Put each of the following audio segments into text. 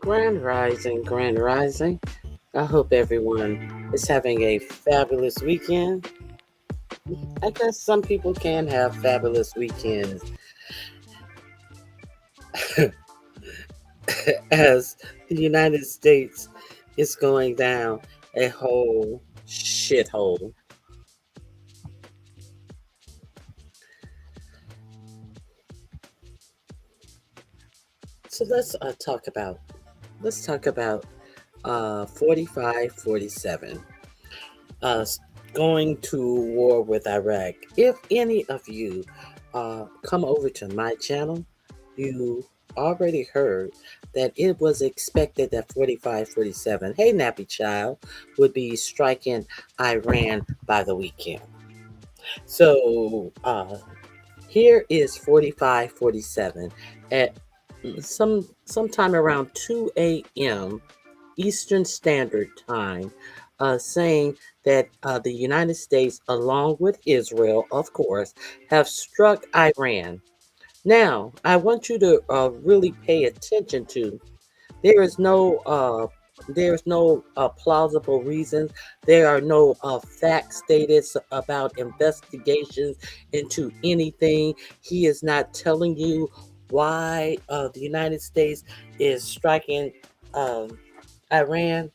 Grand Rising, Grand Rising. I hope everyone is having a fabulous weekend. I guess some people can have fabulous weekends as the United States is going down a whole shithole. So let's talk about 45-47. Uh, Going to war with Iraq. If any of you come over to my channel, you already heard that it was expected that 45-47, hey Nappy Child, would be striking Iran by the weekend. So here is 45-47 at sometime around 2 a.m. Eastern Standard Time, saying that the United States, along with Israel, of course, have struck Iran. Now, I want you to really pay attention to. There is no plausible reasons. There are no facts stated about investigations into anything. He is not telling you why the United States is striking um, Iran.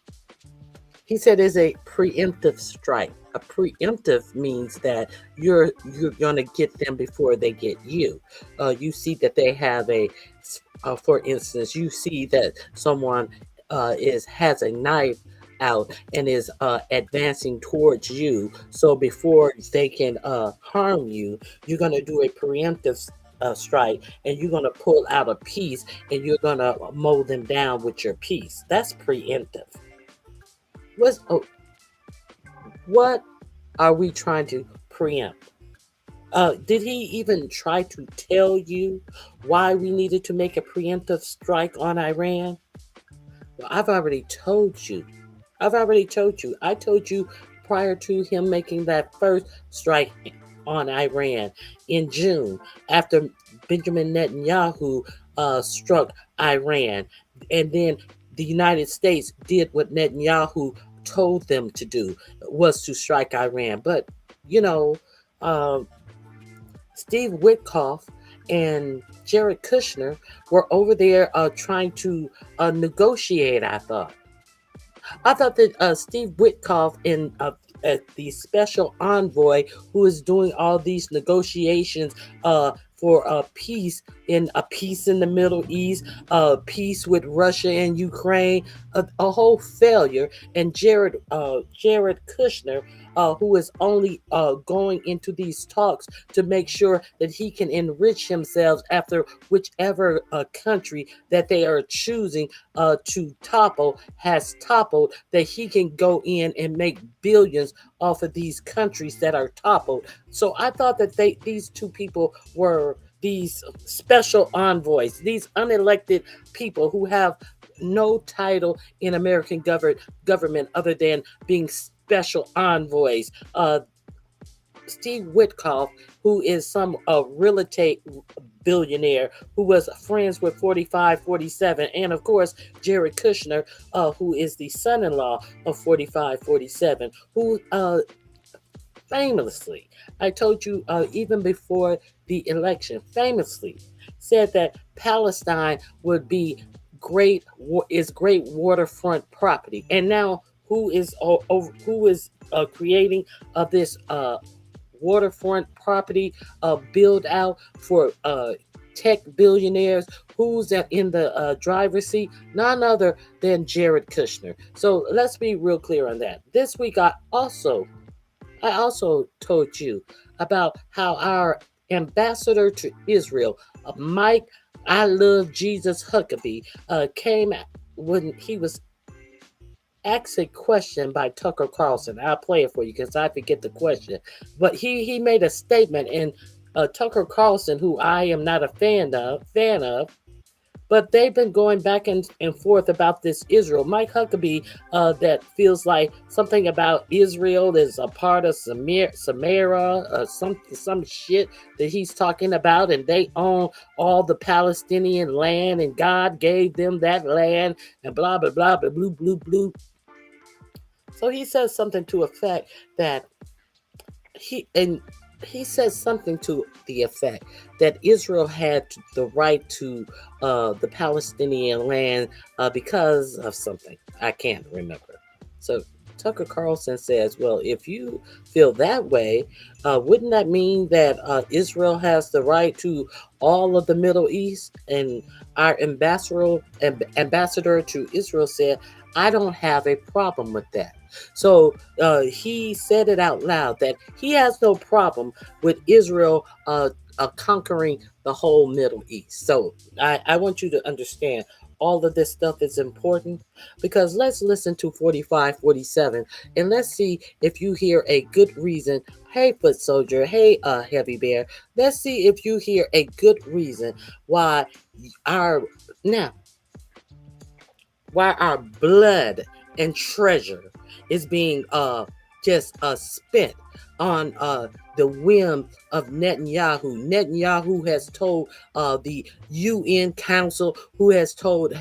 He said it's a preemptive strike. A preemptive means that you're going to get them before they get you. You see that they have for instance, you see that someone has a knife out and is advancing towards you. So before they can harm you, you're going to do a preemptive strike, and you're going to pull out a piece, and you're going to mow them down with your piece. That's preemptive. What's oh, what are we trying to preempt? Did he even try to tell you why we needed to make a preemptive strike on Iran? Well, I've already told you. I told you prior to him making that first strike on Iran in June, after Benjamin Netanyahu struck Iran. And then the United States did what Netanyahu told them to do, was to strike Iran. But, you know, um, Steve Witkoff and Jared Kushner were over there trying to negotiate, I thought that Steve Witkoff and the special envoy who is doing all these negotiations for peace in the Middle East, peace with Russia and Ukraine, a whole failure. And Jared Kushner, who is only going into these talks to make sure that he can enrich himself after whichever country that they are choosing to topple has toppled, that he can go in and make billions off of these countries that are toppled. So I thought that these two people were these special envoys, these unelected people who have no title in American government other than being special envoys. Steve Witkoff, who is some real estate billionaire who was friends with 45-47, and of course Jared Kushner, who is the son-in-law of 45-47, who famously, I told you even before the election, famously said that Palestine would be great waterfront property. And now who is creating this waterfront property build out for tech billionaires? Who's in the driver's seat? None other than Jared Kushner. So let's be real clear on that. This week I also told you about how our ambassador to Israel, Mike I Love Jesus Huckabee, came when he was asked a question by Tucker Carlson. I'll play it for you because I forget the question. But he made a statement, and Tucker Carlson, who I am not a fan of, But they've been going back and forth about this Israel. Mike Huckabee, that feels like something about Israel is a part of Samaria, some shit that he's talking about, and they own all the Palestinian land, and God gave them that land, and blah blah blah blah blue blue blue. So he says something to effect that he and he says something to the effect that Israel had the right to the Palestinian land because of something. I can't remember. So Tucker Carlson says, well, if you feel that way, wouldn't that mean that Israel has the right to all of the Middle East? And our ambassador to Israel said, I don't have a problem with that. So he said it out loud that he has no problem with Israel conquering the whole Middle East. So I want you to understand all of this stuff is important, because let's listen to 4547 and let's see if you hear a good reason. Hey, foot soldier. Hey, heavy bear. Let's see if you hear a good reason why our now why our blood and treasure is being just spent on the whim of Netanyahu. Netanyahu has told the UN Council, who has told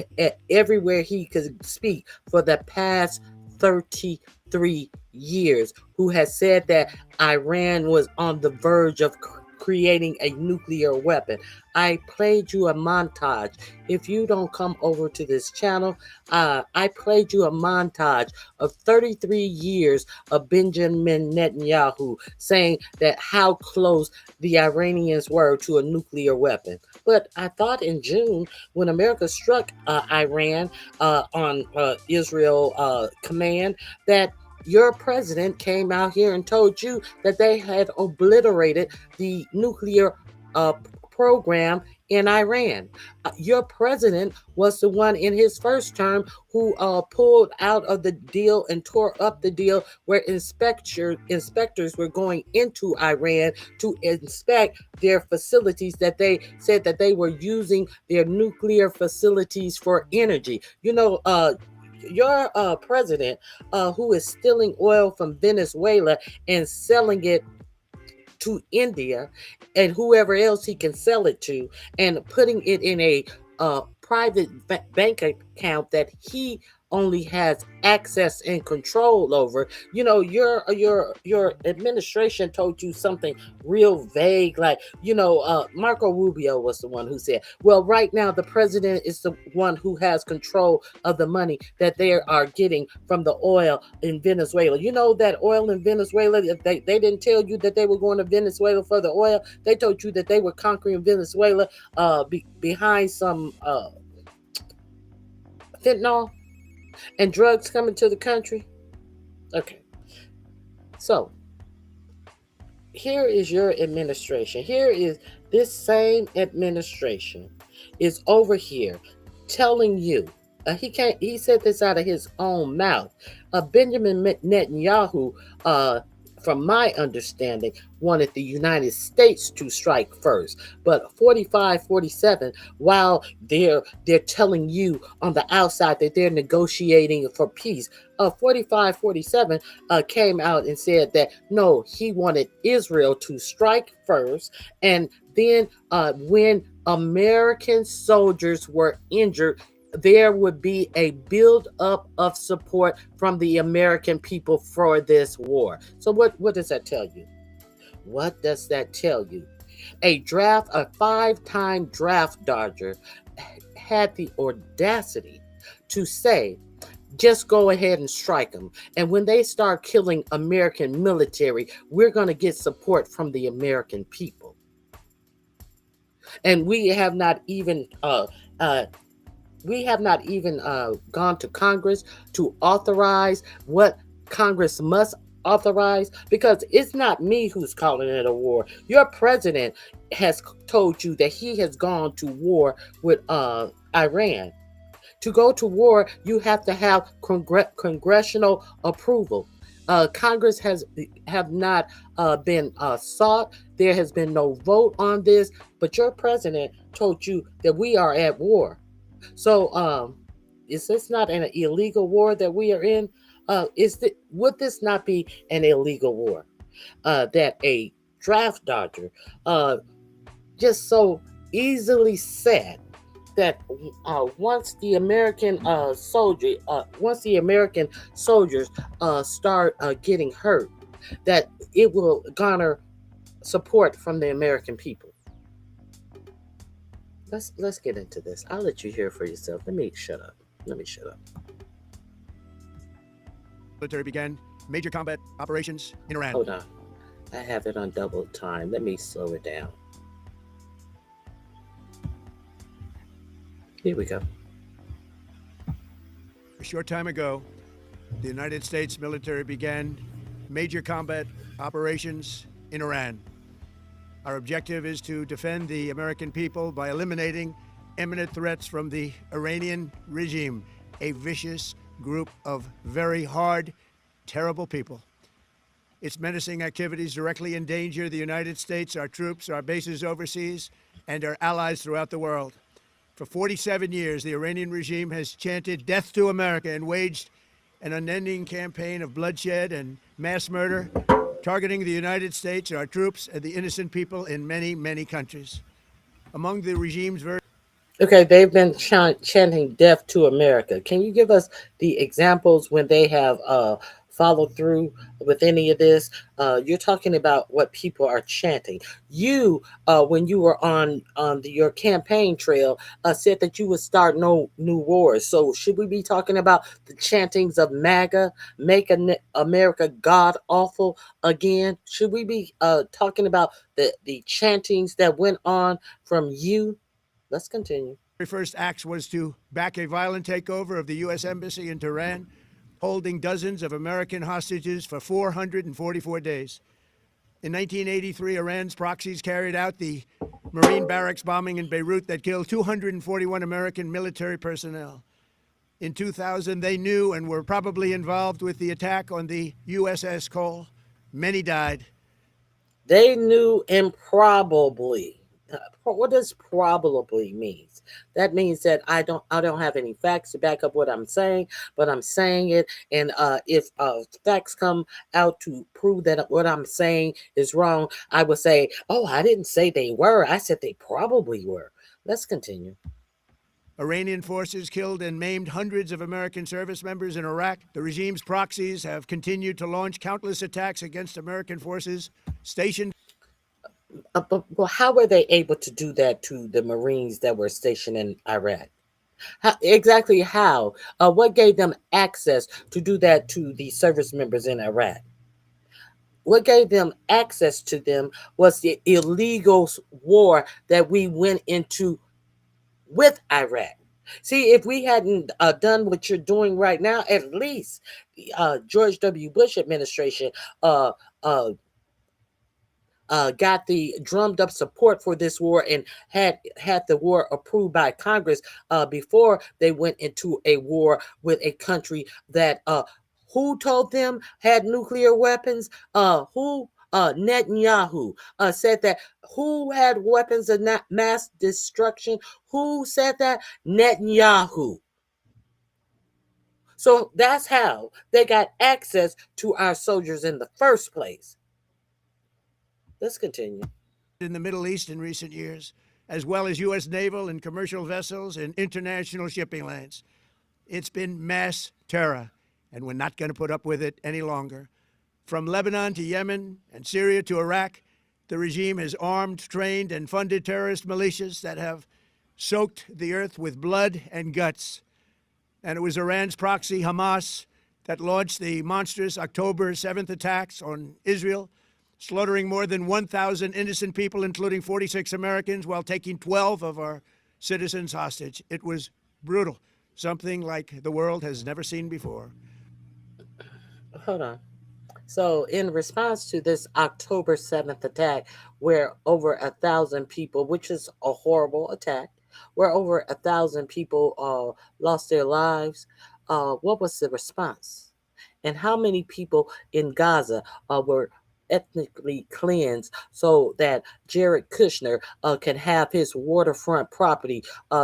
everywhere he could speak for the past 33 years, who has said that Iran was on the verge of creating a nuclear weapon. I played you a montage. If you don't come over to this channel, I played you a montage of 33 years of Benjamin Netanyahu saying that how close the Iranians were to a nuclear weapon. But I thought in June, when America struck Iran on Israel command, that your president came out here and told you that they had obliterated the nuclear program in Iran. Your president was the one in his first term who pulled out of the deal and tore up the deal where inspectors were going into Iran to inspect their facilities that they said that they were using their nuclear facilities for energy. You know, your president, who is stealing oil from Venezuela and selling it to India and whoever else he can sell it to, and putting it in a private bank account that he only has access and control over. You know, your administration told you something real vague, like, you know, Marco Rubio was the one who said, well, right now the president is the one who has control of the money that they are getting from the oil in Venezuela. You know that oil in Venezuela, they didn't tell you that they were going to Venezuela for the oil. They told you that they were conquering Venezuela behind some fentanyl and drugs coming to the country. Okay. So here is your administration. Here is this same administration is over here telling you. He said this out of his own mouth. Benjamin Netanyahu, from my understanding, wanted the United States to strike first. But 45-47, while they're telling you on the outside that they're negotiating for peace, 45-47 came out and said that no, he wanted Israel to strike first, and then when American soldiers were injured, there would be a build-up of support from the American people for this war. So what does that tell you? What does that tell you? A 5-time draft dodger had the audacity to say, just go ahead and strike them. And when they start killing American military, we're going to get support from the American people. And we have not even gone to Congress to authorize what Congress must authorize, because it's not me who's calling it a war. Your president has told you that he has gone to war with Iran. To go to war, you have to have congressional approval. Congress have not been sought. There has been no vote on this, but your president told you that we are at war. So, is this not an illegal war that we are in? Would this not be an illegal war? That a draft dodger uh, just so easily said that once the American soldiers start getting hurt, that it will garner support from the American people. Let's get into this. I'll let you hear for yourself. Let me shut up. Let me shut up. Military began major combat operations in Iran. Hold on. I have it on double time. Let me slow it down. Here we go. A short time ago, the United States military began major combat operations in Iran. Our objective is to defend the American people by eliminating imminent threats from the Iranian regime, a vicious group of very hard, terrible people. Its menacing activities directly endanger the United States, our troops, our bases overseas, and our allies throughout the world. For 47 years, the Iranian regime has chanted death to America and waged an unending campaign of bloodshed and mass murder, targeting the United States, our troops, and the innocent people in many, many countries. Among the regime's Okay, they've been chanting death to America. Can you give us the examples when they have followed through with any of this? You're talking about what people are chanting. You, when you were on your campaign trail, said that you would start no new wars. So should we be talking about the chantings of MAGA, make America god awful again? Should we be talking about the chantings that went on from you? Let's continue. very first acts was to back a violent takeover of the U.S. Embassy in Tehran, holding dozens of American hostages for 444 days. In 1983, Iran's proxies carried out the Marine barracks bombing in Beirut that killed 241 American military personnel. In 2000, they knew and were probably involved with the attack on the USS Cole. Many died. They knew improbably. What does probably means? That means that I don't have any facts to back up what I'm saying, but I'm saying it. And if facts come out to prove that what I'm saying is wrong, I would say, oh, I didn't say they were. I said they probably were. Let's continue. Iranian forces killed and maimed hundreds of American service members in Iraq. The regime's proxies have continued to launch countless attacks against American forces stationed. But well, how were they able to do that to the Marines that were stationed in Iraq? Exactly how? What gave them access to do that to the service members in Iraq? What gave them access to them was the illegal war that we went into with Iraq. See, if we hadn't done what you're doing right now, at least the George W. Bush administration uh, uh, got the drummed up support for this war and had the war approved by Congress before they went into a war with a country that who told them had nuclear weapons? Who Netanyahu said that. Who had weapons of mass destruction? Who said that? Netanyahu. So that's how they got access to our soldiers in the first place. Let's continue. In the Middle East in recent years, as well as U.S. naval and commercial vessels and international shipping lanes. It's been mass terror, and we're not going to put up with it any longer. From Lebanon to Yemen and Syria to Iraq, the regime has armed, trained, and funded terrorist militias that have soaked the earth with blood and guts. And it was Iran's proxy, Hamas, that launched the monstrous October 7th attacks on Israel, slaughtering more than 1,000 innocent people, including 46 Americans, while taking 12 of our citizens hostage. It was brutal, something like the world has never seen before. Hold on. So, in response to this October 7th attack, where over 1,000 people, which is a horrible attack, where over 1,000 people lost their lives, what was the response? And how many people in Gaza were ethnically cleansed so that Jared Kushner can have his waterfront property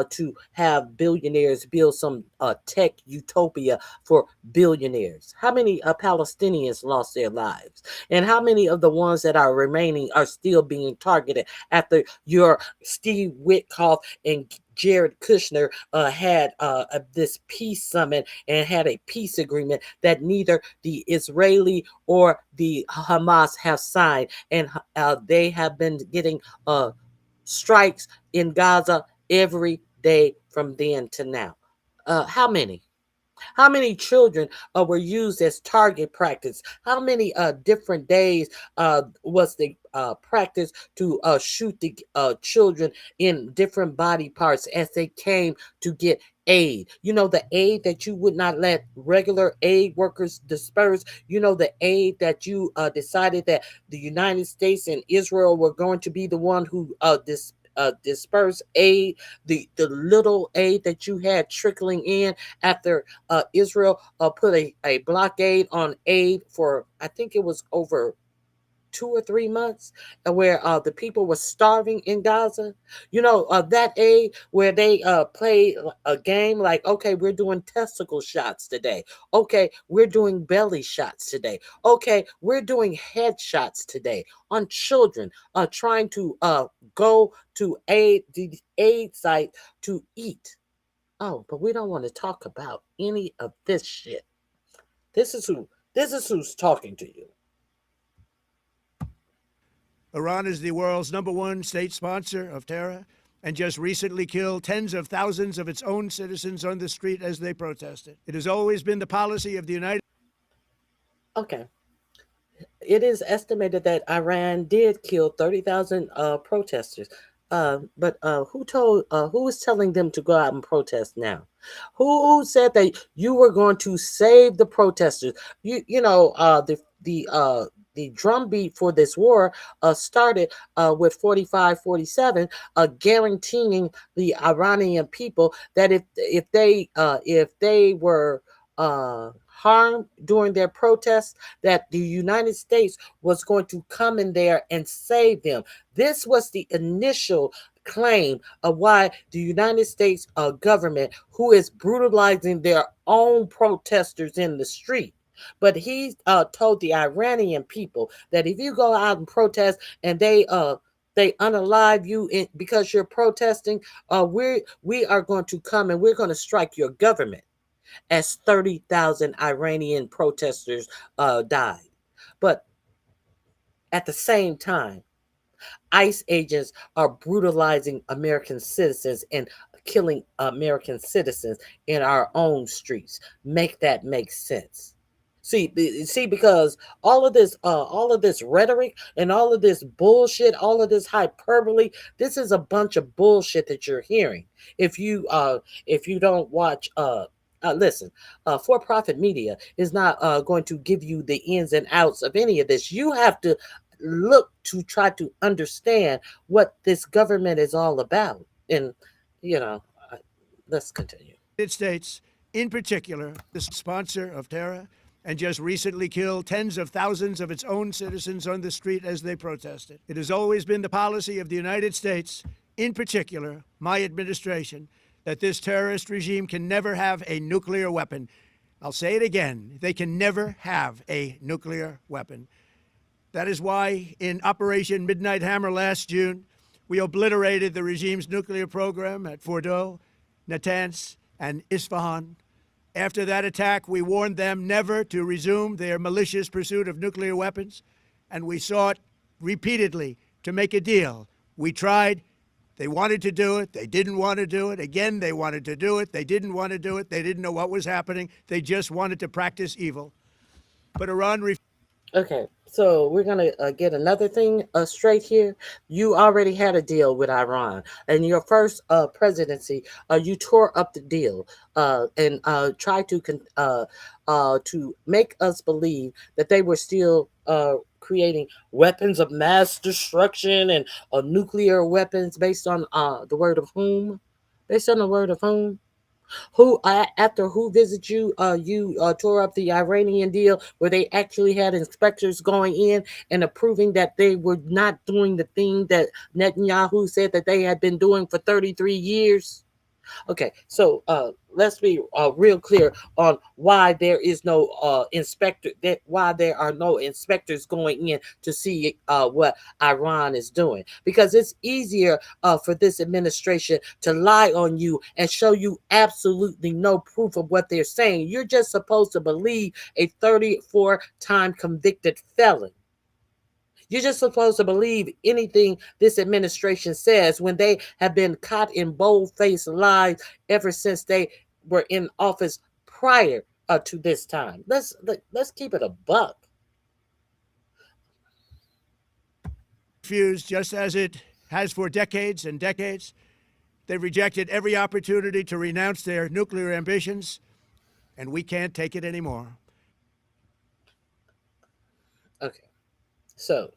to have billionaires build some tech utopia for billionaires? How many Palestinians lost their lives? And how many of the ones that are remaining are still being targeted after your Steve Witkoff and Jared Kushner had this peace summit and had a peace agreement that neither the Israeli or the Hamas have signed, and they have been getting strikes in Gaza every day from then to now. How many? How many children were used as target practice? How many different days was the practice to shoot the children in different body parts as they came to get aid? You know, the aid that you would not let regular aid workers disperse. You know, the aid that you decided that the United States and Israel were going to be the one who disperse aid, the little aid that you had trickling in after Israel put a blockade on aid for, I think it was over 2 or 3 months, and where the people were starving in Gaza. You know, that aid where they played a game like, okay, we're doing testicle shots today. Okay, we're doing belly shots today. Okay, we're doing head shots today on children trying to go to the aid site to eat. Oh, but we don't want to talk about any of this shit. This is who. This is who's talking to you. Iran is the world's #1 state sponsor of terror and just recently killed tens of thousands of its own citizens on the street as they protested. It has always been the policy of the United Okay. It is estimated that Iran did kill 30,000 protesters. But who is telling them to go out and protest now? Who said that you were going to save the protesters? The drumbeat for this war started with 45-47, guaranteeing the Iranian people that if they were harmed during their protests, that the United States was going to come in there and save them. This was the initial claim of why the United States government, who is brutalizing their own protesters in the street. But he told the Iranian people that if you go out and protest and they unalive you because you're protesting, we are going to come and we're going to strike your government, as 30,000 Iranian protesters died. But at the same time, ICE agents are brutalizing American citizens and killing American citizens in our own streets. Make that make sense. See, because all of this rhetoric and all of this bullshit, all of this hyperbole, this is a bunch of bullshit that you're hearing. If you don't watch, listen, for-profit media is not going to give you the ins and outs of any of this. You have to look to try to understand what this government is all about, and you know, let's continue. States, in particular, the sponsor of terror, and just recently killed tens of thousands of its own citizens on the street as they protested. It has always been the policy of the United States, in particular, my administration, that this terrorist regime can never have a nuclear weapon. I'll say it again. They can never have a nuclear weapon. That is why in Operation Midnight Hammer last June, we obliterated the regime's nuclear program at Fordow, Natanz, and Isfahan. After that attack, we warned them never to resume their malicious pursuit of nuclear weapons, and we sought repeatedly to make a deal. We tried. They wanted to do it. They didn't want to do it. Again, they wanted to do it. They didn't want to do it. They didn't know what was happening. They just wanted to practice evil. But Iran Okay, so we're gonna get another thing straight here. You already had a deal with Iran, and your first presidency, you tore up the deal and tried to make us believe that they were still creating weapons of mass destruction and nuclear weapons based on the word of whom? Based on the word of whom? Who after who visited you? You tore up the Iranian deal where they actually had inspectors going in and approving that they were not doing the thing that Netanyahu said that they had been doing for 33 years. Okay, so let's be real clear on why there is no inspector. That why there are no inspectors going in to see what Iran is doing, because it's easier for this administration to lie on you and show you absolutely no proof of what they're saying. You're just supposed to believe a 34-time convicted felon. You're just supposed to believe anything this administration says when they have been caught in bold-faced lies ever since they were in office prior to this time. Let's keep it a buck. Refused, just as it has for decades and decades. They've rejected every opportunity to renounce their nuclear ambitions, and we can't take it anymore. Okay, so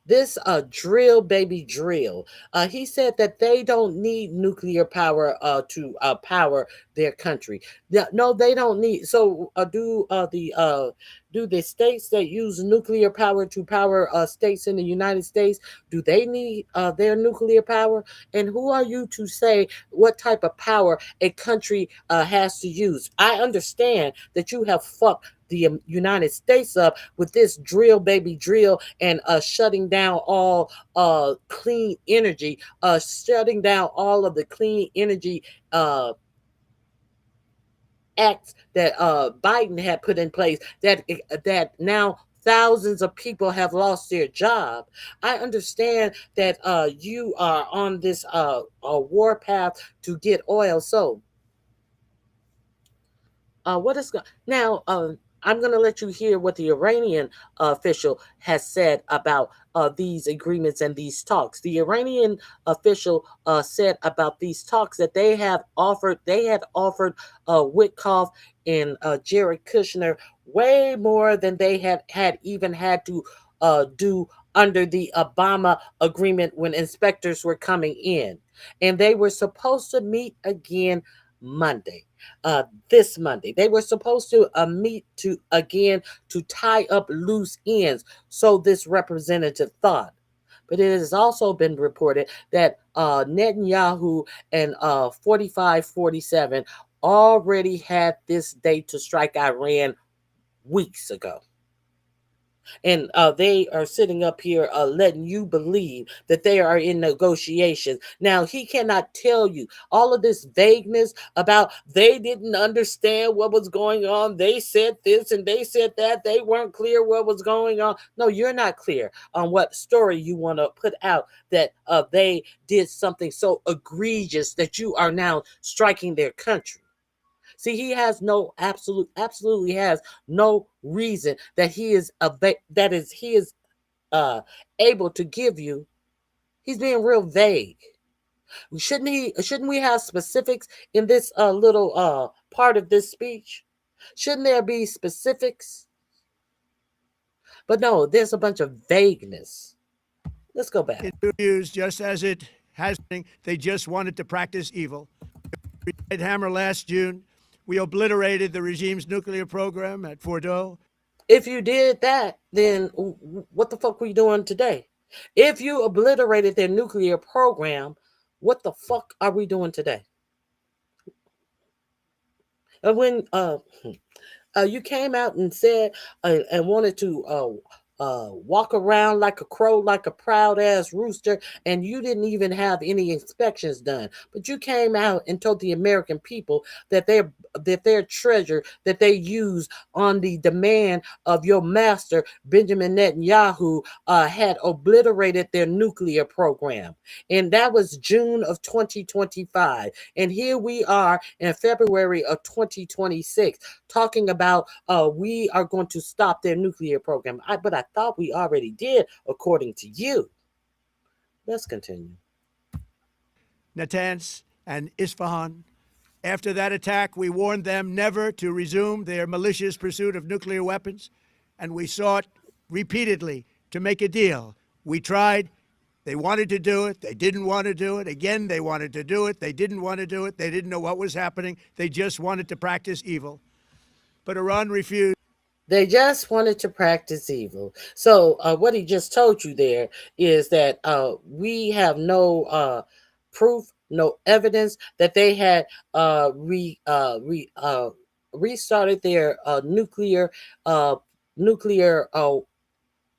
this drill baby drill, he said that they don't need nuclear power to power their country. No, they don't need. So do the states that use nuclear power to power states in the United States, do they need their nuclear power? And who are you to say what type of power a country has to use? I understand that you have fucked the United States up with this drill baby drill and shutting down all clean energy, shutting down all of the clean energy acts that Biden had put in place that now thousands of people have lost their job. I understand that you are on this war path to get oil. So what is now? I'm going to let you hear what the Iranian official has said about these agreements and these talks. The Iranian official said about these talks that they had offered Witkoff and Jared Kushner way more than they had even had to do under the Obama agreement when inspectors were coming in, and they were supposed to meet again Monday, this Monday. They were supposed to meet to again to tie up loose ends, so this representative thought. But it has also been reported that Netanyahu and 4547 already had this date to strike Iran weeks ago, and they are sitting up here letting you believe that they are in negotiations. Now, he cannot tell you all of this vagueness about they didn't understand what was going on. They said this and they said that. They weren't clear what was going on. No, you're not clear on what story you want to put out that they did something so egregious that you are now striking their country. See, he has no absolutely has no reason that he is uh able to give you. He's being real vague. Shouldn't we have specifics in this little part of this speech? Shouldn't there be specifics? But no, there's a bunch of vagueness. Let's go back. It used, just as it has been. They just wanted to practice evil. Red Hammer last June. We obliterated the regime's nuclear program at Fordo. If you did that, then what the fuck were you doing today? If you obliterated their nuclear program, what the fuck are we doing today? And when you came out and said and wanted to walk around like a crow, like a proud ass rooster, and you didn't even have any inspections done. But you came out and told the American people that their treasure that they use on the demand of your master Benjamin Netanyahu had obliterated their nuclear program, and that was June of 2025. And here we are in February of 2026 talking about we are going to stop their nuclear program. But I thought we already did, according to you. Let's continue. Natanz and Isfahan. After that attack, we warned them never to resume their malicious pursuit of nuclear weapons, and we sought repeatedly to make a deal. We tried, They wanted to do it. They didn't want to do it. Again, they wanted to do it. They didn't want to do it. They didn't know what was happening. They just wanted to practice evil. But Iran refused. They just wanted to practice evil. So, what he just told you there is that we have no proof, no evidence that they had restarted their uh, nuclear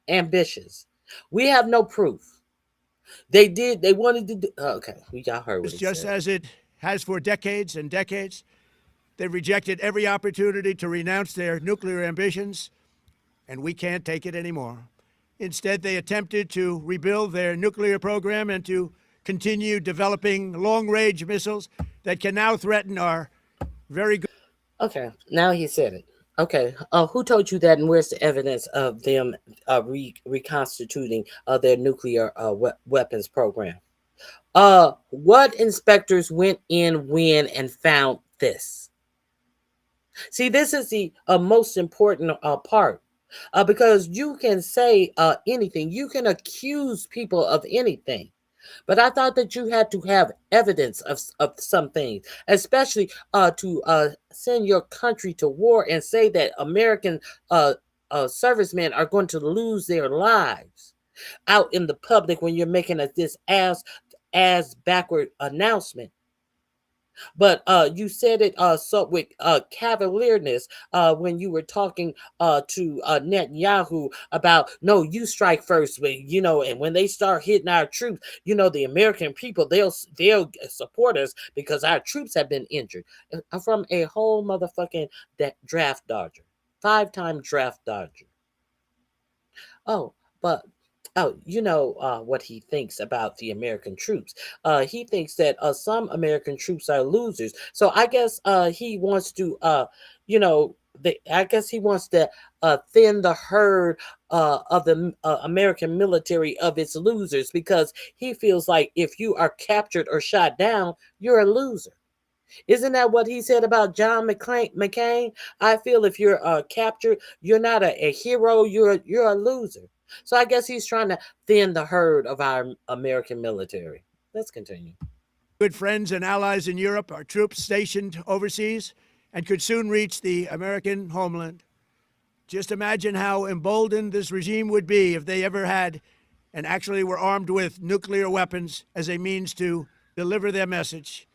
ambitions. We have no proof. They did. They wanted to do. Okay, we got heard what he Just said. as it has for decades and decades. They've rejected every opportunity to renounce their nuclear ambitions, and we can't take it anymore. Instead, they attempted to rebuild their nuclear program and to continue developing long-range missiles that can now threaten our very good. Okay, now he said it. Okay, who told you that, and where's the evidence of them reconstituting their nuclear weapons program? What inspectors went in when and found this? See, this is the most important part. Because you can say anything, you can accuse people of anything. But I thought that you had to have evidence of some things, especially to send your country to war and say that American servicemen are going to lose their lives out in the public when you're making this ass backward announcement. But you said it so with cavalierness when you were talking to Netanyahu about no, you strike first, but and when they start hitting our troops, the American people they'll support us because our troops have been injured from a whole motherfucking draft dodger, 5-time draft dodger. Oh, but what he thinks about the American troops. He thinks that some American troops are losers. So I guess he wants to, I guess he wants to thin the herd of the American military of its losers because he feels like if you are captured or shot down, you're a loser. Isn't that what he said about John McCain? I feel if you're captured, you're not a hero. You're a loser. So I guess he's trying to thin the herd of our American military. Let's continue. Good friends and allies in Europe, our troops stationed overseas, and could soon reach the American homeland. Just imagine how emboldened this regime would be if they ever had and actually were armed with nuclear weapons as a means to deliver their message.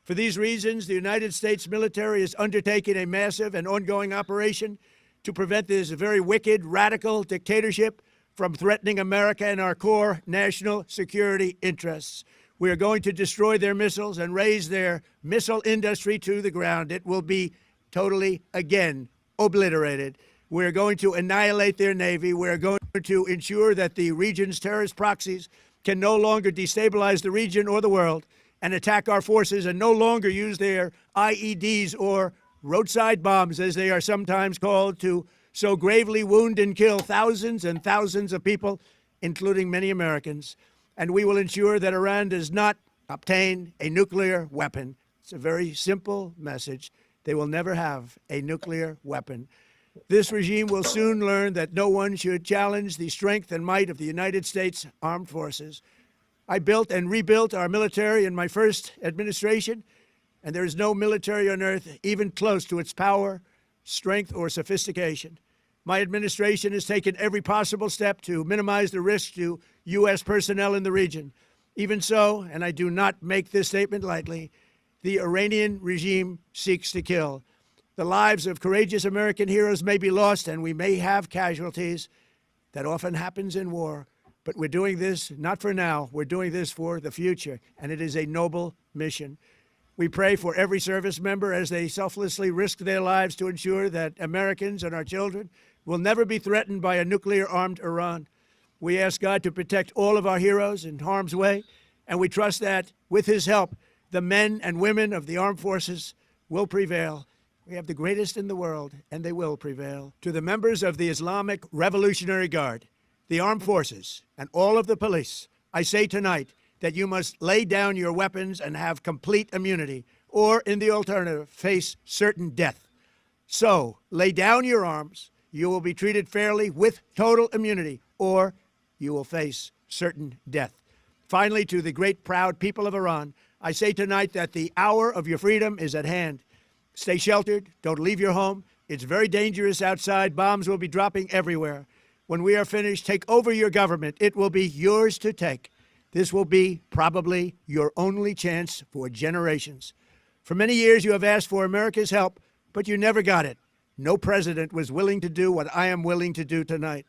For these reasons, the United States military is undertaking a massive and ongoing operation to prevent this very wicked, radical dictatorship from threatening America and our core national security interests. We are going to destroy their missiles and raise their missile industry to the ground. It will be totally, again, obliterated. We're going to annihilate their Navy. We're going to ensure that the region's terrorist proxies can no longer destabilize the region or the world and attack our forces and no longer use their IEDs or roadside bombs, as they are sometimes called, to so gravely wound and kill thousands and thousands of people, including many Americans. And we will ensure that Iran does not obtain a nuclear weapon. It's a very simple message. They will never have a nuclear weapon. This regime will soon learn that no one should challenge the strength and might of the United States Armed Forces. I built and rebuilt our military in my first administration, and there is no military on earth even close to its power, strength, or sophistication. My administration has taken every possible step to minimize the risk to U.S. personnel in the region. Even so, and I do not make this statement lightly, the Iranian regime seeks to kill. The lives of courageous American heroes may be lost, and we may have casualties. That often happens in war. But we're doing this not for now. We're doing this for the future, and it is a noble mission. We pray for every service member as they selflessly risk their lives to ensure that Americans and our children will never be threatened by a nuclear-armed Iran. We ask God to protect all of our heroes in harm's way, and we trust that, with his help, the men and women of the armed forces will prevail. We have the greatest in the world, and they will prevail. To the members of the Islamic Revolutionary Guard, the armed forces, and all of the police, I say tonight that you must lay down your weapons and have complete immunity, or, in the alternative, face certain death. So, lay down your arms. You will be treated fairly with total immunity, or you will face certain death. Finally, to the great, proud people of Iran, I say tonight that the hour of your freedom is at hand. Stay sheltered. Don't leave your home. It's very dangerous outside. Bombs will be dropping everywhere. When we are finished, take over your government. It will be yours to take. This will be probably your only chance for generations. For many years, you have asked for America's help, but you never got it. No president was willing to do what I am willing to do tonight.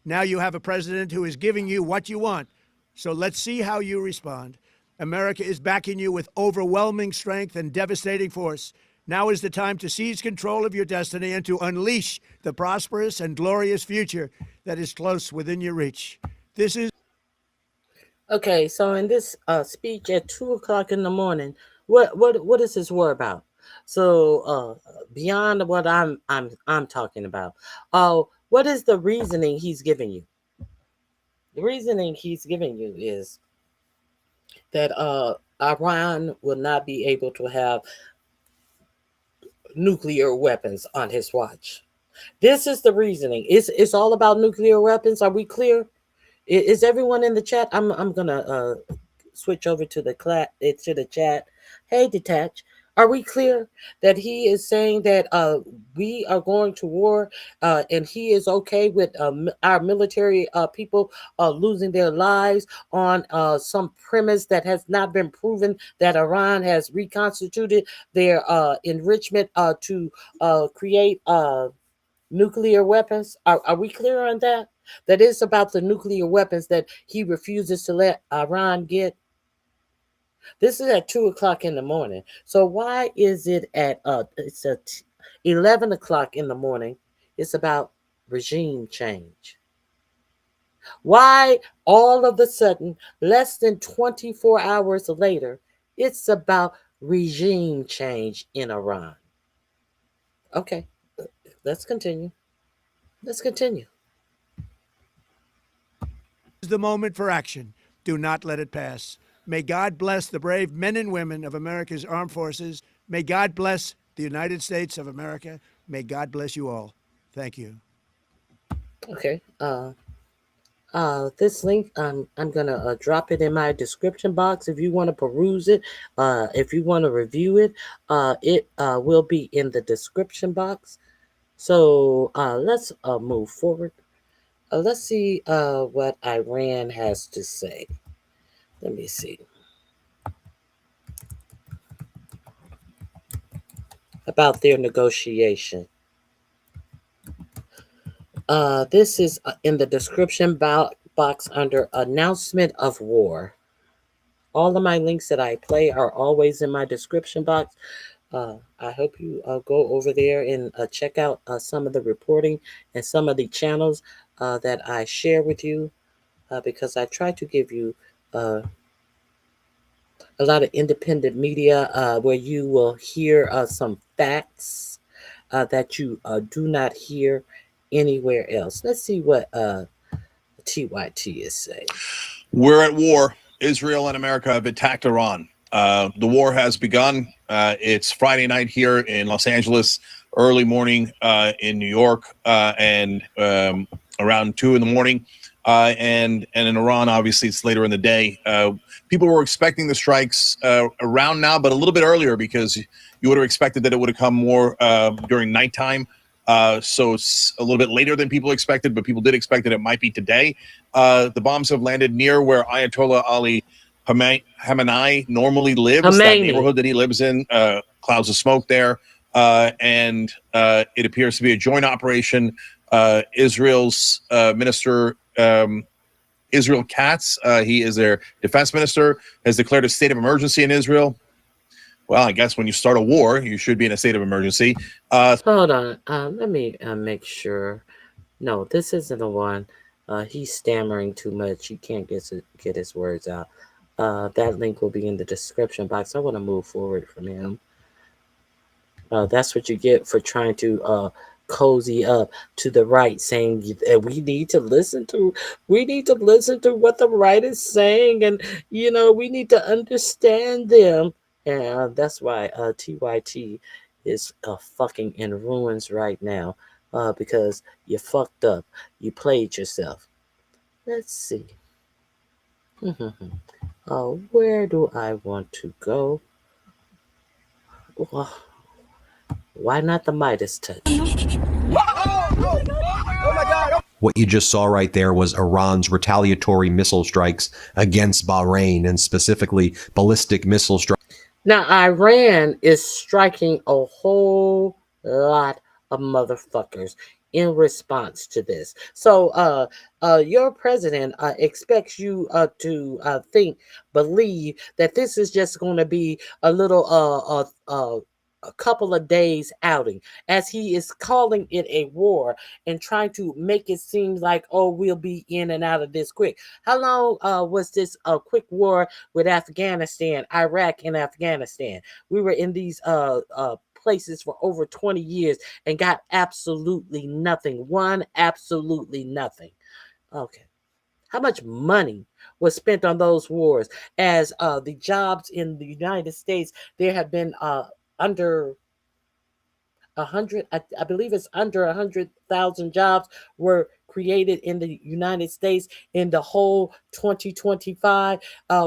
Now you have a president who is giving you what you want. So let's see how you respond. America is backing you with overwhelming strength and devastating force. Now is the time to seize control of your destiny and to unleash the prosperous and glorious future that is close within your reach. This is Okay, so in this speech at 2 o'clock in the morning, what is this war about? So beyond what I'm talking about, what is the reasoning he's giving you? The reasoning he's giving you is that Iran will not be able to have nuclear weapons on his watch. This is the reasoning. It's all about nuclear weapons. Are we clear? Is everyone in the chat? I'm gonna switch over to the chat. Hey, Detach, are we clear that he is saying that we are going to war, and he is okay with our military people losing their lives on some premise that has not been proven, that Iran has reconstituted their enrichment to create nuclear weapons? Are we clear on that? That is about the nuclear weapons that he refuses to let Iran get. This is at 2 o'clock in the morning. So why is it at 11 o'clock in the morning? It's about regime change. Why all of a sudden, less than 24 hours later, it's about regime change in Iran? Okay, let's continue. Let's continue. the moment for action. Do not let it pass. May God bless the brave men and women of America's armed forces. May God bless the United States of America. May God bless you all. Thank you. Okay. This link, I'm gonna drop it in my description box if you want to peruse it. If you want to review it, it will be in the description box. So let's move forward. Let's see what Iran has to say. Let me see about their negotiation. This is in the description box under announcement of war. All of my links that I play are always in my description box. I hope you go over there and check out some of the reporting and some of the channels that I share with you, because I try to give you uh, a lot of independent media where you will hear some facts that you do not hear anywhere else. Let's see what TYT is saying. We're at war. Israel and America have attacked Iran. The war has begun. It's Friday night here in Los Angeles, early morning in New York, and around 2 in the morning. And in Iran, obviously, it's later in the day. People were expecting the strikes around now, but a little bit earlier, because you would have expected that it would have come more during nighttime. So it's a little bit later than people expected, but people did expect that it might be today. The bombs have landed near where Ayatollah Ali Khamenei normally lives, that neighborhood that he lives in. Clouds of smoke there. And it appears to be a joint operation. Israel's minister, Israel Katz, he is their defense minister, has declared a state of emergency in Israel. Well, I guess when you start a war, you should be in a state of emergency. Hold on. Let me make sure. No, this isn't the one. He's stammering too much. He can't get his words out. That link will be in the description box. I want to move forward from him. That's what you get for trying to cozy up to the right, saying we need to listen to what the right is saying, and we need to understand them. And that's why TYT is fucking in ruins right now, because you fucked up. You played yourself. Let's see. Where do I want to go? Well, why not the Midas touch? What you just saw right there was Iran's retaliatory missile strikes against Bahrain, and specifically ballistic missile strikes. Now, Iran is striking a whole lot of motherfuckers in response to this. So, your president expects you to believe that this is just going to be a little, a couple of days outing, as he is calling it a war and trying to make it seem like, oh, we'll be in and out of this quick. How long was this quick war with Afghanistan, Iraq, and Afghanistan? We were in these places for over 20 years and got absolutely nothing. Absolutely nothing. Okay. How much money was spent on those wars? As the jobs in the United States, there have been under 100, I believe it's under 100,000 jobs were created in the United States in the whole 2025.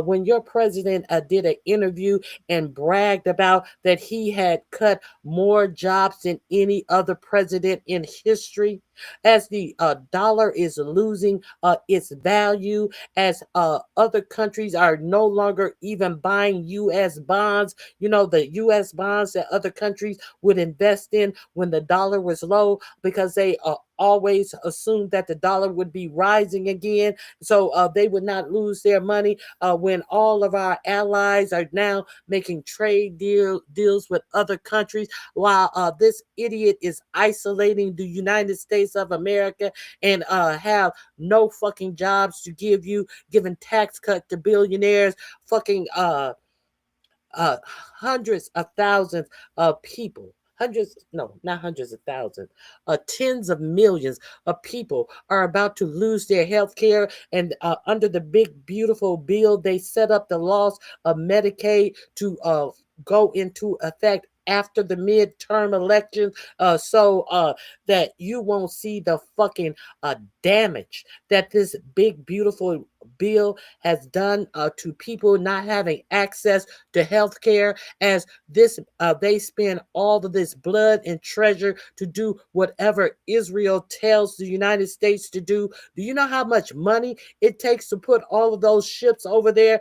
When your president did an interview and bragged about that he had cut more jobs than any other president in history, as the dollar is losing its value, as other countries are no longer even buying U.S. bonds, the U.S. bonds that other countries would invest in when the dollar was low, because they always assumed that the dollar would be rising again, so they would not lose their money. When all of our allies are now making trade deals with other countries, while this idiot is isolating the United States of America and have no fucking jobs to give you, giving tax cut to billionaires, fucking uh, hundreds of thousands of people. Hundreds, no, not hundreds of thousands, tens of millions of people are about to lose their health care. And under the big, beautiful bill, they set up the loss of Medicaid to go into effect after the midterm elections, so that you won't see the fucking damage that this big, beautiful bill has done to people not having access to health care, as this they spend all of this blood and treasure to do whatever Israel tells the United States to do. Do you know how much money it takes to put all of those ships over there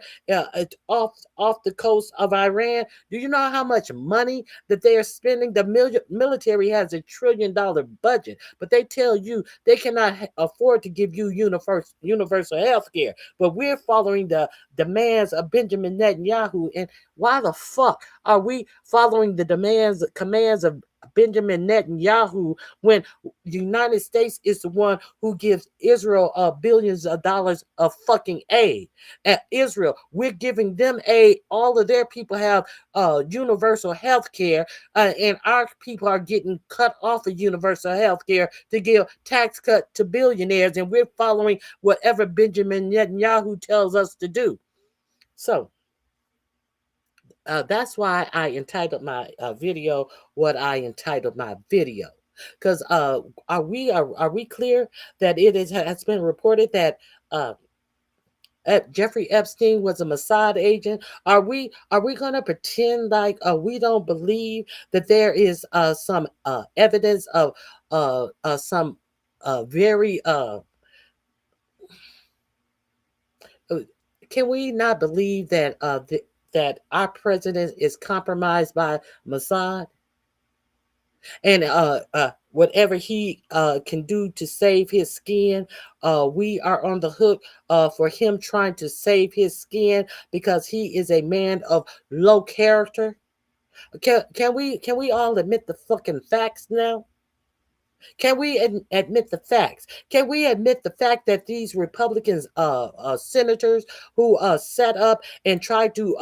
off the coast of Iran? Do you know how much money that they are spending? The military has $1 trillion budget, but they tell you they cannot afford to give you universal health care. But we're following the demands of Benjamin Netanyahu. And why the fuck are we following the commands of Benjamin Netanyahu when the United States is the one who gives Israel billions of dollars of fucking aid? At Israel, we're giving them aid. All of their people have universal health care, and our people are getting cut off of universal health care to give tax cut to billionaires, and we're following whatever Benjamin Netanyahu tells us to do. So that's why I entitled my video what I entitled my video. Because are we clear that has been reported that Jeffrey Epstein was a Mossad agent? Are we going to pretend like we don't believe that there is some evidence of some very can we not believe that that our president is compromised by Mossad, and whatever he can do to save his skin, we are on the hook for him trying to save his skin because he is a man of low character? Can we all admit the fucking facts now? Can we admit the facts? Can we admit the fact that these Republicans, senators who set up and tried to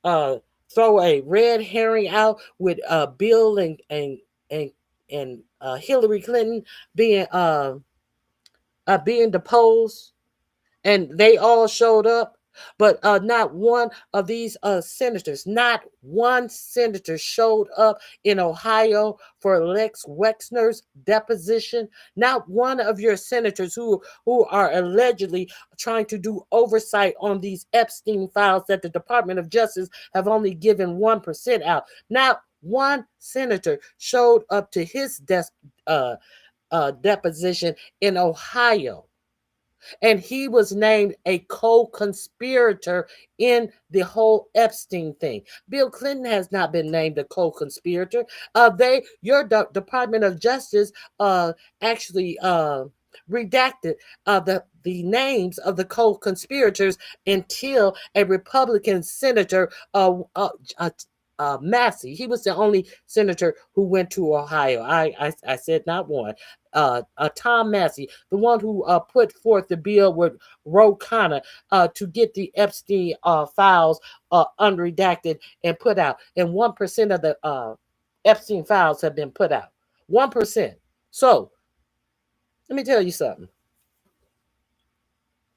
uh, throw a red herring out with Bill and Hillary Clinton being being deposed, and they all showed up? But not one of these senators, not one senator showed up in Ohio for Lex Wexner's deposition. Not one of your senators who are allegedly trying to do oversight on these Epstein files that the Department of Justice have only given 1% out. Not one senator showed up to his deposition in Ohio, and he was named a co-conspirator in the whole Epstein thing. Bill Clinton has not been named a co-conspirator. Your Department of Justice actually redacted the names of the co-conspirators until a Republican senator, Massey. He was the only senator who went to Ohio. I said not one. Tom Massey, the one who put forth the bill with Ro Khanna to get the Epstein files unredacted and put out. And 1% of the Epstein files have been put out. 1%. So let me tell you something.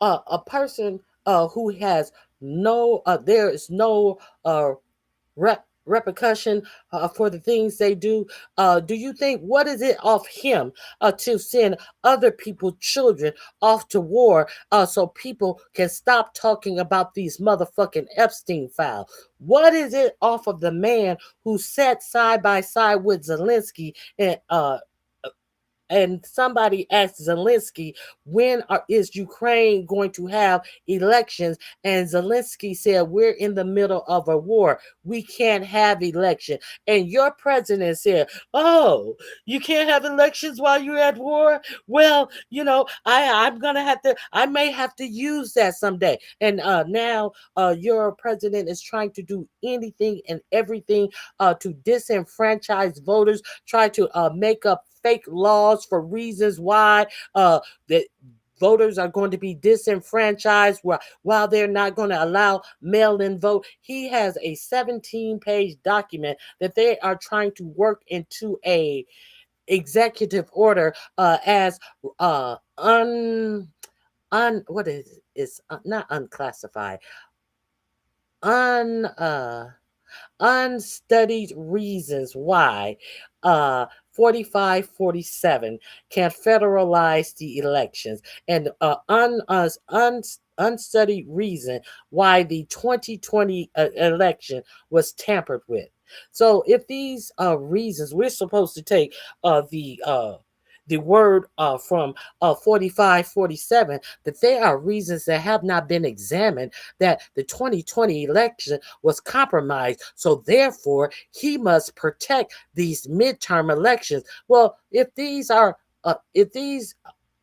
A person who has there is no repercussion for the things they do. Do you think, what is it off him to send other people's children off to war so people can stop talking about these motherfucking Epstein files? What is it off of the man who sat side by side with Zelensky and somebody asked Zelensky, when is Ukraine going to have elections? And Zelensky said, we're in the middle of a war. We can't have election. And your president said, oh, you can't have elections while you're at war? Well, I may have to use that someday. And now your president is trying to do anything and everything to disenfranchise voters, try to make up fake laws for reasons why that voters are going to be disenfranchised while they're not going to allow mail-in vote. He has a 17-page document that they are trying to work into a executive order as what is it? It's not unclassified, un unstudied reasons why 4547 can federalize the elections, and unstudied reason why the 2020 election was tampered with. So if these reasons, we're supposed to take the word from 4547, that there are reasons that have not been examined, that the 2020 election was compromised. So therefore, he must protect these midterm elections. Well, if these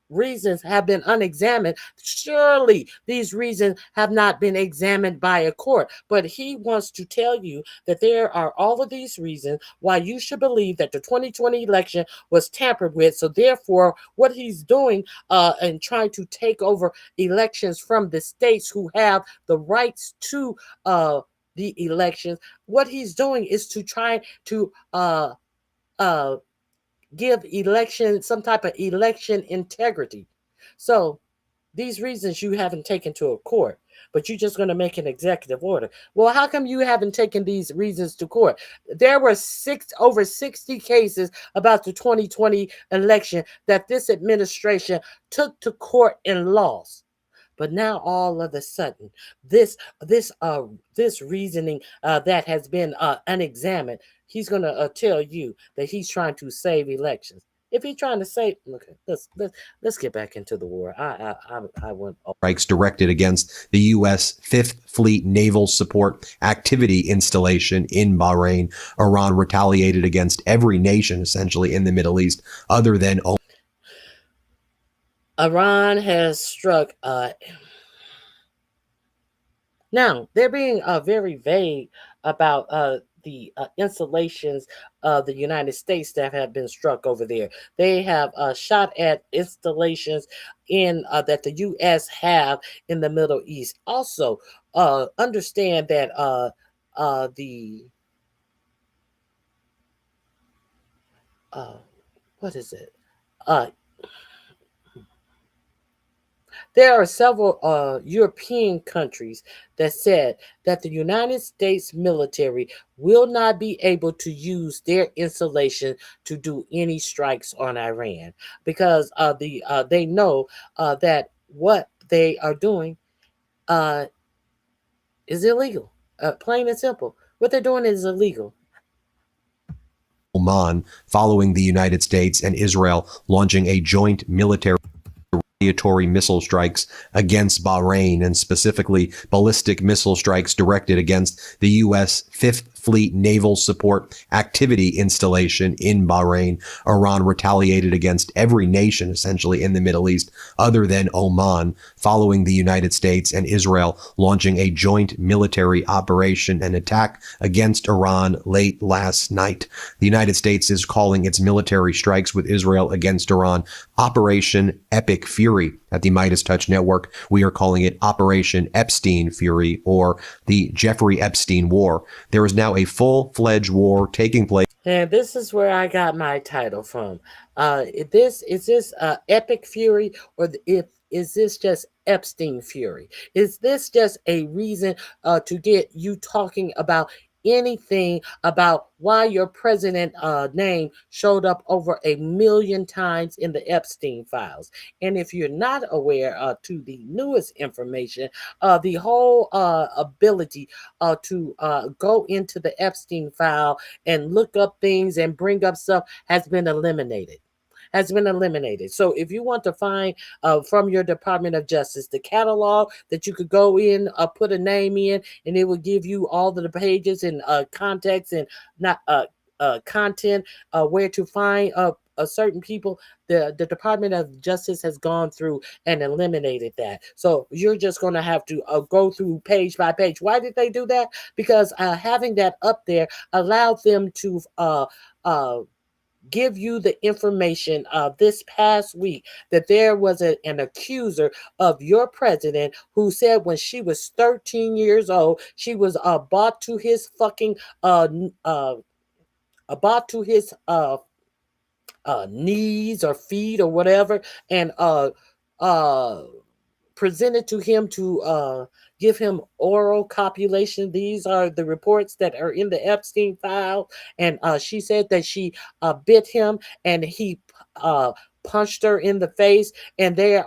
reasons have been unexamined, surely these reasons have not been examined by a court. But he wants to tell you that there are all of these reasons why you should believe that the 2020 election was tampered with. So therefore, what he's doing and trying to take over elections from the states who have the rights to the elections, what he's doing is to try to uh, give election some type of election integrity. So these reasons you haven't taken to a court, but you're just going to make an executive order. Well, how come you haven't taken these reasons to court? There were over 60 cases about the 2020 election that this administration took to court and lost. But now all of a sudden, this reasoning that has been unexamined, he's going to tell you that he's trying to save elections. If he's trying to save, okay, let's get back into the war. I went strikes directed against the U.S. Fifth Fleet Naval Support Activity Installation in Bahrain. Iran retaliated against every nation essentially in the Middle East other than Iran has struck. Now they're being very vague about the installations of the United States that have been struck over there. They have shot at installations in that the U.S. have in the Middle East. Also, understand that the what is it? Uh, There are several European countries that said that the United States military will not be able to use their installation to do any strikes on Iran because they know that what they are doing uh, is illegal. Plain and simple. What they're doing is illegal. Oman, following the United States and Israel launching a joint military retaliatory missile strikes against Bahrain, and specifically ballistic missile strikes directed against the U.S. Fifth Fleet Naval Support Activity Installation in Bahrain. Iran retaliated against every nation essentially in the Middle East other than Oman, following the United States and Israel launching a joint military operation and attack against Iran late last night. The United States is calling its military strikes with Israel against Iran Operation Epic Fury. At the Midas Touch Network, we are calling it Operation Epstien Fury, or the Jeffrey Epstein War. There is now a full-fledged war taking place. And this is where I got my title from. Is this Epic Fury, or is this just Epstein Fury? Is this just a reason to get you talking about anything about why your president name showed up over 1,000,000 times in the Epstein files? And if you're not aware to the newest information, the whole ability to go into the Epstein file and look up things and bring up stuff has been eliminated. So if you want to find from your Department of Justice the catalog that you could go in, put a name in, and it will give you all of the pages and context and not content where to find certain people. The Department of Justice has gone through and eliminated that. So you're just going to have to go through page by page. Why did they do that? Because having that up there allowed them to give you the information this past week that there was an accuser of your president who said when she was 13 years old, she was brought to his fucking brought to his knees or feet or whatever, and uh presented to him to give him oral copulation. These are the reports that are in the Epstein file. And she said that she bit him and he punched her in the face. And there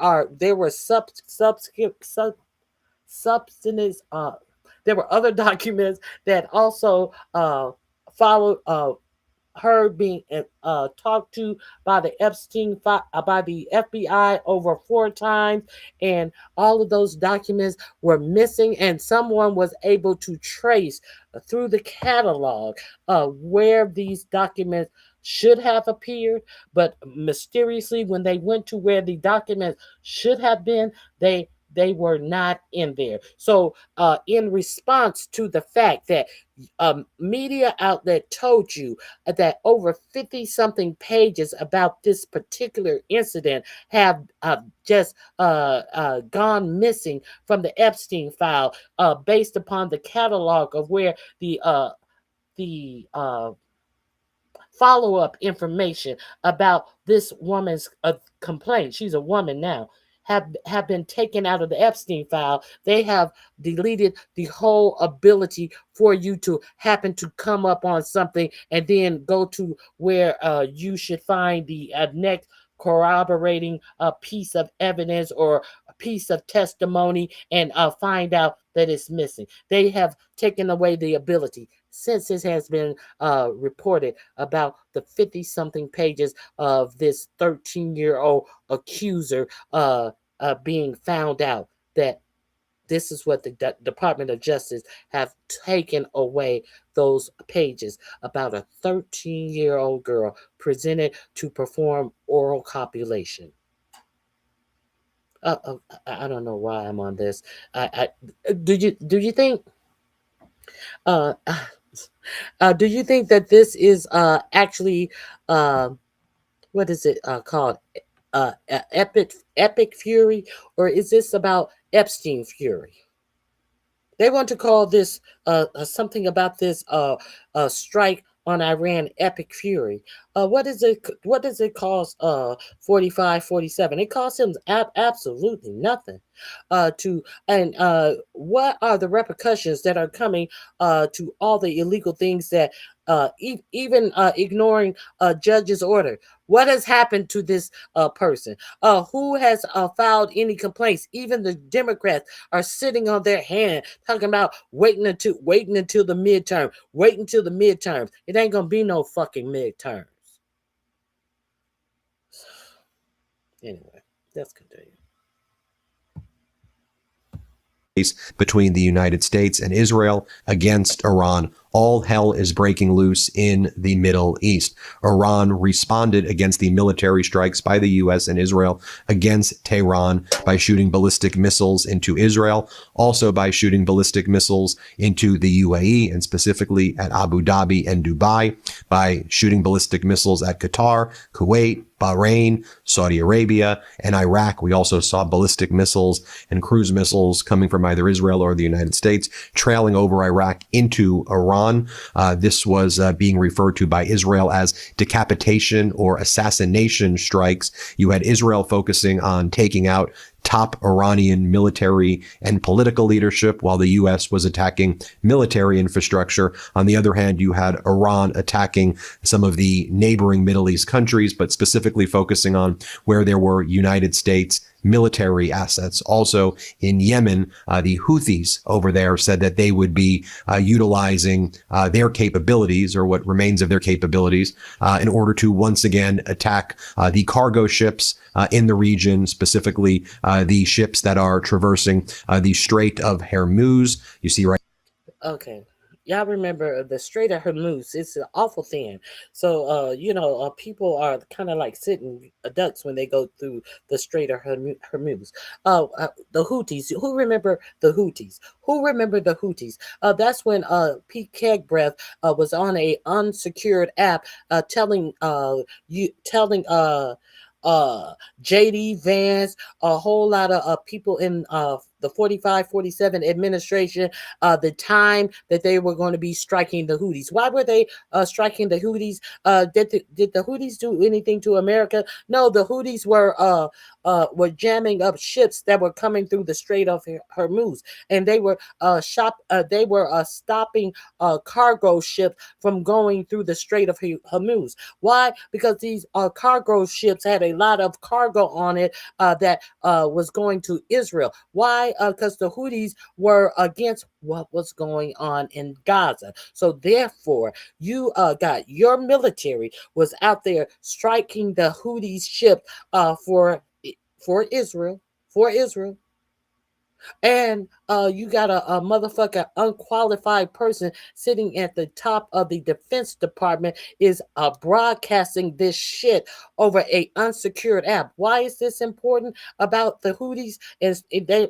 were substance. There were other documents that also followed her being talked to by the by the FBI over 4 times, and all of those documents were missing, and someone was able to trace through the catalog where these documents should have appeared, but mysteriously when they went to where the documents should have been, they were not in there. So in response to the fact that media outlet told you that over 50 something pages about this particular incident have just gone missing from the Epstein file based upon the catalog of where the follow-up information about this woman's complaint. She's a woman now. Have been taken out of the Epstein file. They have deleted the whole ability for you to happen to come up on something and then go to where you should find the next corroborating piece of evidence or a piece of testimony and find out that it's missing. They have taken away the ability since this has been reported about the 50 something pages of this 13-year-old accuser being found out that this is what the Department of Justice have taken away those pages about a 13-year-old girl presented to perform oral copulation. I don't know why I'm on this. Do you think uh, do you think that this is actually uh, what is it called? Epic Fury, or is this about Epstein Fury? They want to call this something about this strike on Iran epic fury. What is it? What does it cost? 45, 47. It costs him absolutely nothing. To and What are the repercussions that are coming to all the illegal things that even ignoring a judge's order? What has happened to this person? Who has filed any complaints? Even the Democrats are sitting on their hand talking about waiting until the midterm, waiting until the midterms. It ain't gonna be no fucking midterms. Anyway, let's continue. Between the United States and Israel against Iran. All hell is breaking loose in the Middle East. Iran responded against the military strikes by the U.S. and Israel against Tehran by shooting ballistic missiles into Israel, also by shooting ballistic missiles into the UAE and specifically at Abu Dhabi and Dubai, by shooting ballistic missiles at Qatar, Kuwait, Bahrain, Saudi Arabia, and Iraq. We also saw ballistic missiles and cruise missiles coming from either Israel or the United States, trailing over Iraq into Iran. This was being referred to by Israel as decapitation or assassination strikes. You had Israel focusing on taking out top Iranian military and political leadership, while the U.S. was attacking military infrastructure. On the other hand, you had Iran attacking some of the neighboring Middle East countries, but specifically focusing on where there were United States military assets. Also in Yemen, the Houthis over there said that they would be utilizing their capabilities, or what remains of their capabilities, in order to once again attack the cargo ships in the region, specifically the ships that are traversing the Strait of Hormuz. You see right. Okay. Y'all remember the Strait of Hormuz? It's an awful thing. So, people are kind of like sitting ducks when they go through the Strait of Hormuz. The Houthis. Who remember the Houthis? Who remember the Houthis? That's when Pete Kegbreath was on a unsecured app telling JD Vance, a whole lot of people in the 45, 47 administration, the time that they were going to be striking the Houthis. Why were they striking the Houthis? Did the Houthis do anything to America? No, the Houthis were jamming up ships that were coming through the Strait of Hormuz, and they were stopping cargo ships from going through the Strait of Hormuz. Why? Because these cargo ships had a lot of cargo on it that was going to Israel. Why? Because the Houthis were against what was going on in Gaza. So therefore, you got your military was out there striking the Houthis ship for Israel. And you got a motherfucker unqualified person sitting at the top of the Defense Department is broadcasting this shit over a unsecured app. Why is this important about the Houthis and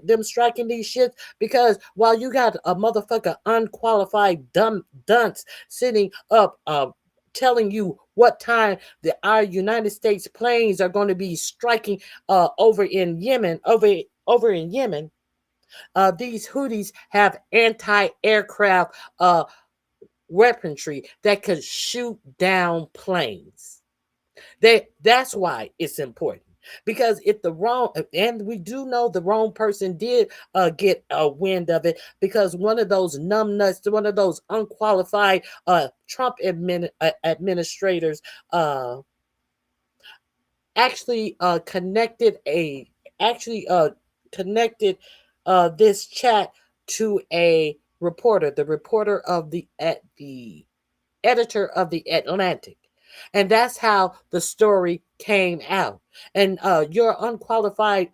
them striking these shits? Because while you got a motherfucker unqualified dumb dunce sitting up telling you what time our United States planes are going to be striking over in Yemen. These Houthis have anti-aircraft weaponry that could shoot down planes. That's why it's important. Because if the wrong, and we do know the wrong person did get a wind of it, because one of those numbnuts, one of those unqualified Trump administrators actually connected this chat to a reporter, the reporter of the editor of the Atlantic. And that's how the story came out. And your unqualified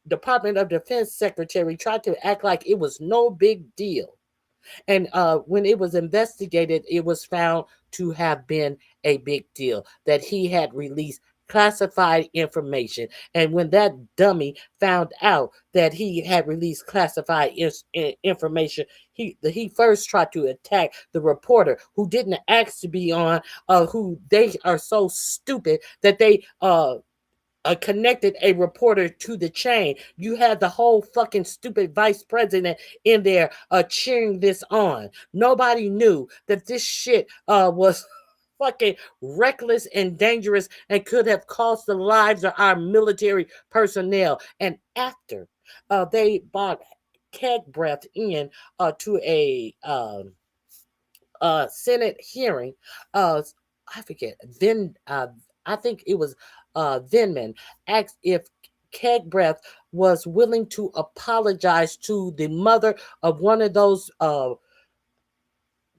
Department of Defense secretary tried to act like it was no big deal. And when it was investigated, it was found to have been a big deal that he had released classified information. And when that dummy found out that he had released classified information, he first tried to attack the reporter who didn't ask to be on, who they are so stupid that they connected a reporter to the chain. You had the whole fucking stupid vice president in there cheering this on. Nobody knew that this shit was fucking reckless and dangerous and could have cost the lives of our military personnel. And after they bought keg breath in to a Senate hearing, I forget, then I think it was Vindman asked if Keg Breath was willing to apologize to the mother of one of those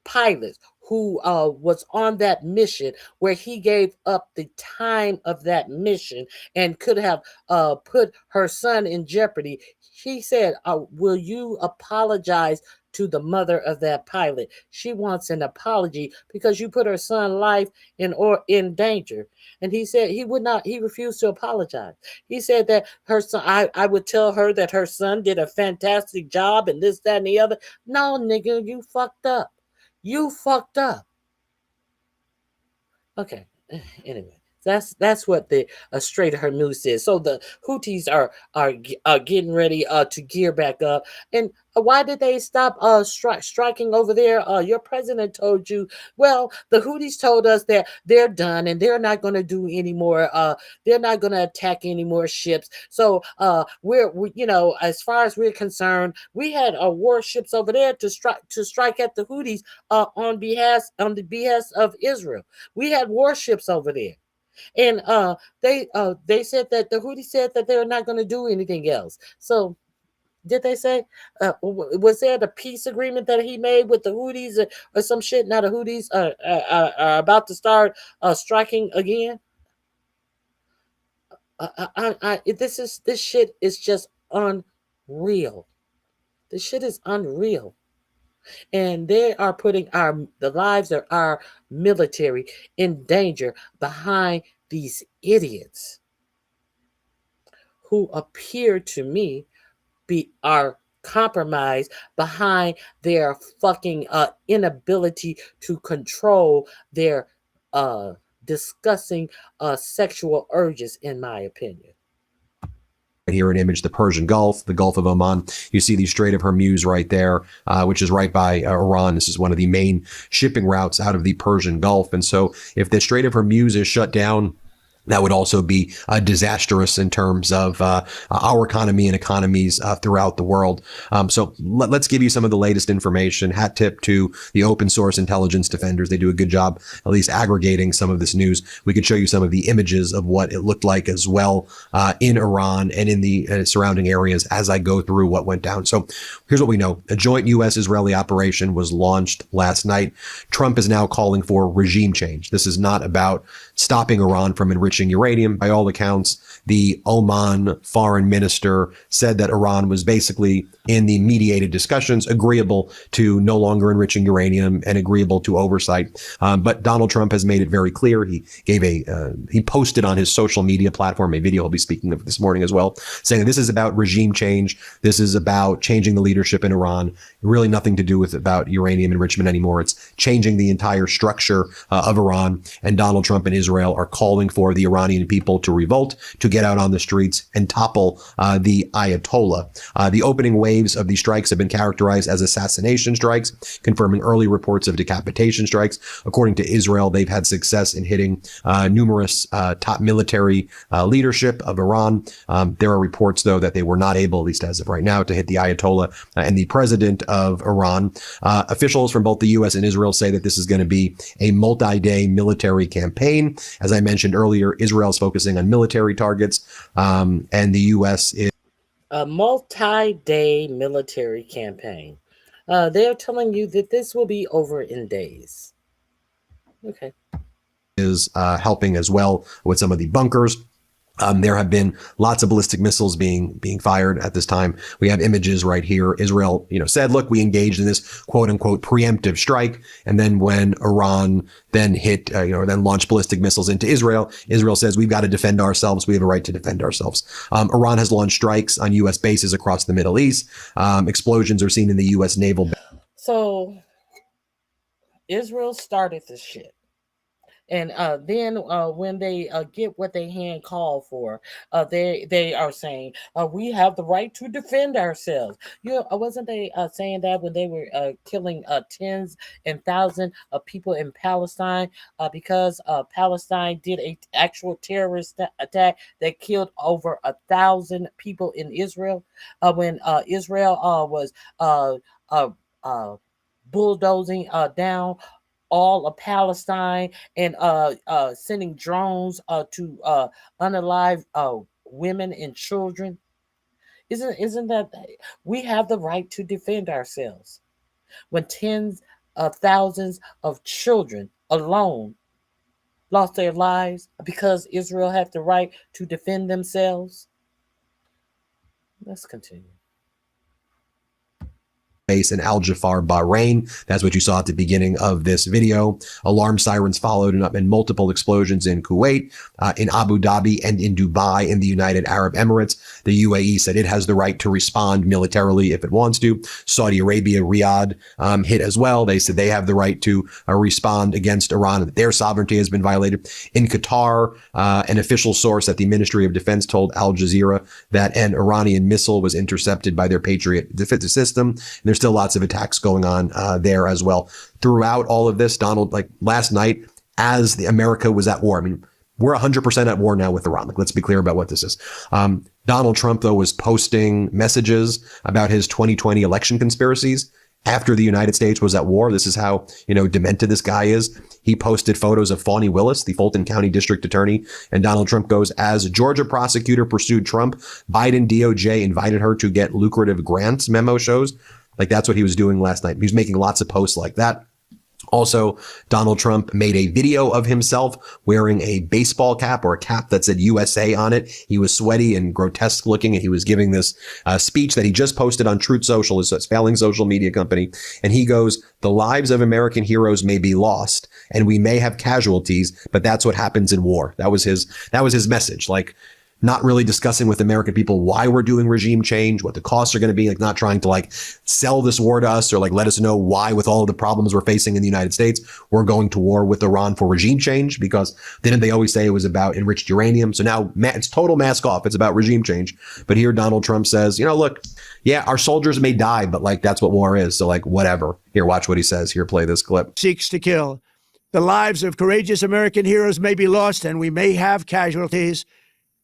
pilots who was on that mission, where he gave up the time of that mission and could have put her son in jeopardy. He said, will you apologize to the mother of that pilot? She wants an apology because you put her son's life in danger. And he said he would not, he refused to apologize. He said that her son, I would tell her that her son did a fantastic job and this, that, and the other. No, nigga, you fucked up. You fucked up. Okay. Anyway, that's what the Strait of Hormuz is. So the Houthis are getting ready to gear back up. And why did they stop striking over there? Your president told you. Well, the Houthis told us that they're done and they're not going to do any more. They're not going to attack any more ships. So we, you know, as far as we're concerned, we had warships over there to strike at the Houthis on the behest of Israel. We had warships over there. And they said that the Houthis said that they're not going to do anything else. So did they say was there the peace agreement that he made with the Houthis or some shit? Now the Houthis are about to start striking again. This shit is just unreal. This shit is unreal. And they are putting the lives of our military in danger behind these idiots who appear to me are compromised behind their fucking inability to control their disgusting sexual urges, in my opinion. Here an image, the Persian Gulf, the Gulf of Oman. You see the Strait of Hormuz right there, which is right by Iran. This is one of the main shipping routes out of the Persian Gulf. And so if the Strait of Hormuz is shut down, that would also be disastrous in terms of our economy and economies throughout the world. So let's give you some of the latest information. Hat tip to the open source intelligence defenders. They do a good job at least aggregating some of this news. We could show you some of the images of what it looked like as well in Iran and in the surrounding areas as I go through what went down. So here's what we know. A joint U.S.-Israeli operation was launched last night. Trump is now calling for regime change. This is not about stopping Iran from enriching uranium. By all accounts, the Oman foreign minister said that Iran was basically in the mediated discussions agreeable to no longer enriching uranium and agreeable to oversight. But Donald Trump has made it very clear. He gave he posted on his social media platform a video I'll be speaking of this morning as well, saying that this is about regime change. This is about changing the leadership in Iran. Really nothing to do with about uranium enrichment anymore. It's changing the entire structure of Iran. And Donald Trump and Israel are calling for the Iranian people to revolt, to get out on the streets and topple the Ayatollah. The opening waves of these strikes have been characterized as assassination strikes, confirming early reports of decapitation strikes. According to Israel, they've had success in hitting numerous top military leadership of Iran. There are reports, though, that they were not able, at least as of right now, to hit the Ayatollah and the president of Iran. Officials from both the U.S. and Israel say that this is going to be a multi-day military campaign. As I mentioned earlier, Israel is focusing on military targets, and the U.S. is a multi-day military campaign. They're telling you that this will be over in days. Okay. Is helping as well with some of the bunkers. There have been lots of ballistic missiles being fired at this time. We have images right here. Israel, said, look, we engaged in this quote unquote preemptive strike. And then when Iran then hit, then launched ballistic missiles into Israel, Israel says we've got to defend ourselves. We have a right to defend ourselves. Iran has launched strikes on U.S. bases across the Middle East. Explosions are seen in the U.S. naval. So Israel started this shit. And then when they get what they hand call for, they are saying we have the right to defend ourselves. Wasn't they saying that when they were killing tens and thousands of people in Palestine because Palestine did a actual terrorist attack that killed over 1,000 people in Israel when Israel was uh, uh, bulldozing down all of Palestine and sending drones to unalive women and children. Isn't that we have the right to defend ourselves when tens of thousands of children alone lost their lives because Israel had the right to defend themselves? Let's continue. Base in Al Jafar, Bahrain. That's what you saw at the beginning of this video. Alarm sirens followed and multiple explosions in Kuwait, in Abu Dhabi, and in Dubai in the United Arab Emirates. The UAE said it has the right to respond militarily if it wants to. Saudi Arabia, Riyadh hit as well. They said they have the right to respond against Iran. Their sovereignty has been violated. In Qatar, an official source at the Ministry of Defense told Al Jazeera that an Iranian missile was intercepted by their Patriot defense system. There's still lots of attacks going on there as well. Throughout all of this, Donald, like last night, as America was at war, I mean, we're 100% at war now with Iran. Like, let's be clear about what this is. Donald Trump, though, was posting messages about his 2020 election conspiracies after the United States was at war. This is how, demented this guy is. He posted photos of Fani Willis, the Fulton County District Attorney, and Donald Trump goes, as Georgia prosecutor pursued Trump, Biden DOJ invited her to get lucrative grants, memo shows. Like, that's what he was doing last night. He was making lots of posts like that. Also, Donald Trump made a video of himself wearing a baseball cap or a cap that said USA on it. He was sweaty and grotesque looking, and he was giving this speech that he just posted on Truth Social, his failing social media company. And he goes, the lives of American heroes may be lost and we may have casualties, but that's what happens in war. That was his message. Like, not really discussing with American people why we're doing regime change, what the costs are going to be, like not trying to like sell this war to us or like let us know why, with all of the problems we're facing in the United States, we're going to war with Iran for regime change, because didn't they always say it was about enriched uranium? So now it's total mask off. It's about regime change. But here Donald Trump says, look, yeah, our soldiers may die, but like that's what war is. So like whatever. Here, watch what he says. Here, play this clip. Seeks to kill. The lives of courageous American heroes may be lost and we may have casualties.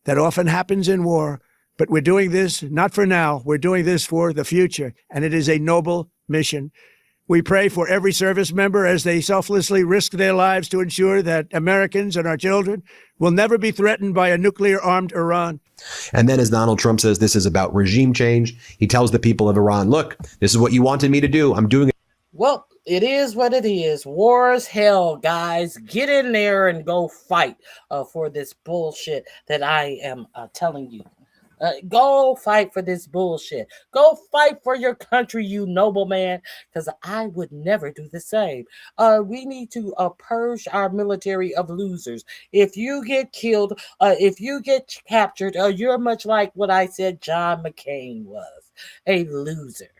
That often happens in war, but we're doing this not for now. We're doing this for the future, and it is a noble mission. We pray for every service member as they selflessly risk their lives to ensure that Americans and our children will never be threatened by a nuclear-armed Iran. And then as Donald Trump says this is about regime change, he tells the people of Iran, look, this is what you wanted me to do. I'm doing it. Well, it is what it is. War is hell, guys. Get in there and go fight for this bullshit that I am telling you. Go fight for this bullshit. Go fight for your country, you noble man, because I would never do the same. We need to purge our military of losers. If you get killed, if you get captured, you're much like what I said John McCain was, a loser.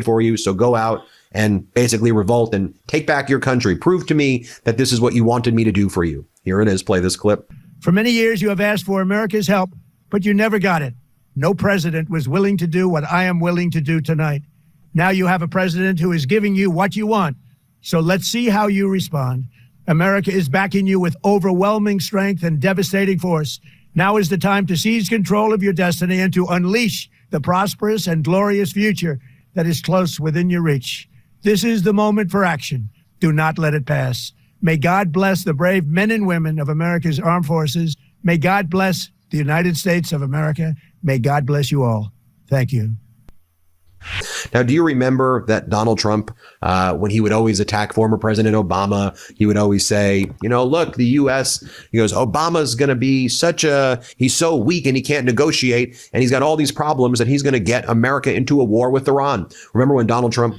For you. So go out and basically revolt and take back your country. Prove to me that this is what you wanted me to do for you. Here it is. Play this clip. For many years, you have asked for America's help, but you never got it. No president was willing to do what I am willing to do tonight. Now you have a president who is giving you what you want. So let's see how you respond. America is backing you with overwhelming strength and devastating force. Now is the time to seize control of your destiny and to unleash the prosperous and glorious future that is close within your reach. This is the moment for action. Do not let it pass. May God bless the brave men and women of America's armed forces. May God bless the United States of America. May God bless you all. Thank you. Now, do you remember that Donald Trump, when he would always attack former President Obama, he would always say, look, the U.S., he goes, Obama's going to be he's so weak and he can't negotiate and he's got all these problems and he's going to get America into a war with Iran. Remember when Donald Trump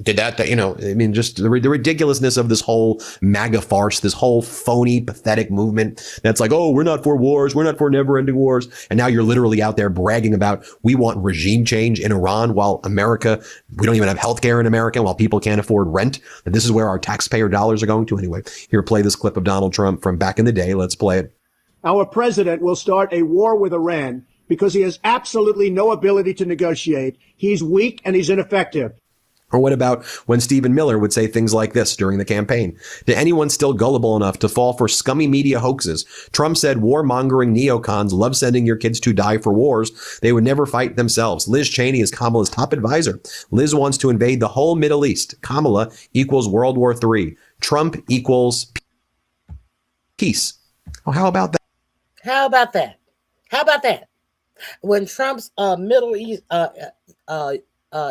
Did that, you know, I mean, just the ridiculousness of this whole MAGA farce, this whole phony, pathetic movement that's like, oh, we're not for wars, we're not for never-ending wars. And now you're literally out there bragging about we want regime change in Iran while America, we don't even have healthcare in America, while people can't afford rent. And this is where our taxpayer dollars are going to anyway. Here, play this clip of Donald Trump from back in the day. Let's play it. Our president will start a war with Iran because he has absolutely no ability to negotiate. He's weak and he's ineffective. Or what about when Stephen Miller would say things like this during the campaign? To anyone still gullible enough to fall for scummy media hoaxes, Trump said warmongering neocons love sending your kids to die for wars. They would never fight themselves. Liz Cheney is Kamala's top advisor. Liz wants to invade the whole Middle East. Kamala equals World War III. Trump equals peace. Oh, how about that? How about that? How about that? When Trump's Middle East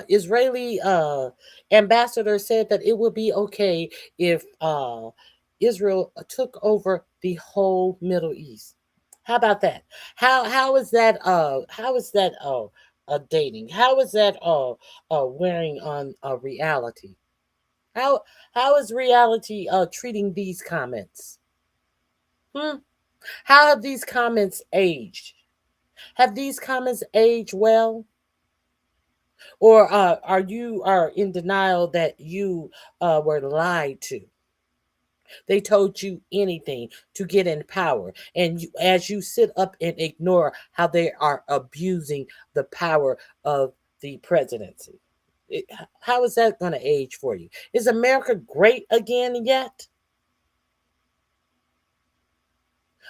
Israeli ambassador said that it would be okay if Israel took over the whole Middle East. How about that? How is that dating? How is that wearing on reality? How is reality treating these comments? How have these comments aged? Have these comments aged well? Or are you in denial that you were lied to? They told you anything to get in power. And as you sit up and ignore how they are abusing the power of the presidency. How is that going to age for you? Is America great again yet?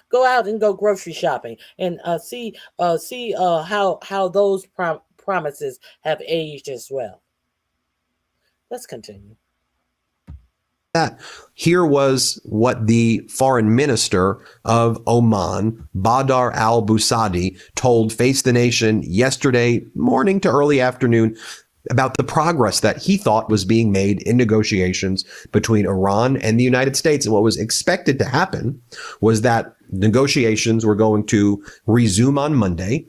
Go out and go grocery shopping and see how those promises have aged as well. Let's continue. That here was what the foreign minister of Oman, Badr al-Busadi, told Face the Nation yesterday morning to early afternoon about the progress that he thought was being made in negotiations between Iran and the United States. And what was expected to happen was that negotiations were going to resume on Monday.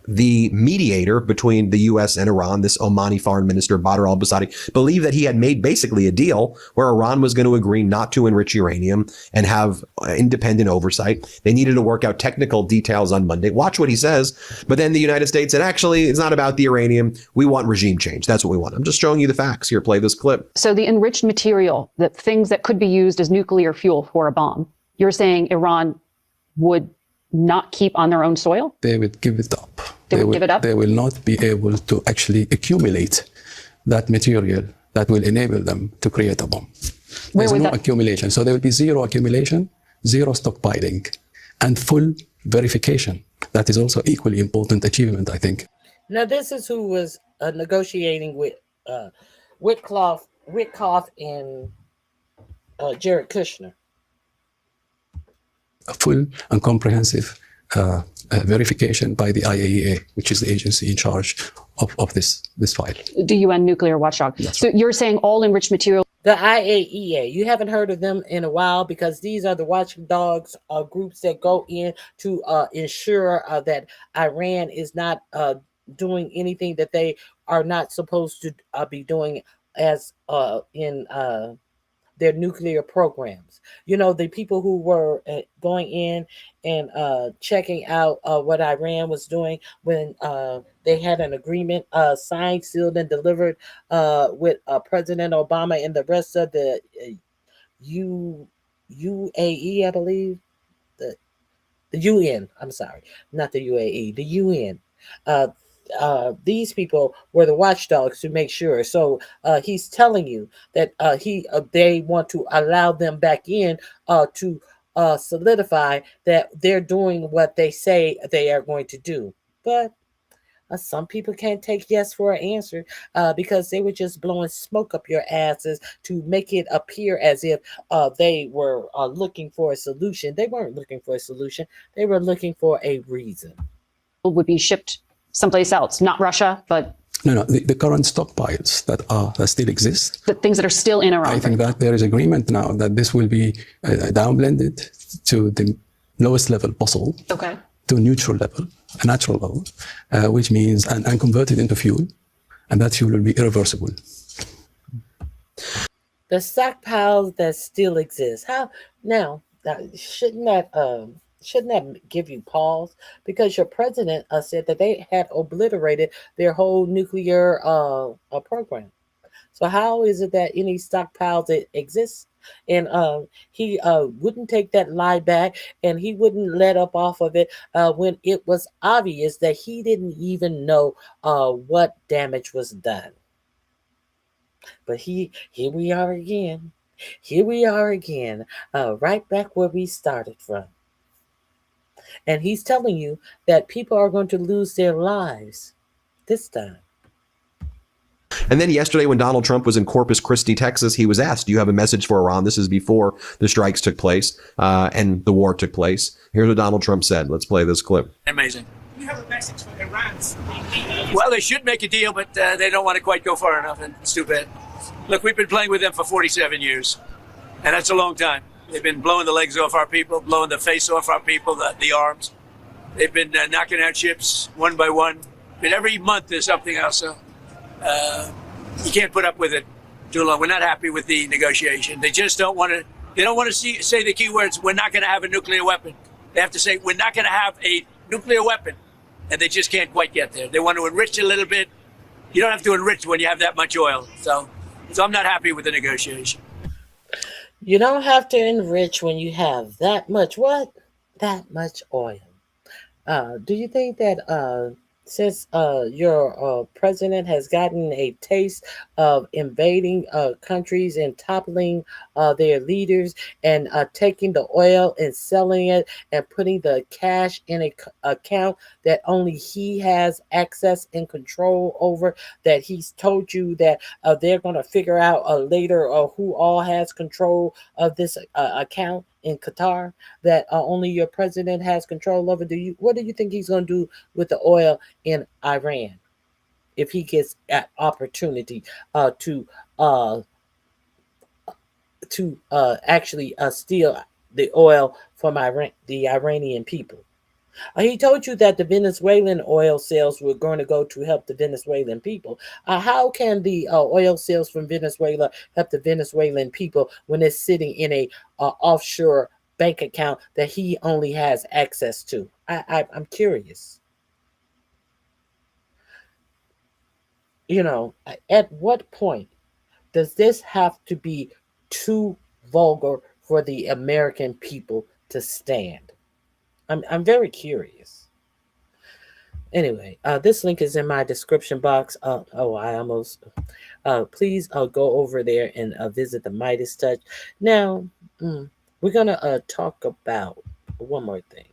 The mediator between the U.S. and Iran, this Omani foreign minister, Badr al-Busadi, believed that he had made basically a deal where Iran was going to agree not to enrich uranium and have independent oversight. They needed to work out technical details on Monday. Watch what he says. But then the United States said, actually, it's not about the uranium. We want regime change. That's what we want. I'm just showing you the facts. Here, play this clip. So the enriched material, the things that could be used as nuclear fuel for a bomb, you're saying Iran would not keep on their own soil? They would give it up. They would give it up? They will not be able to actually accumulate that material that will enable them to create a bomb. There's no accumulation. So there will be zero accumulation, zero stockpiling, and full verification. That is also equally important achievement, I think. Now, this is who was negotiating with Witkoff and Jared Kushner. A full and comprehensive verification by the IAEA, which is the agency in charge of this file. The UN nuclear watchdog. So you're saying all enriched material. The IAEA, you haven't heard of them in a while because these are the watchdogs groups that go in to ensure that Iran is not doing anything that they are not supposed to be doing as in their nuclear programs. You know, the people who were going in and checking out what Iran was doing when they had an agreement signed, sealed, and delivered with President Obama and the rest of the UAE, I believe. The UN, I'm sorry, not the UAE, the UN. These people were the watchdogs to make sure. So he's telling you that they want to allow them back in to solidify that they're doing what they say they are going to do. But some people can't take yes for an answer because they were just blowing smoke up your asses to make it appear as if they were looking for a solution. They weren't looking for a solution. They were looking for a reason. Would be shipped someplace else, not Russia, but... No, the current stockpiles that still exist. The things that are still in Iran. I think that there is agreement now that this will be downblended to the lowest level possible. Okay. To a neutral level, a natural level, which means, and converted into fuel, and that fuel will be irreversible. The stockpiles that still exist. How now? Shouldn't that give you pause? Because your president said that they had obliterated their whole nuclear program. So how is it that any stockpiles that exist? And he wouldn't take that lie back, and he wouldn't let up off of it when it was obvious that he didn't even know what damage was done. But here we are again. Here we are again, right back where we started from. And he's telling you that people are going to lose their lives this time. And then yesterday, when Donald Trump was in Corpus Christi, Texas, he was asked, do you have a message for Iran? This is before the strikes took place and the war took place. Here's what Donald Trump said. Let's play this clip. Amazing. You have a message for Iran. Well, they should make a deal, but they don't want to quite go far enough, and it's too bad. Look, we've been playing with them for 47 years, and that's a long time. They've been blowing the legs off our people, blowing the face off our people, the arms. They've been knocking out ships one by one. But every month there's something else. So you can't put up with it too long. We're not happy with the negotiation. They just don't want to. They don't want to say the key words. We're not going to have a nuclear weapon. They have to say we're not going to have a nuclear weapon, and they just can't quite get there. They want to enrich a little bit. You don't have to enrich when you have that much oil. So I'm not happy with the negotiation. You don't have to enrich when you have that much what? That much oil. Do you think that since your president has gotten a taste of invading countries and toppling their leaders and taking the oil and selling it and putting the cash in a account that only he has access and control over, that he's told you that they're going to figure out later who all has control of this account in Qatar, that only your president has control over? What do you think he's going to do with the oil in Iran if he gets an opportunity to actually steal the oil from the Iranian people? He told you that the Venezuelan oil sales were going to go to help the Venezuelan people. How can the oil sales from Venezuela help the Venezuelan people when it's sitting in a offshore bank account that he only has access to? I'm curious. You know, at what point does this have to be too vulgar for the American people to stand? I'm very curious. Anyway, this link is in my description box. Please go over there and visit the Midas Touch. Now, we're gonna talk about one more thing.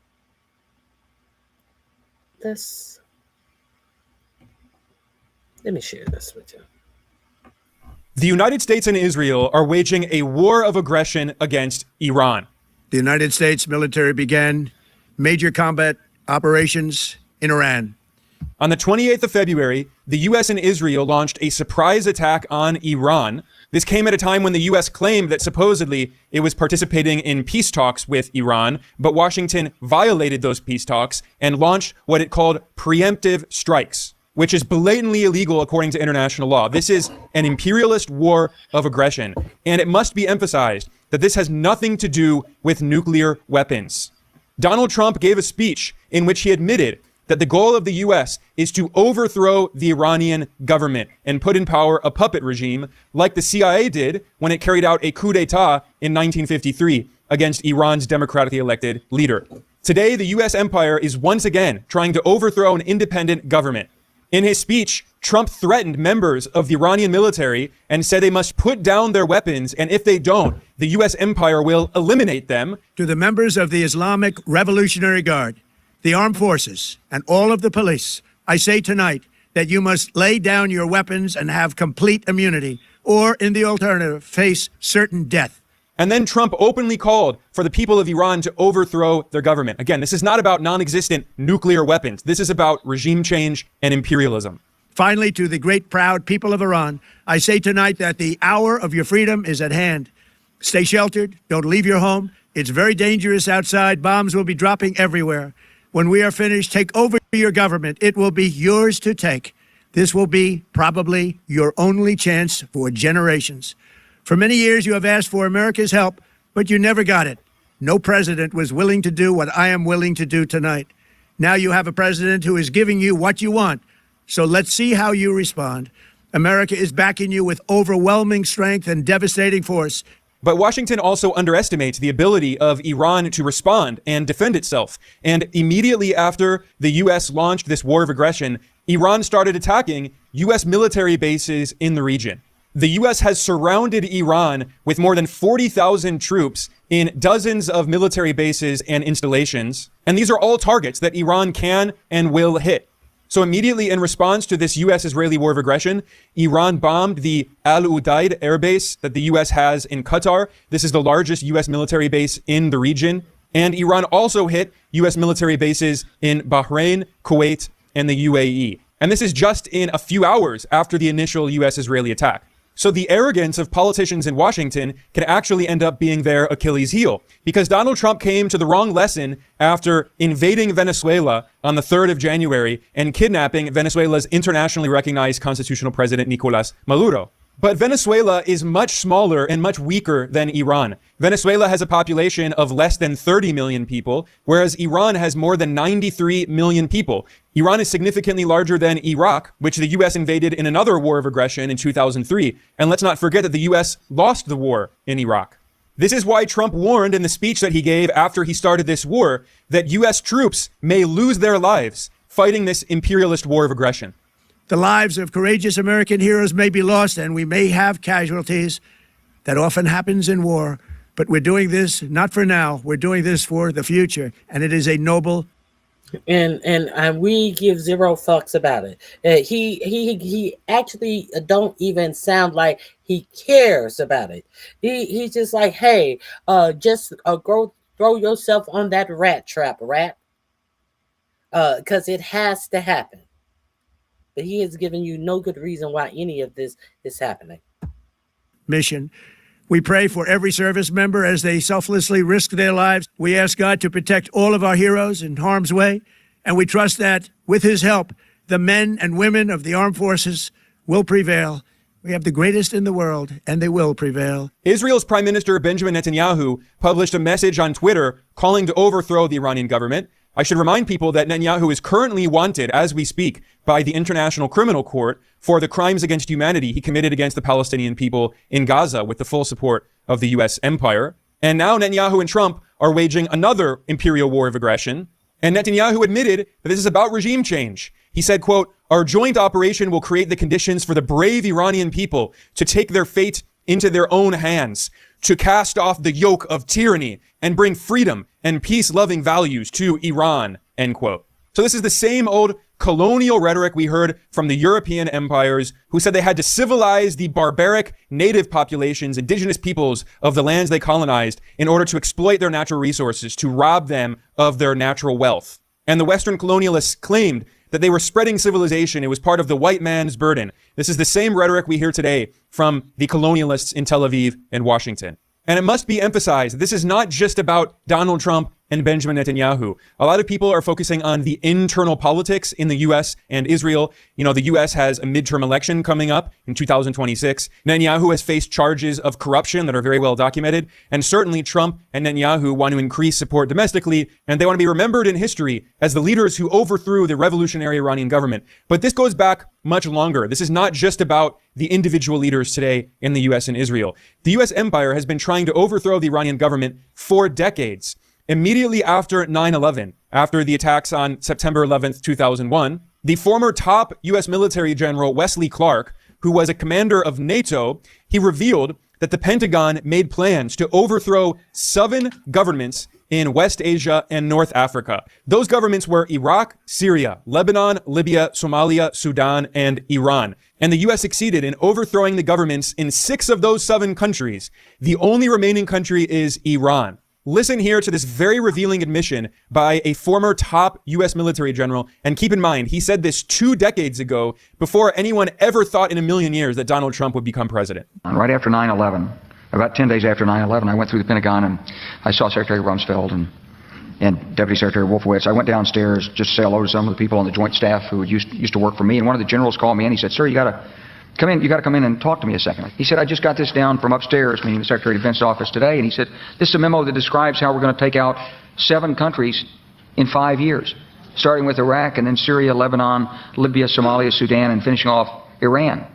Let me share this with you. The United States and Israel are waging a war of aggression against Iran. The United States military began major combat operations in Iran. On the 28th of February, the U.S. and Israel launched a surprise attack on Iran. This came at a time when the U.S. claimed that supposedly it was participating in peace talks with Iran, but Washington violated those peace talks and launched what it called preemptive strikes, which is blatantly illegal according to international law. This is an imperialist war of aggression, and it must be emphasized that this has nothing to do with nuclear weapons. Donald Trump gave a speech in which he admitted that the goal of the U.S. is to overthrow the Iranian government and put in power a puppet regime like the CIA did when it carried out a coup d'etat in 1953 against Iran's democratically elected leader. Today, the U.S. empire is once again trying to overthrow an independent government. In his speech, Trump threatened members of the Iranian military and said they must put down their weapons, and if they don't, the U.S. empire will eliminate them. To the members of the Islamic Revolutionary Guard, the armed forces, and all of the police, I say tonight that you must lay down your weapons and have complete immunity, or in the alternative, face certain death. And then Trump openly called for the people of Iran to overthrow their government. Again, this is not about non-existent nuclear weapons. This is about regime change and imperialism. Finally, to the great proud people of Iran, I say tonight that the hour of your freedom is at hand. Stay sheltered. Don't leave your home. It's very dangerous outside. Bombs will be dropping everywhere. When we are finished, take over your government. It will be yours to take. This will be probably your only chance for generations. For many years, you have asked for America's help, but you never got it. No president was willing to do what I am willing to do tonight. Now you have a president who is giving you what you want. So let's see how you respond. America is backing you with overwhelming strength and devastating force. But Washington also underestimates the ability of Iran to respond and defend itself. And immediately after the U.S. launched this war of aggression, Iran started attacking U.S. military bases in the region. The U.S. has surrounded Iran with more than 40,000 troops in dozens of military bases and installations. And these are all targets that Iran can and will hit. So immediately in response to this U.S.-Israeli war of aggression, Iran bombed the Al Udeid air base that the U.S. has in Qatar. This is the largest U.S. military base in the region. And Iran also hit U.S. military bases in Bahrain, Kuwait, and the UAE. And this is just in a few hours after the initial U.S.-Israeli attack. So the arrogance of politicians in Washington can actually end up being their Achilles heel, because Donald Trump came to the wrong lesson after invading Venezuela on the 3rd of January and kidnapping Venezuela's internationally recognized constitutional president, Nicolas Maduro. But Venezuela is much smaller and much weaker than Iran. Venezuela has a population of less than 30 million people, whereas Iran has more than 93 million people. Iran is significantly larger than Iraq, which the U.S. invaded in another war of aggression in 2003. And let's not forget that the U.S. lost the war in Iraq. This is why Trump warned in the speech that he gave after he started this war that U.S. troops may lose their lives fighting this imperialist war of aggression. The lives of courageous American heroes may be lost, and we may have casualties. That often happens in war. But we're doing this not for now. We're doing this for the future, and it is a noble. And we give zero fucks about it. He actually don't even sound like he cares about it. He's just like, hey, just go throw yourself on that rat trap, rat, because it has to happen. But he has given you no good reason why any of this is happening. Mission. We pray for every service member as they selflessly risk their lives. We ask God to protect all of our heroes in harm's way, and we trust that, with his help, the men and women of the armed forces will prevail. We have the greatest in the world, and they will prevail. Israel's Prime Minister Benjamin Netanyahu published a message on Twitter calling to overthrow the Iranian government. I should remind people that Netanyahu is currently wanted, as we speak, by the International Criminal Court for the crimes against humanity he committed against the Palestinian people in Gaza with the full support of the U.S. empire. And now Netanyahu and Trump are waging another imperial war of aggression. And Netanyahu admitted that this is about regime change. He said, quote, "Our joint operation will create the conditions for the brave Iranian people to take their fate into their own hands, to cast off the yoke of tyranny and bring freedom and peace-loving values to Iran," end quote. So this is the same old colonial rhetoric we heard from the European empires who said they had to civilize the barbaric native populations, indigenous peoples of the lands they colonized in order to exploit their natural resources, to rob them of their natural wealth. And the Western colonialists claimed that they were spreading civilization. It was part of the white man's burden. This is the same rhetoric we hear today from the colonialists in Tel Aviv and Washington. And it must be emphasized, this is not just about Donald Trump and Benjamin Netanyahu. A lot of people are focusing on the internal politics in the U.S. and Israel. You know, the U.S. has a midterm election coming up in 2026. Netanyahu has faced charges of corruption that are very well documented. And certainly Trump and Netanyahu want to increase support domestically, and they want to be remembered in history as the leaders who overthrew the revolutionary Iranian government. But this goes back much longer. This is not just about the individual leaders today in the U.S. and Israel. The U.S. empire has been trying to overthrow the Iranian government for decades. Immediately after 9/11, after the attacks on September 11th, 2001, the former top U.S. military general Wesley Clark, who was a commander of NATO, he revealed that the Pentagon made plans to overthrow 7 governments in West Asia and North Africa. Those governments were Iraq, Syria, Lebanon, Libya, Somalia, Sudan, and Iran. And the U.S. succeeded in overthrowing the governments in 6 of those 7 countries. The only remaining country is Iran. Listen here to this very revealing admission by a former top U.S. military general. And keep in mind, he said this 2 decades ago, before anyone ever thought in a million years that Donald Trump would become president. Right after 9/11, about 10 days after 9/11, I went through the Pentagon and I saw Secretary Rumsfeld and Deputy Secretary Wolfowitz. I went downstairs just to say hello to some of the people on the joint staff who used to work for me. And one of the generals called me in. He said, "Sir, you got come in, you got to come in and talk to me a second. He said, I just got this down from upstairs, meaning the Secretary of Defense office today, and he said, this is a memo that describes how we're going to take out 7 countries in 5 years, starting with Iraq and then Syria, Lebanon, Libya, Somalia, Sudan, and finishing off Iran.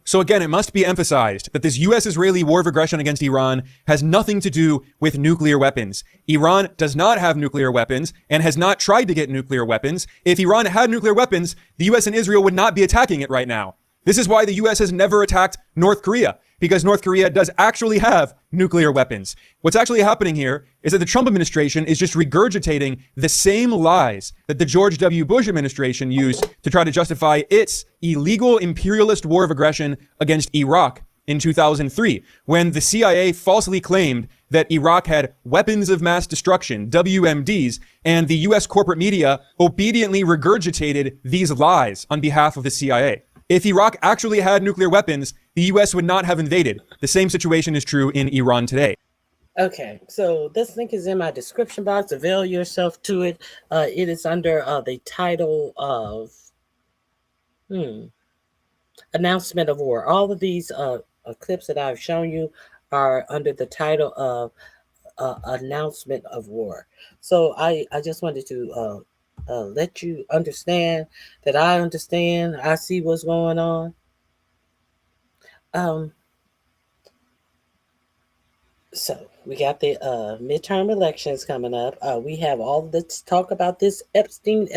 So again, it must be emphasized that this U.S.-Israeli war of aggression against Iran has nothing to do with nuclear weapons. Iran does not have nuclear weapons and has not tried to get nuclear weapons. If Iran had nuclear weapons, the U.S. and Israel would not be attacking it right now. This is why the U.S. has never attacked North Korea, because North Korea does actually have nuclear weapons. What's actually happening here is that the Trump administration is just regurgitating the same lies that the George W. Bush administration used to try to justify its illegal imperialist war of aggression against Iraq in 2003, when the CIA falsely claimed that Iraq had weapons of mass destruction, WMDs, and the U.S. corporate media obediently regurgitated these lies on behalf of the CIA. If Iraq actually had nuclear weapons, the U.S. would not have invaded. The same situation is true in Iran today. Okay, so this link is in my description box. Avail yourself to it. It is under the title of Announcement of War. All of these clips that I've shown you are under the title of Announcement of War. So I just wanted to let you understand that I understand. I see what's going on. So we got the midterm elections coming up. We have all this talk about this Epstien,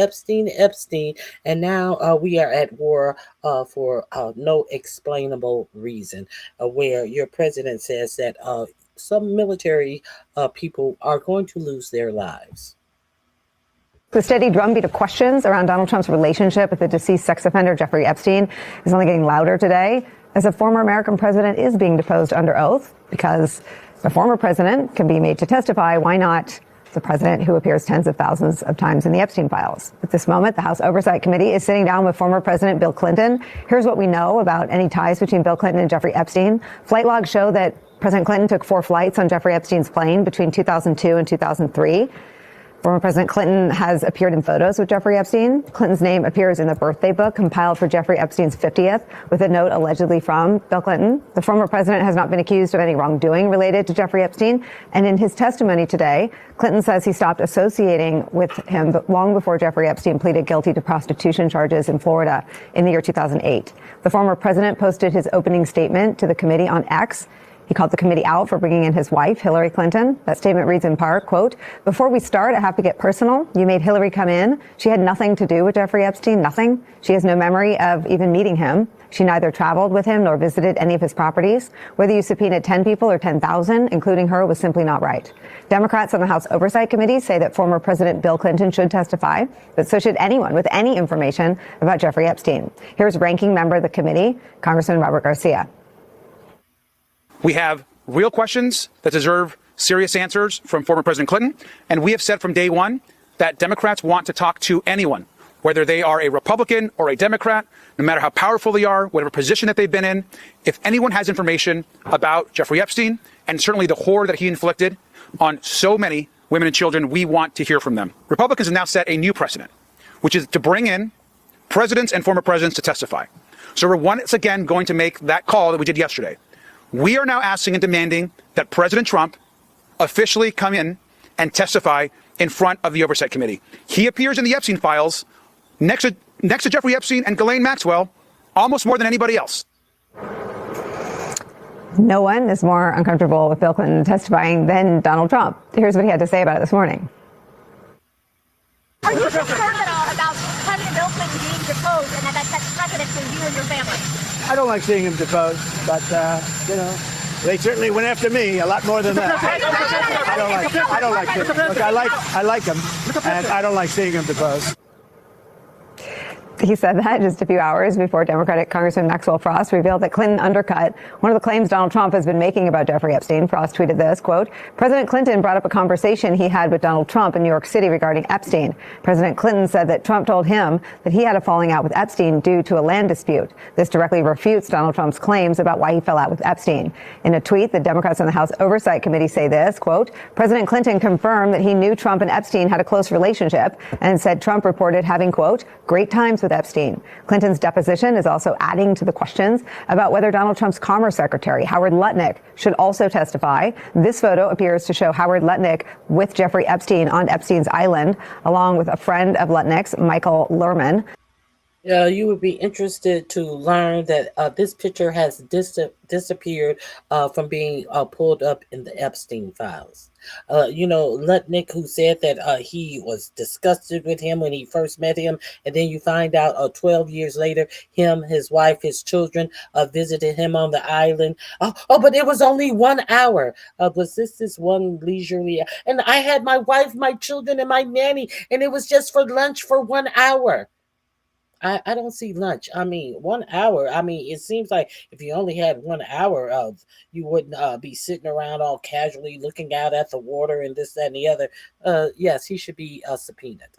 and now we are at war for no explainable reason, where your president says that some military people are going to lose their lives. The steady drumbeat of questions around Donald Trump's relationship with the deceased sex offender Jeffrey Epstein is only getting louder today, as a former American president is being deposed under oath. Because a former president can be made to testify, why not the president who appears tens of thousands of times in the Epstein files? At this moment, the House Oversight Committee is sitting down with former President Bill Clinton. Here's what we know about any ties between Bill Clinton and Jeffrey Epstein. Flight logs show that President Clinton took 4 flights on Jeffrey Epstein's plane between 2002 and 2003. Former President Clinton has appeared in photos with Jeffrey Epstein. Clinton's name appears in the birthday book compiled for Jeffrey Epstein's 50th, with a note allegedly from Bill Clinton. The former president has not been accused of any wrongdoing related to Jeffrey Epstein. And in his testimony today, Clinton says he stopped associating with him long before Jeffrey Epstein pleaded guilty to prostitution charges in Florida in the year 2008. The former president posted his opening statement to the committee on X. He called the committee out for bringing in his wife, Hillary Clinton. That statement reads in part, quote, "Before we start, I have to get personal. You made Hillary come in. She had nothing to do with Jeffrey Epstein, nothing. She has no memory of even meeting him. She neither traveled with him nor visited any of his properties. Whether you subpoenaed 10 people or 10,000, including her, was simply not right." Democrats on the House Oversight Committee say that former President Bill Clinton should testify, but so should anyone with any information about Jeffrey Epstein. Here's ranking member of the committee, Congressman Robert Garcia. We have real questions that deserve serious answers from former President Clinton. And we have said from day one that Democrats want to talk to anyone, whether they are a Republican or a Democrat, no matter how powerful they are, whatever position that they've been in. If anyone has information about Jeffrey Epstein and certainly the horror that he inflicted on so many women and children, we want to hear from them. Republicans have now set a new precedent, which is to bring in presidents and former presidents to testify. So we're once again going to make that call that we did yesterday. We are now asking and demanding that President Trump officially come in and testify in front of the Oversight Committee. He appears in the Epstein files next to Jeffrey Epstein and Ghislaine Maxwell almost more than anybody else. No one is more uncomfortable with Bill Clinton testifying than Donald Trump. Here's what he had to say about it this morning. Are you concerned at all about President Bill Clinton being deposed and that sets precedent for you and your family? I don't like seeing him deposed, but, they certainly went after me a lot more than that. I don't like it. Look, I like him, and I don't like seeing him deposed. He said that just a few hours before Democratic Congressman Maxwell Frost revealed that Clinton undercut one of the claims Donald Trump has been making about Jeffrey Epstein. Frost tweeted this, quote, "President Clinton brought up a conversation he had with Donald Trump in New York City regarding Epstein. President Clinton said that Trump told him that he had a falling out with Epstein due to a land dispute. This directly refutes Donald Trump's claims about why he fell out with Epstein." In a tweet, the Democrats on the House Oversight Committee say this, quote, "President Clinton confirmed that he knew Trump and Epstein had a close relationship and said Trump reported having, quote, great times with with Epstein. Clinton's deposition is also adding to the questions about whether Donald Trump's Commerce Secretary, Howard Lutnick, should also testify. This photo appears to show Howard Lutnick with Jeffrey Epstein on Epstein's island, along with a friend of Lutnick's, Michael Lerman. You would be interested to learn that this picture has disappeared from being pulled up in the Epstein files. Lutnick, who said that he was disgusted with him when he first met him, and then you find out 12 years later, him, his wife, his children visited him on the island. But it was only 1 hour. Was this one leisurely? And I had my wife, my children, and my nanny, and it was just for lunch for 1 hour. I don't see lunch. 1 hour. It seems like if you only had 1 hour you wouldn't be sitting around all casually looking out at the water and this, that, and the other. Yes, he should be subpoenaed.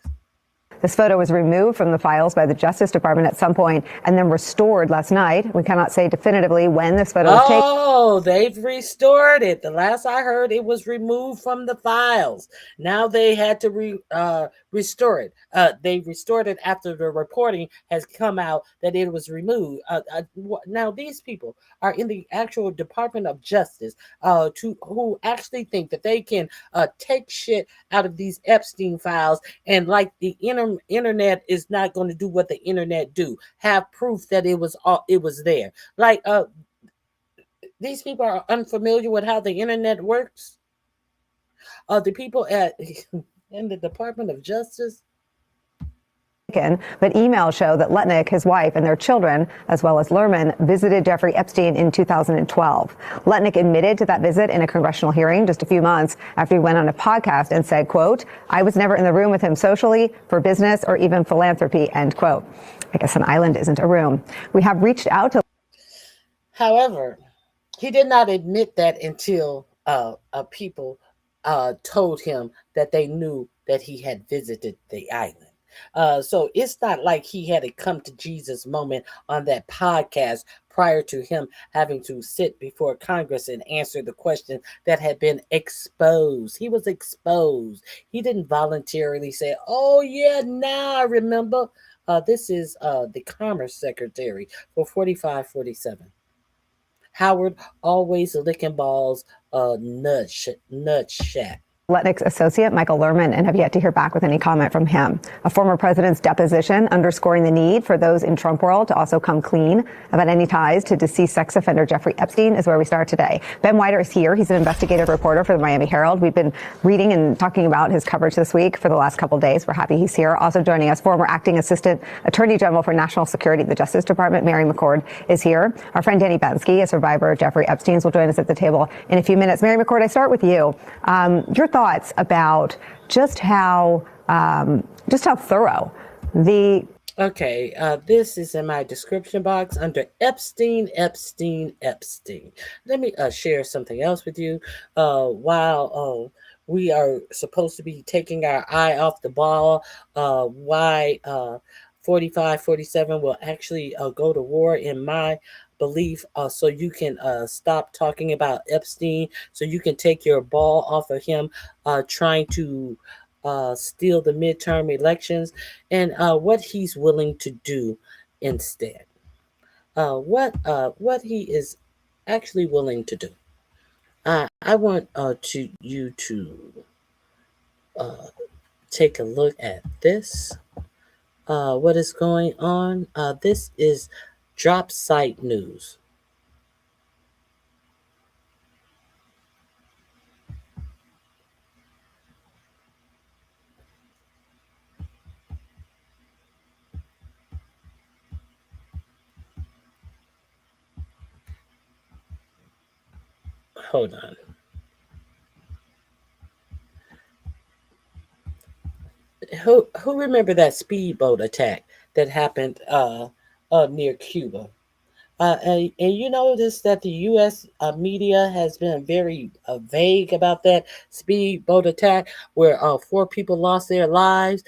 This photo was removed from the files by the Justice Department at some point and then restored last night. We cannot say definitively when this photo was taken. Oh, they've restored it. The last I heard, it was removed from the files. Now they had to restore it. They restored it after the reporting has come out that it was removed. Now these people are in the actual Department of Justice who actually think that they can take shit out of these Epstein files, and like the internet is not going to do what the internet do, have proof that it was there. Like these people are unfamiliar with how the internet works. The people in the Department of Justice. But emails show that Lutnick, his wife, and their children, as well as Lerman, visited Jeffrey Epstein in 2012. Lutnick admitted to that visit in a congressional hearing just a few months after he went on a podcast and said, quote, "I was never in the room with him socially, for business, or even philanthropy," end quote. I guess an island isn't a room. We have reached out to... However, he did not admit that until people told him that they knew that he had visited the island. So it's not like he had a come to Jesus moment on that podcast prior to him having to sit before Congress and answer the question that had been exposed. He was exposed. He didn't voluntarily say, "Oh yeah, now I remember." This is the Commerce Secretary for 4547. Howard always licking balls, nut shack. Lutnick's associate, Michael Lerman, and have yet to hear back with any comment from him. A former president's deposition underscoring the need for those in Trump world to also come clean about any ties to deceased sex offender Jeffrey Epstein is where we start today. Ben Wider is here. He's an investigative reporter for the Miami Herald. We've been reading and talking about his coverage this week for the last couple of days. We're happy he's here. Also joining us, former acting assistant attorney general for national security at the Justice Department, Mary McCord, is here. Our friend Danny Bensky, a survivor of Jeffrey Epstein's, will join us at the table in a few minutes. Mary McCord, I start with you. Your thoughts about just how thorough the... Okay, this is in my description box under Epstein. Let me share something else with you. While we are supposed to be taking our eye off the ball, why 4547 will actually go to war, in my belief, so you can stop talking about Epstein, so you can take your ball off of him trying to steal the midterm elections, and what he's willing to do instead. What he is actually willing to do. I want you to take a look at this. What is going on? This is Drop Site News. Hold on. Who remember that speedboat attack that happened near Cuba? And you notice that the U.S. Media has been very vague about that speedboat attack where 4 people lost their lives.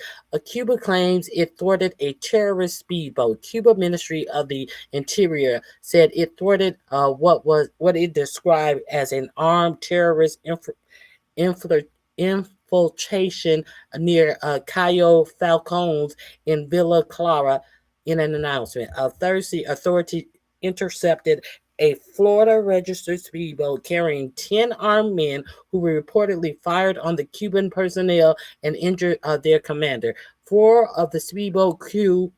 Cuba claims it thwarted a terrorist speedboat. Cuba Ministry of the Interior said it thwarted what it described as an armed terrorist infiltration near Cayo Falcones in Villa Clara, In an announcement, Thursday, authority intercepted a Florida registered speedboat carrying 10 armed men who were reportedly fired on the Cuban personnel and injured their commander. Four of the speedboat crew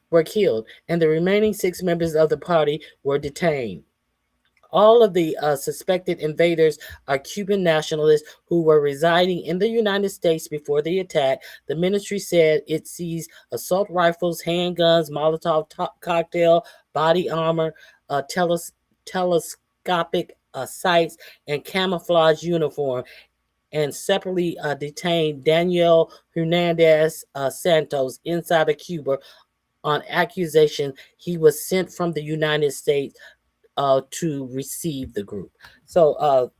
were killed, and the remaining 6 members of the party were detained. All of the suspected invaders are Cuban nationalists who were residing in the United States before the attack. The ministry said it seized assault rifles, handguns, Molotov cocktail, body armor, telescopic sights, and camouflage uniform, and separately detained Daniel Hernandez Santos inside of Cuba on accusation he was sent from the United States to receive the group. So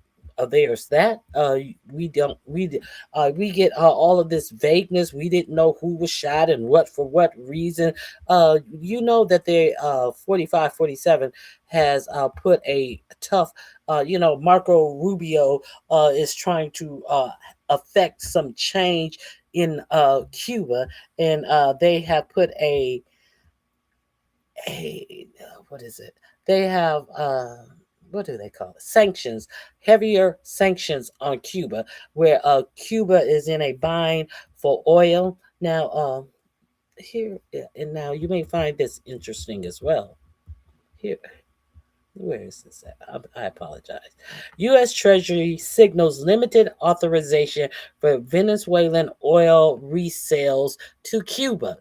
there's that. We don't we get all of this vagueness. We didn't know who was shot and what for what reason. You know that the 4547 has put a tough. Marco Rubio is trying to affect some change in Cuba, and they have put a what is it? They have what do they call it? Sanctions, heavier sanctions on Cuba, where Cuba is in a bind for oil. Now, here and now you may find this interesting as well. Here, where is this at? I apologize. U.S. Treasury signals limited authorization for Venezuelan oil resales to Cuba.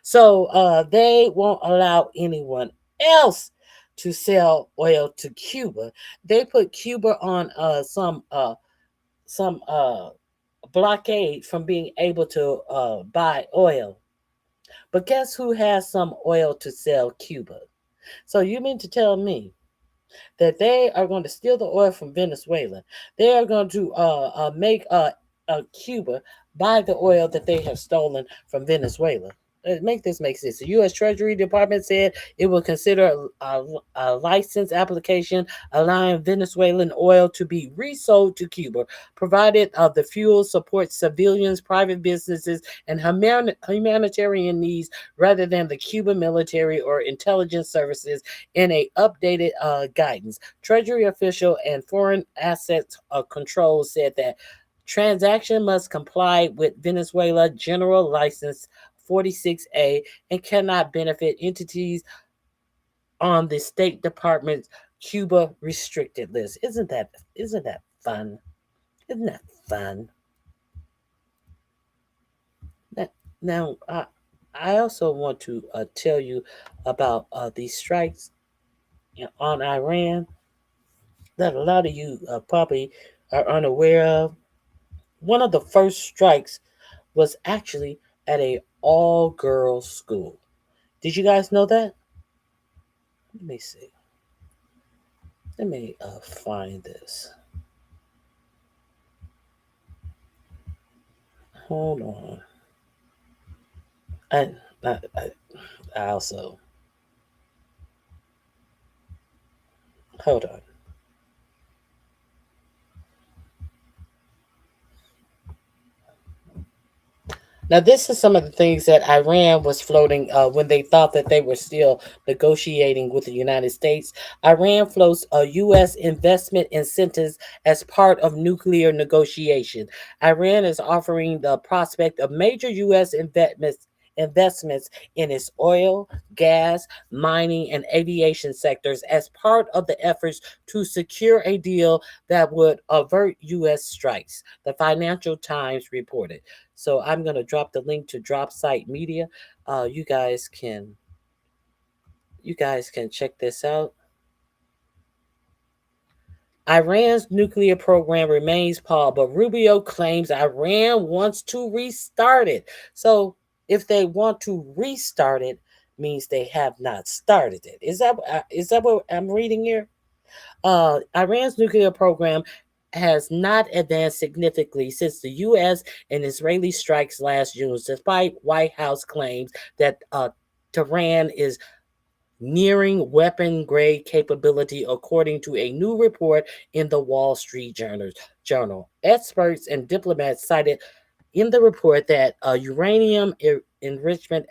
So they won't allow anyone else to sell oil to Cuba. They put Cuba on some blockade from being able to buy oil. But guess who has some oil to sell Cuba? So you mean to tell me that they are going to steal the oil from Venezuela? They are going to make Cuba buy the oil that they have stolen from Venezuela. Make this make sense. The U.S. Treasury Department said it will consider a license application allowing Venezuelan oil to be resold to Cuba, provided the fuel supports civilians, private businesses, and humanitarian needs rather than the Cuban military or intelligence services. In a updated guidance, Treasury official and foreign assets control said that transaction must comply with Venezuela General License 46A and cannot benefit entities on the State Department's Cuba restricted list. Isn't that fun? Isn't that fun? Now, I also want to tell you about these strikes on Iran that a lot of you probably are unaware of. One of the first strikes was actually at a all-girls school. Did you guys know that? Let me see. Let me find this. Hold on. I also hold on. Now, this is some of the things that Iran was floating when they thought that they were still negotiating with the United States. Iran floats U.S. investment incentives as part of nuclear negotiation. Iran is offering the prospect of major U.S. investments in its oil, gas, mining, and aviation sectors as part of the efforts to secure a deal that would avert U.S. strikes, the Financial Times reported. So I'm going to drop the link to Drop Site Media. You guys can check this out. Iran's nuclear program remains paused, but Rubio claims Iran wants to restart it. So if they want to restart it, means they have not started it. Is that what I'm reading here? Iran's nuclear program has not advanced significantly since the U.S. and Israeli strikes last June, despite White House claims that Tehran is nearing weapon-grade capability, according to a new report in the Wall Street Journal. Experts and diplomats cited in the report that uranium enrichment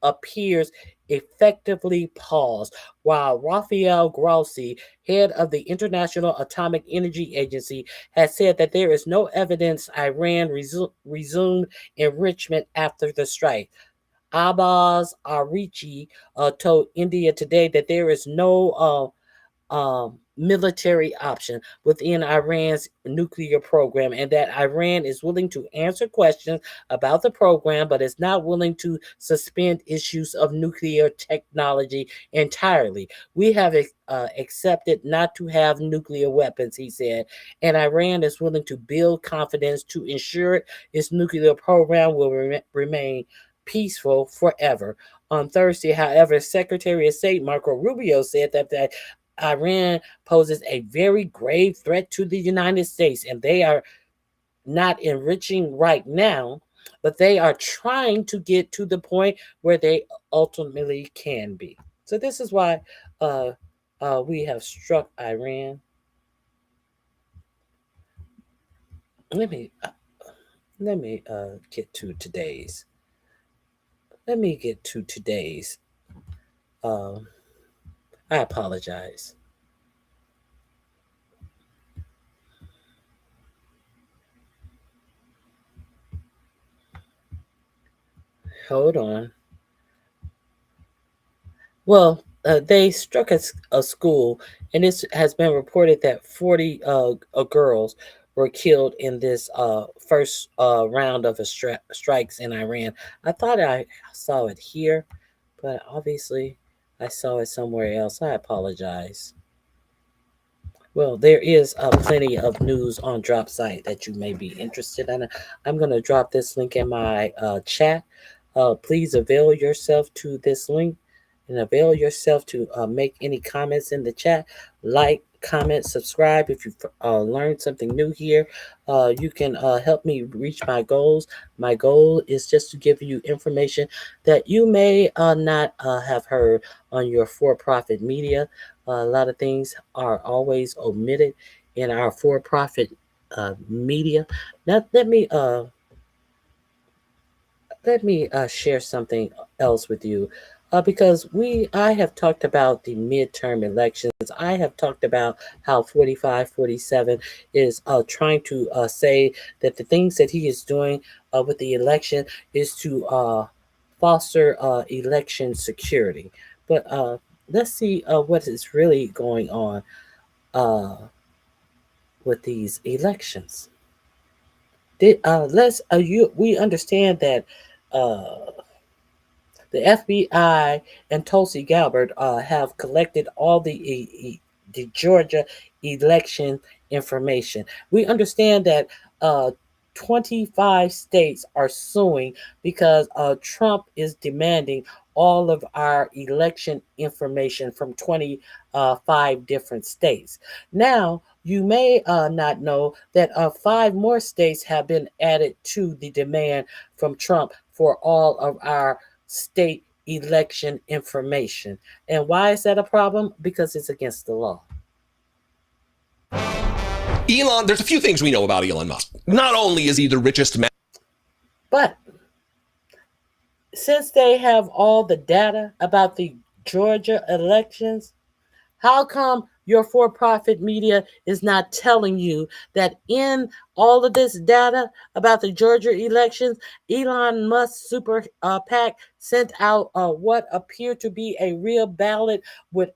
appears effectively paused, while Rafael Grossi, head of the International Atomic Energy Agency, has said that there is no evidence Iran resumed enrichment after the strike. Abbas Arichi told India Today that there is no military option within Iran's nuclear program, and that Iran is willing to answer questions about the program, but is not willing to suspend issues of nuclear technology entirely. We have accepted not to have nuclear weapons, he said, and Iran is willing to build confidence to ensure its nuclear program will remain peaceful forever. On Thursday, however, Secretary of State Marco Rubio said that Iran poses a very grave threat to the United States, and they are not enriching right now, but they are trying to get to the point where they ultimately can be. So this is why we have struck Iran. Let me get to today's. Let me get to today's. I apologize. Hold on. Well, they struck a school, and this has been reported that 40 girls were killed in this first round of strikes in Iran. I thought I saw it here, but obviously I saw it somewhere else. I apologize. Well, there is plenty of news on Drop Site that you may be interested in. I'm going to drop this link in my chat. Please avail yourself to this link and avail yourself to make any comments in the chat. Like, comment, subscribe. If you learned something new here, you can help me reach my goals. My goal is just to give you information that you may not have heard on your for-profit media. A lot of things are always omitted in our for-profit media. Now, let me share something else with you, because I have talked about the midterm elections. I have talked about how 4547 is trying to say that the things that he is doing with the election is to foster election security. But let's see what is really going on with these elections. We understand that the FBI and Tulsi Gabbard have collected all the Georgia election information. We understand that 25 states are suing because Trump is demanding all of our election information from 25 different states. Now, you may not know that 5 more states have been added to the demand from Trump for all of our state election information. And why is that a problem? Because it's against the law. Elon, there's a few things we know about Elon Musk. Not only is he the richest man, but since they have all the data about the Georgia elections, how come your for-profit media is not telling you that in all of this data about the Georgia elections, Elon Musk's super PAC sent out what appeared to be a real ballot with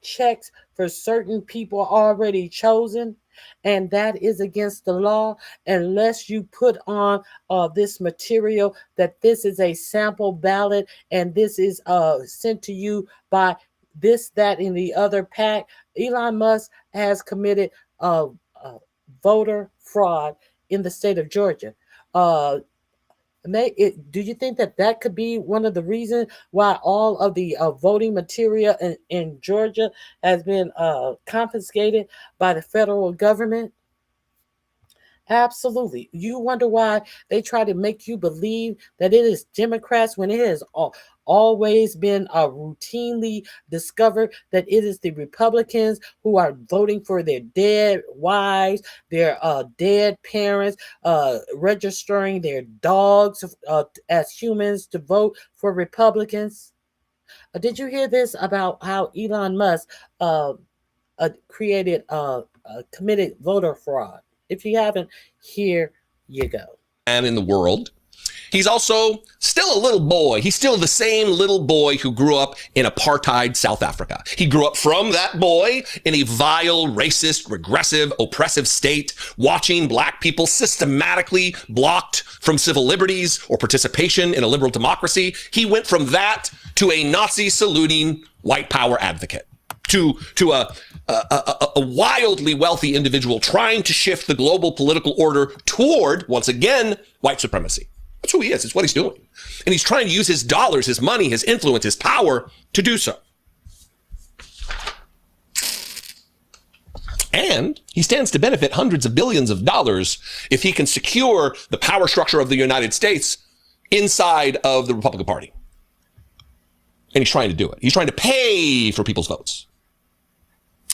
checks for certain people already chosen, and that is against the law unless you put on this material that this is a sample ballot and this is sent to you by this, that, and the other PAC. Elon Musk has committed voter fraud in the state of Georgia. Do you think that could be one of the reasons why all of the voting material in Georgia has been confiscated by the federal government? Absolutely. You wonder why they try to make you believe that it is Democrats when it has always been routinely discovered that it is the Republicans who are voting for their dead wives, their dead parents, registering their dogs as humans to vote for Republicans. Did you hear this about how Elon Musk committed voter fraud? If you haven't, here you go. And in the world, he's also still a little boy. He's still the same little boy who grew up in apartheid South Africa. He grew up from that boy in a vile, racist, regressive, oppressive state, watching black people systematically blocked from civil liberties or participation in a liberal democracy. He went from that to a Nazi-saluting white power advocate, to a wildly wealthy individual trying to shift the global political order toward, once again, white supremacy. That's who he is. It's what he's doing. And he's trying to use his dollars, his money, his influence, his power to do so. And he stands to benefit hundreds of billions of dollars if he can secure the power structure of the United States inside of the Republican Party. And he's trying to do it. He's trying to pay for people's votes.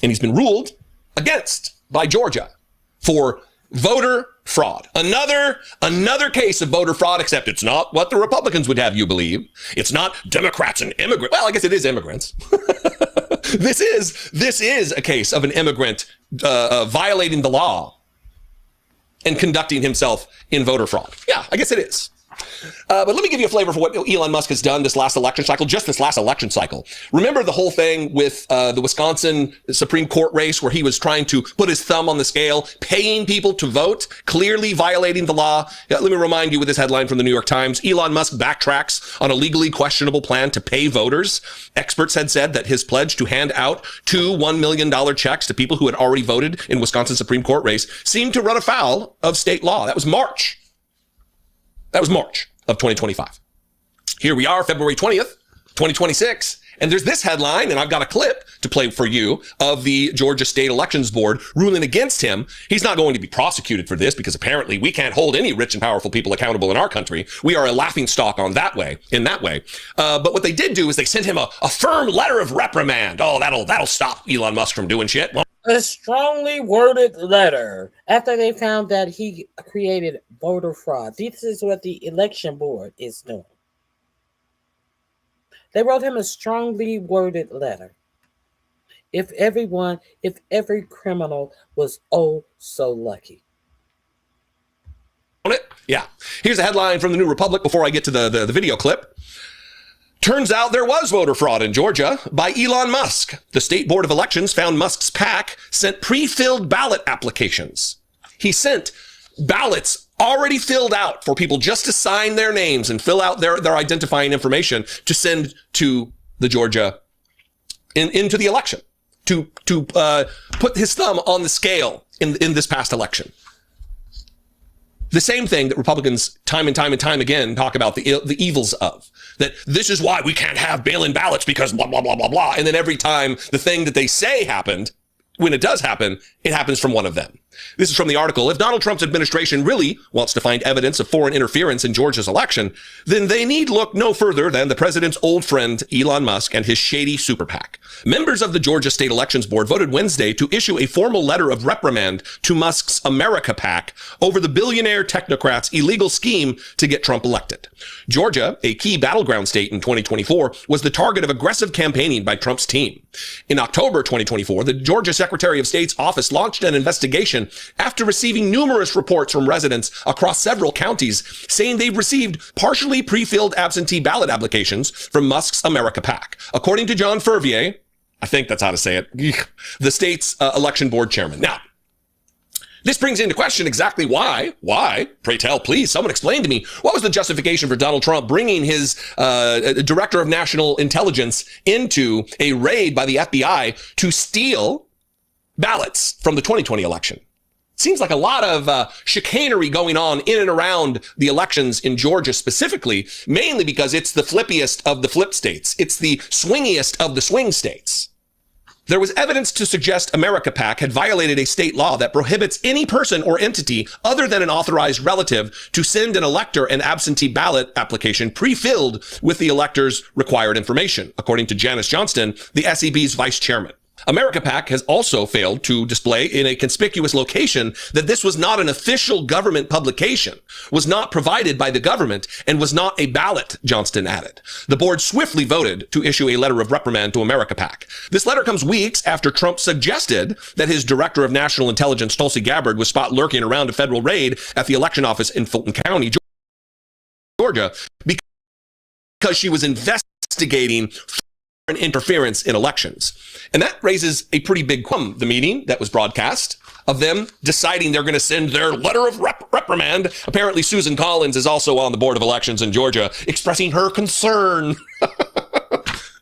And he's been ruled against by Georgia for voter fraud. Another case of voter fraud, except it's not what the Republicans would have you believe. It's not Democrats and immigrants. Well, I guess it is immigrants. This is a case of an immigrant violating the law and conducting himself in voter fraud. Yeah, I guess it is. But let me give you a flavor for what Elon Musk has done this last election cycle, just this last election cycle. Remember the whole thing with the Wisconsin Supreme Court race where he was trying to put his thumb on the scale, paying people to vote, clearly violating the law? Let me remind you with this headline from the New York Times. Elon Musk backtracks on a legally questionable plan to pay voters. Experts had said that his pledge to hand out two $1 million checks to people who had already voted in Wisconsin Supreme Court race seemed to run afoul of state law. That was March. That was March of 2025. Here we are, February 20th, 2026. And there's this headline, and I've got a clip to play for you of the Georgia State Elections Board ruling against him. He's not going to be prosecuted for this because apparently we can't hold any rich and powerful people accountable in our country. We are a laughingstock in that way. But what they did do is they sent him a firm letter of reprimand. Oh, that'll stop Elon Musk from doing shit. Well, a strongly worded letter after they found that he created voter fraud. This is what the election board is doing. They wrote him a strongly worded letter. If every criminal was oh so lucky. Yeah. Here's a headline from the New Republic before I get to the video clip. Turns out there was voter fraud in Georgia by Elon Musk. The State Board of Elections found Musk's PAC sent pre-filled ballot applications. He sent ballots already filled out for people just to sign their names and fill out their identifying information to send to the Georgia into the election to put his thumb on the scale in this past election. The same thing that Republicans time and time again talk about the evils of. That this is why we can't have mail-in ballots because blah, blah, blah, blah, blah. And then every time the thing that they say happened, when it does happen, it happens from one of them. This is from the article. If Donald Trump's administration really wants to find evidence of foreign interference in Georgia's election, then they need look no further than the president's old friend, Elon Musk, and his shady super PAC. Members of the Georgia State Elections Board voted Wednesday to issue a formal letter of reprimand to Musk's America PAC over the billionaire technocrat's illegal scheme to get Trump elected. Georgia, a key battleground state in 2024, was the target of aggressive campaigning by Trump's team. In October 2024, the Georgia Secretary of State's office launched an investigation after receiving numerous reports from residents across several counties saying they've received partially pre-filled absentee ballot applications from Musk's America PAC. According to John Fervier, I think that's how to say it, the state's election board chairman. Now, this brings into question exactly why, pray tell, please, someone explain to me, what was the justification for Donald Trump bringing his director of national intelligence into a raid by the FBI to steal ballots from the 2020 election? Seems like a lot of chicanery going on in and around the elections in Georgia specifically, mainly because it's the flippiest of the flip states. It's the swingiest of the swing states. There was evidence to suggest America PAC had violated a state law that prohibits any person or entity other than an authorized relative to send an elector an absentee ballot application pre-filled with the elector's required information, according to Janice Johnston, the SEB's vice chairman. America PAC has also failed to display in a conspicuous location that this was not an official government publication, was not provided by the government, and was not a ballot, Johnston added. The board swiftly voted to issue a letter of reprimand to America PAC. This letter comes weeks after Trump suggested that his director of national intelligence, Tulsi Gabbard, was spot lurking around a federal raid at the election office in Fulton County, Georgia, because she was investigating foreign interference in elections. And that raises a pretty big question. The meeting that was broadcast of them deciding they're going to send their letter of reprimand. Apparently, Susan Collins is also on the Board of Elections in Georgia, expressing her concern.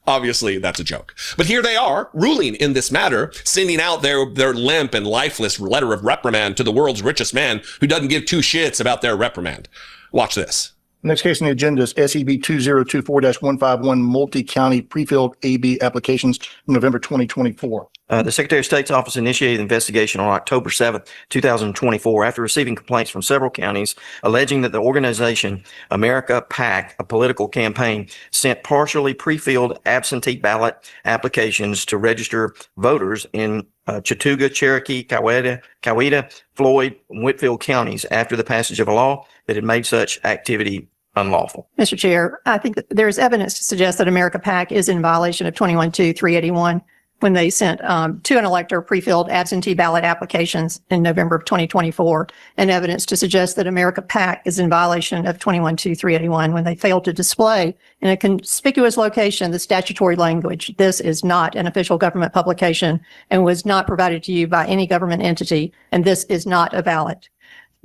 Obviously, that's a joke. But here they are, ruling in this matter, sending out their limp and lifeless letter of reprimand to the world's richest man who doesn't give two shits about their reprimand. Watch this. Next case on the agenda is SEB 2024-151 multi-county pre-filled AB applications in November 2024. The Secretary of State's office initiated an investigation on October 7th, 2024, after receiving complaints from several counties alleging that the organization America PAC, a political campaign, sent partially pre-filled absentee ballot applications to register voters in Chattooga, Cherokee, Coweta, Floyd, and Whitfield counties after the passage of a law that had made such activity unlawful. Mr. Chair, I think that there is evidence to suggest that America PAC is in violation of 21-2-381 when they sent to an elector pre-filled absentee ballot applications in November of 2024, and evidence to suggest that America PAC is in violation of 21-2-381 when they failed to display in a conspicuous location the statutory language. This is not an official government publication and was not provided to you by any government entity, and this is not a ballot.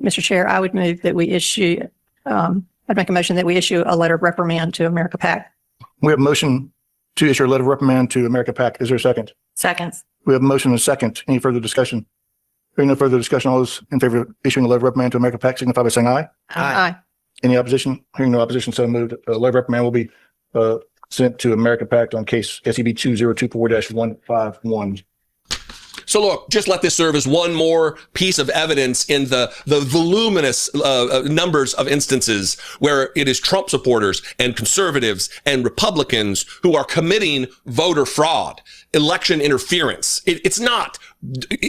Mr. Chair, I would move that we issue, I'd make a motion that we issue a letter of reprimand to America PAC. We have a motion to issue a letter of reprimand to America PAC. Is there a second? Second. We have a motion and a second. Any further discussion? Hearing no further discussion, all those in favor of issuing a letter of reprimand to America PAC signify by saying aye. Aye. Any opposition? Hearing no opposition, so moved. A letter of reprimand will be sent to America PAC on case SEB 2024-151. So look, just let this serve as one more piece of evidence in the voluminous numbers of instances where it is Trump supporters and conservatives and Republicans who are committing voter fraud, election interference. It's not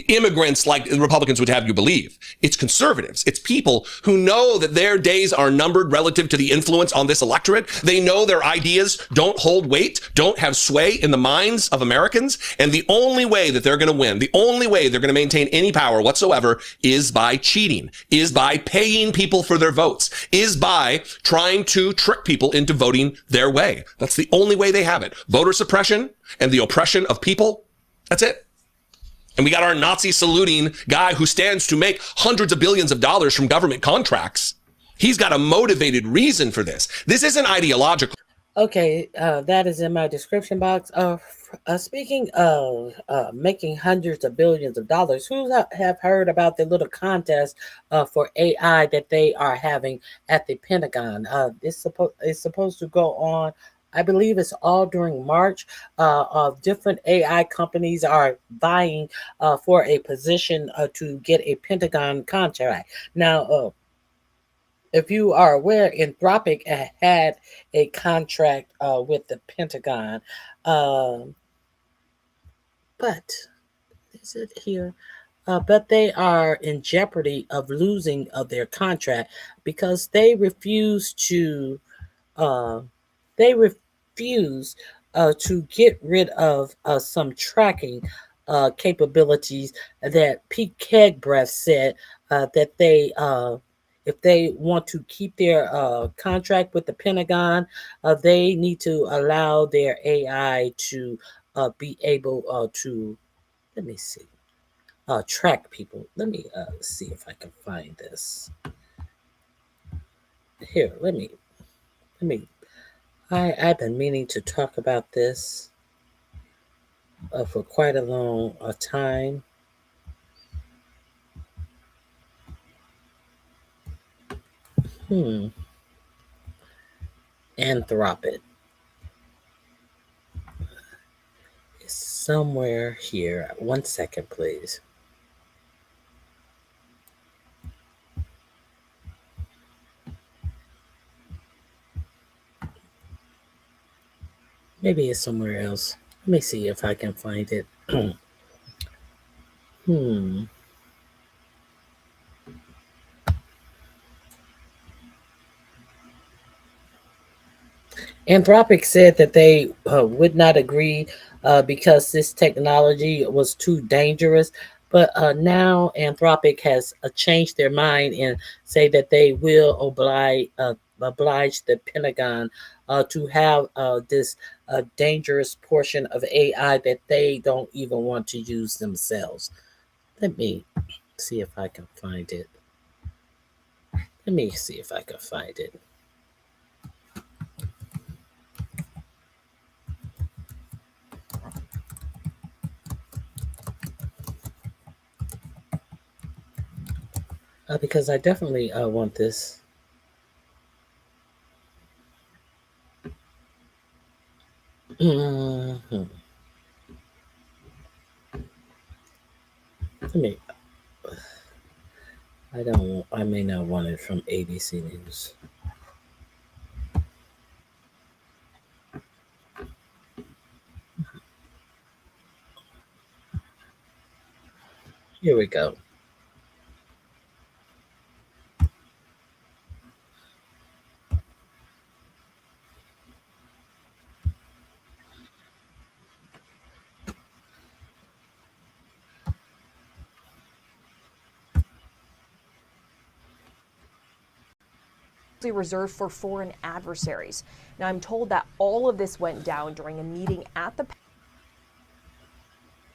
immigrants like Republicans would have you believe. It's conservatives. It's people who know that their days are numbered relative to the influence on this electorate. They know their ideas don't hold weight, don't have sway in the minds of Americans. And the only way that they're going to win, the only way they're going to maintain any power whatsoever is by cheating, is by paying people for their votes, is by trying to trick people into voting their way. That's the only way they have it. Voter suppression and the oppression of people. That's it. And we got our Nazi saluting guy who stands to make hundreds of billions of dollars from government contracts. He's got a motivated reason for this. This isn't ideological. Okay, that is in my description box. Speaking of making hundreds of billions of dollars, who have heard about the little contest for AI that they are having at the Pentagon? It's supposed to go on. I believe it's all during March. Of different AI companies are vying for a position to get a Pentagon contract. Now, if you are aware, Anthropic had a contract with the Pentagon. But is it here? But they are in jeopardy of losing their contract because they refuse to get rid of some tracking capabilities that Pete Kegbreath said that they, if they want to keep their contract with the Pentagon, they need to allow their AI to be able to, let me see, track people. Let me see if I can find this. Here, let me. I've been meaning to talk about this for quite a long time. Anthropic. somewhere here. 1 second, please. Maybe it's somewhere else. Let me see if I can find it. Hmm. Anthropic said that they would not agree because this technology was too dangerous. But now Anthropic has changed their mind and say that they will oblige the Pentagon to have this dangerous portion of AI that they don't even want to use themselves. Let me see if I can find it. Let me see if I can find it. Because I definitely want this. Mhm. Let me. I don't. I may not want it from ABC News. Here we go. Reserved for foreign adversaries. Now, I'm told that all of this went down during a meeting at the.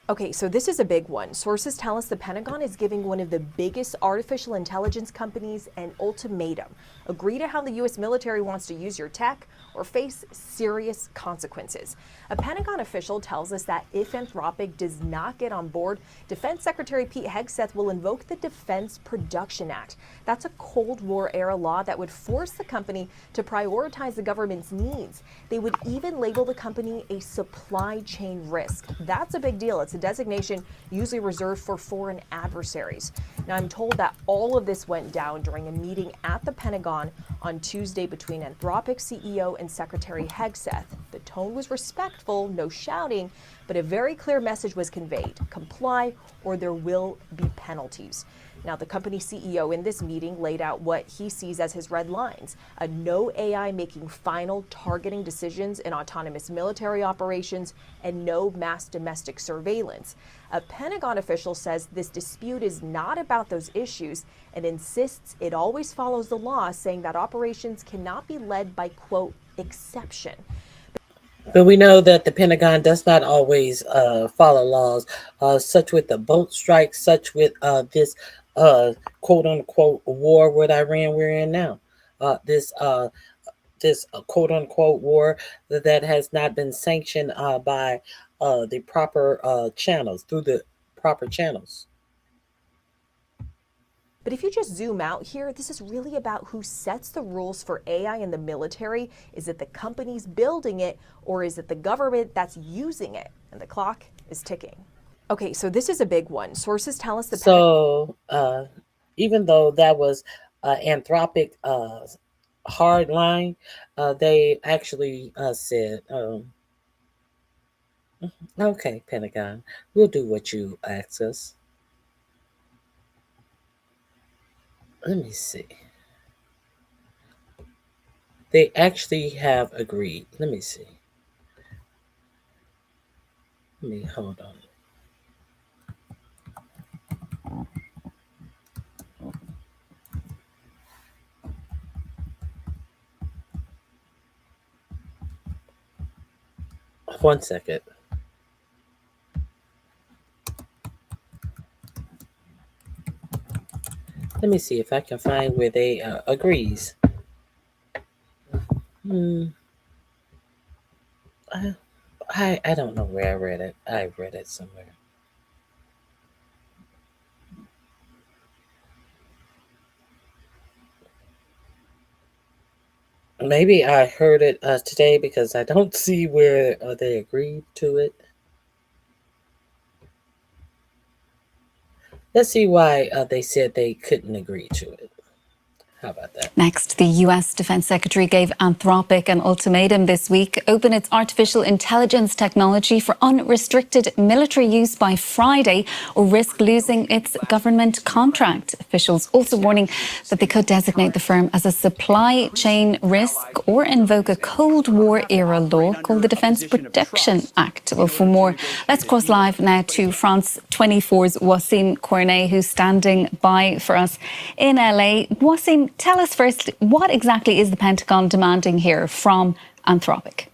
Okay, so this is a big one. Sources tell us the Pentagon is giving one of the biggest artificial intelligence companies an ultimatum. Agree to how the U.S. military wants to use your tech or face serious consequences. A Pentagon official tells us that if Anthropic does not get on board, Defense Secretary Pete Hegseth will invoke the Defense Production Act. That's a Cold War era law that would force the company to prioritize the government's needs. They would even label the company a supply chain risk. That's a big deal. It's a designation usually reserved for foreign adversaries. Now, I'm told that all of this went down during a meeting at the Pentagon on Tuesday between Anthropic CEO and Secretary Hegseth. The tone was respectful, no shouting, but a very clear message was conveyed: comply or there will be penalties. Now, the company CEO in this meeting laid out what he sees as his red lines: a no AI making final targeting decisions in autonomous military operations, and no mass domestic surveillance. A Pentagon official says this dispute is not about those issues and insists it always follows the law, saying that operations cannot be led by, quote, exception. But we know that the Pentagon does not always follow laws, such with the boat strike, such with this quote unquote war with Iran we're in now. This quote unquote war that has not been sanctioned by the proper channels, through the proper channels. But if you just zoom out here, this is really about who sets the rules for AI in the military. Is it the companies building it, or is it the government that's using it? And the clock is ticking. Okay, so this is a big one. Sources tell us the even though that was Anthropic hard line, they actually said, okay, Pentagon, we'll do what you ask us. Let me see. They actually have agreed. Let me see. Let me hold on. One second. Let me see if I can find where they agrees. I don't know where I read it. I read it somewhere. Maybe I heard it today because I don't see where they agreed to it. Let's see why they said they couldn't agree to it. How about that? Next, the U.S. Defense Secretary gave Anthropic an ultimatum this week: open its artificial intelligence technology for unrestricted military use by Friday or risk losing its government contract. Officials also warning that they could designate the firm as a supply chain risk or invoke a Cold War era law called the Defense Production Act. Well, for more, let's cross live now to France 24's Wasim Cornet, who's standing by for us in LA. Wasim, tell us first, what exactly is the Pentagon demanding here from Anthropic?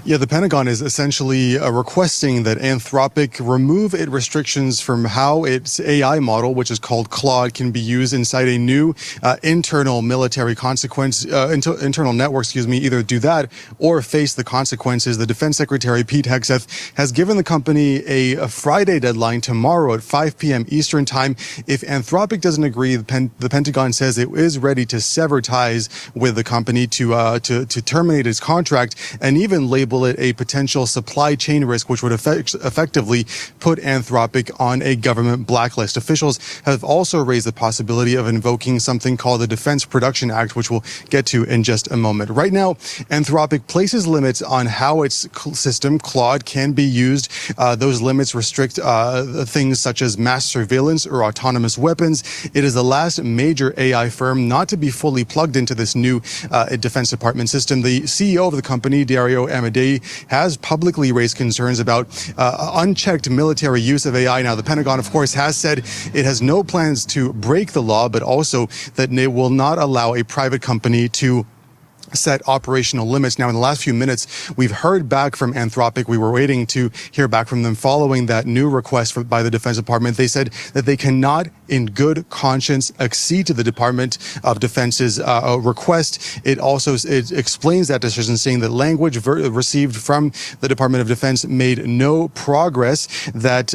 Yeah, the Pentagon is essentially requesting that Anthropic remove its restrictions from how its AI model, which is called Claude, can be used inside a new internal military internal network, either do that or face the consequences. The Defense Secretary, Pete Hegseth, has given the company a Friday deadline tomorrow at 5 p.m. Eastern time. If Anthropic doesn't agree, the Pentagon says it is ready to sever ties with the company to terminate its contract and even label it a potential supply chain risk, which would effectively put Anthropic on a government blacklist. Officials have also raised the possibility of invoking something called the Defense Production Act, which we'll get to in just a moment. Right now, Anthropic places limits on how its system, Claude, can be used. Those limits restrict things such as mass surveillance or autonomous weapons. It is the last major AI firm not to be fully plugged into this new Defense Department system. The CEO of the company, Dario Amodei, has publicly raised concerns about unchecked military use of AI. Now, the Pentagon, of course, has said it has no plans to break the law, but also that it will not allow a private company to set operational limits. Now, in the last few minutes, we've heard back from Anthropic. We were waiting to hear back from them following that new request by the Defense Department. They said that they cannot, in good conscience, accede to the Department of Defense's request. It explains that decision, saying that language received from the Department of Defense made no progress, that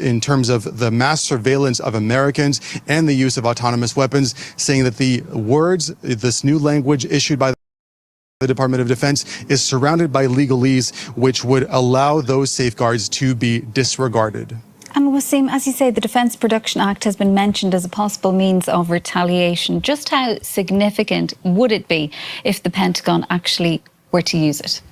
in terms of the mass surveillance of Americans and the use of autonomous weapons, saying that the words, this new language issued by the Department of Defense, is surrounded by legalese which would allow those safeguards to be disregarded. And Wasim, as you say, the Defense Production Act has been mentioned as a possible means of retaliation. Just how significant would it be if the Pentagon actually were to use it?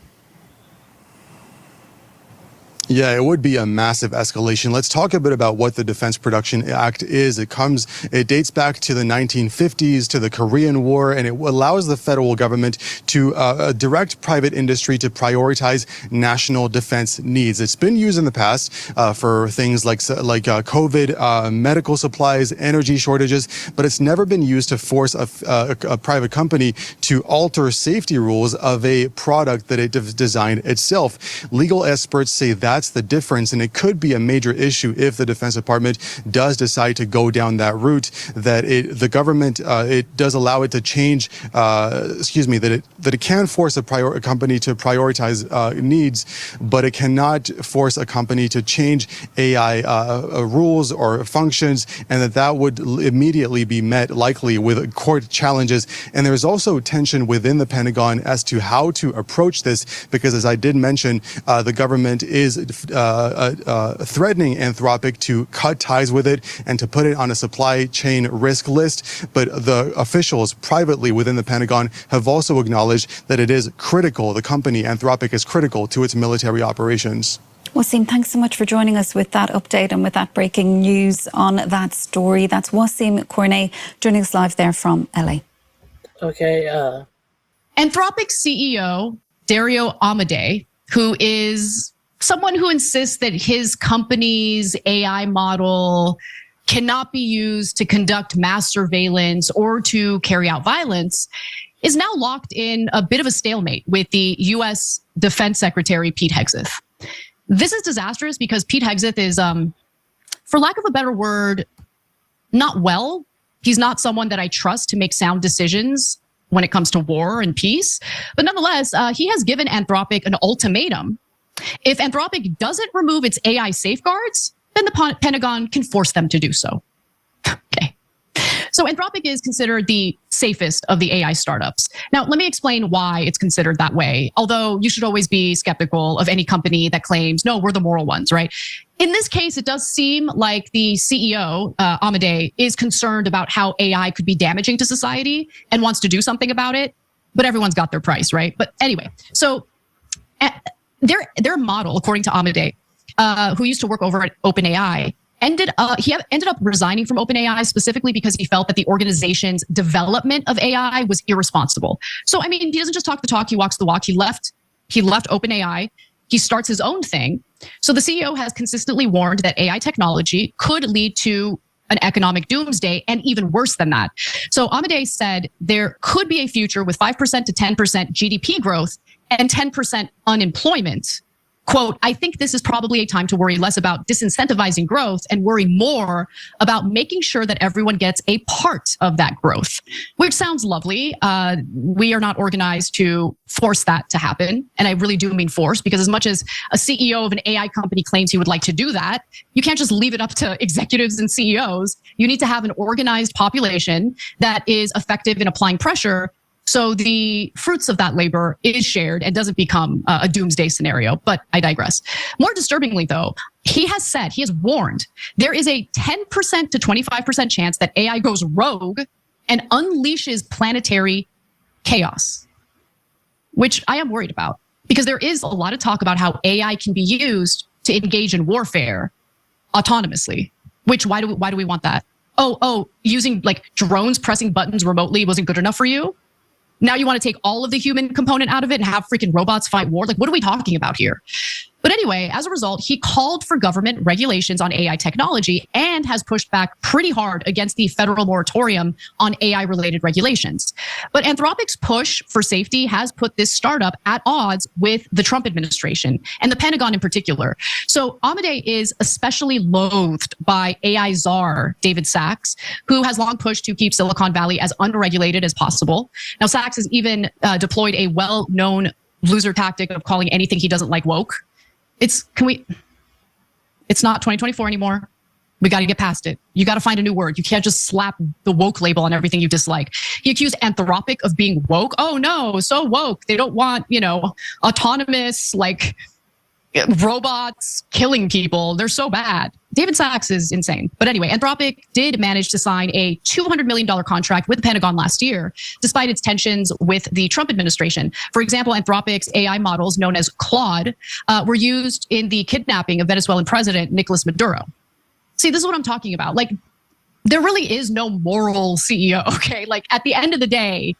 Yeah, it would be a massive escalation. Let's talk a bit about what the Defense Production Act is. It dates back to the 1950s, to the Korean War, and it allows the federal government to direct private industry to prioritize national defense needs. It's been used in the past for things like COVID, medical supplies, energy shortages, but it's never been used to force a private company to alter safety rules of a product that it designed itself. Legal experts say that's the difference, and it could be a major issue if the Defense Department does decide to go down that route, that the government, it does allow it to change, that it can force a company to prioritize needs, but it cannot force a company to change AI rules or functions, and that would immediately be met likely with court challenges. And there's also tension within the Pentagon as to how to approach this, because as I did mention, the government is threatening Anthropic to cut ties with it and to put it on a supply chain risk list. But the officials privately within the Pentagon have also acknowledged that it is critical, the company Anthropic is critical to its military operations. Wasim, thanks so much for joining us with that update and with that breaking news on that story. That's Wasim Cornet joining us live there from LA. Okay. Anthropic CEO Dario Amodei, who is someone who insists that his company's AI model cannot be used to conduct mass surveillance or to carry out violence, is now locked in a bit of a stalemate with the U.S. Defense Secretary, Pete Hegseth. This is disastrous because Pete Hegseth is, for lack of a better word, not well. He's not someone that I trust to make sound decisions when it comes to war and peace. But nonetheless, he has given Anthropic an ultimatum. If Anthropic doesn't remove its AI safeguards, then the Pentagon can force them to do so. Okay. So Anthropic is considered the safest of the AI startups. Now, let me explain why it's considered that way. Although you should always be skeptical of any company that claims, no, we're the moral ones, right? In this case, it does seem like the CEO, Amadei, is concerned about how AI could be damaging to society and wants to do something about it. But everyone's got their price, right? But anyway, so their model, according to Amadei, who used to work over at OpenAI, ended up resigning from OpenAI specifically because he felt that the organization's development of AI was irresponsible. So, I mean, he doesn't just talk the talk, he walks the walk. He left OpenAI. He starts his own thing. So the CEO has consistently warned that AI technology could lead to an economic doomsday, and even worse than that. So Amadei said there could be a future with 5% to 10% GDP growth and 10% unemployment. Quote, I think this is probably a time to worry less about disincentivizing growth and worry more about making sure that everyone gets a part of that growth, which sounds lovely. We are not organized to force that to happen. And I really do mean force, because as much as a CEO of an AI company claims he would like to do that, you can't just leave it up to executives and CEOs. You need to have an organized population that is effective in applying pressure, so the fruits of that labor is shared and doesn't become a doomsday scenario. But I digress. More disturbingly, though, he has warned, there is a 10% to 25% chance that AI goes rogue and unleashes planetary chaos, which I am worried about, because there is a lot of talk about how AI can be used to engage in warfare autonomously, which why do we want that? Oh, using like drones pressing buttons remotely wasn't good enough for you? Now you want to take all of the human component out of it and have freaking robots fight war? Like, what are we talking about here? But anyway, as a result, he called for government regulations on AI technology and has pushed back pretty hard against the federal moratorium on AI-related regulations. But Anthropic's push for safety has put this startup at odds with the Trump administration and the Pentagon in particular. So Amadei is especially loathed by AI czar David Sachs, who has long pushed to keep Silicon Valley as unregulated as possible. Now, Sachs has even deployed a well-known loser tactic of calling anything he doesn't like woke. It's not 2024 anymore. We got to get past it. You got to find a new word. You can't just slap the woke label on everything you dislike. He accused Anthropic of being woke. Oh no, so woke. They don't want, autonomous, like robots killing people. They're so bad. David Sachs is insane. But anyway, Anthropic did manage to sign a $200 million contract with the Pentagon last year, despite its tensions with the Trump administration. For example, Anthropic's AI models, known as Claude, were used in the kidnapping of Venezuelan President Nicolas Maduro. See, this is what I'm talking about. Like, there really is no moral CEO, okay? Like, at the end of the day,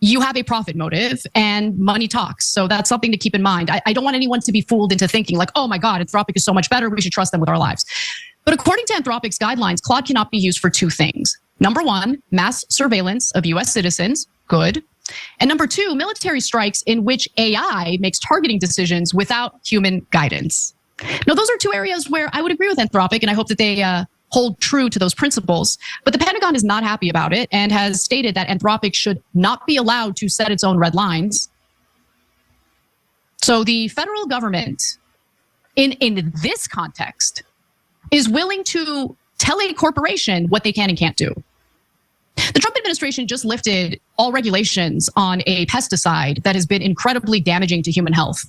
you have a profit motive and money talks. So that's something to keep in mind. I don't want anyone to be fooled into thinking like, oh my God, Anthropic is so much better. We should trust them with our lives. But according to Anthropic's guidelines, Claude cannot be used for two things. Number one, mass surveillance of US citizens. Good. And number two, military strikes in which AI makes targeting decisions without human guidance. Now, those are two areas where I would agree with Anthropic, and I hope that they hold true to those principles. But the Pentagon is not happy about it and has stated that Anthropic should not be allowed to set its own red lines. So the federal government, in this context, is willing to tell a corporation what they can and can't do. The Trump administration just lifted all regulations on a pesticide that has been incredibly damaging to human health.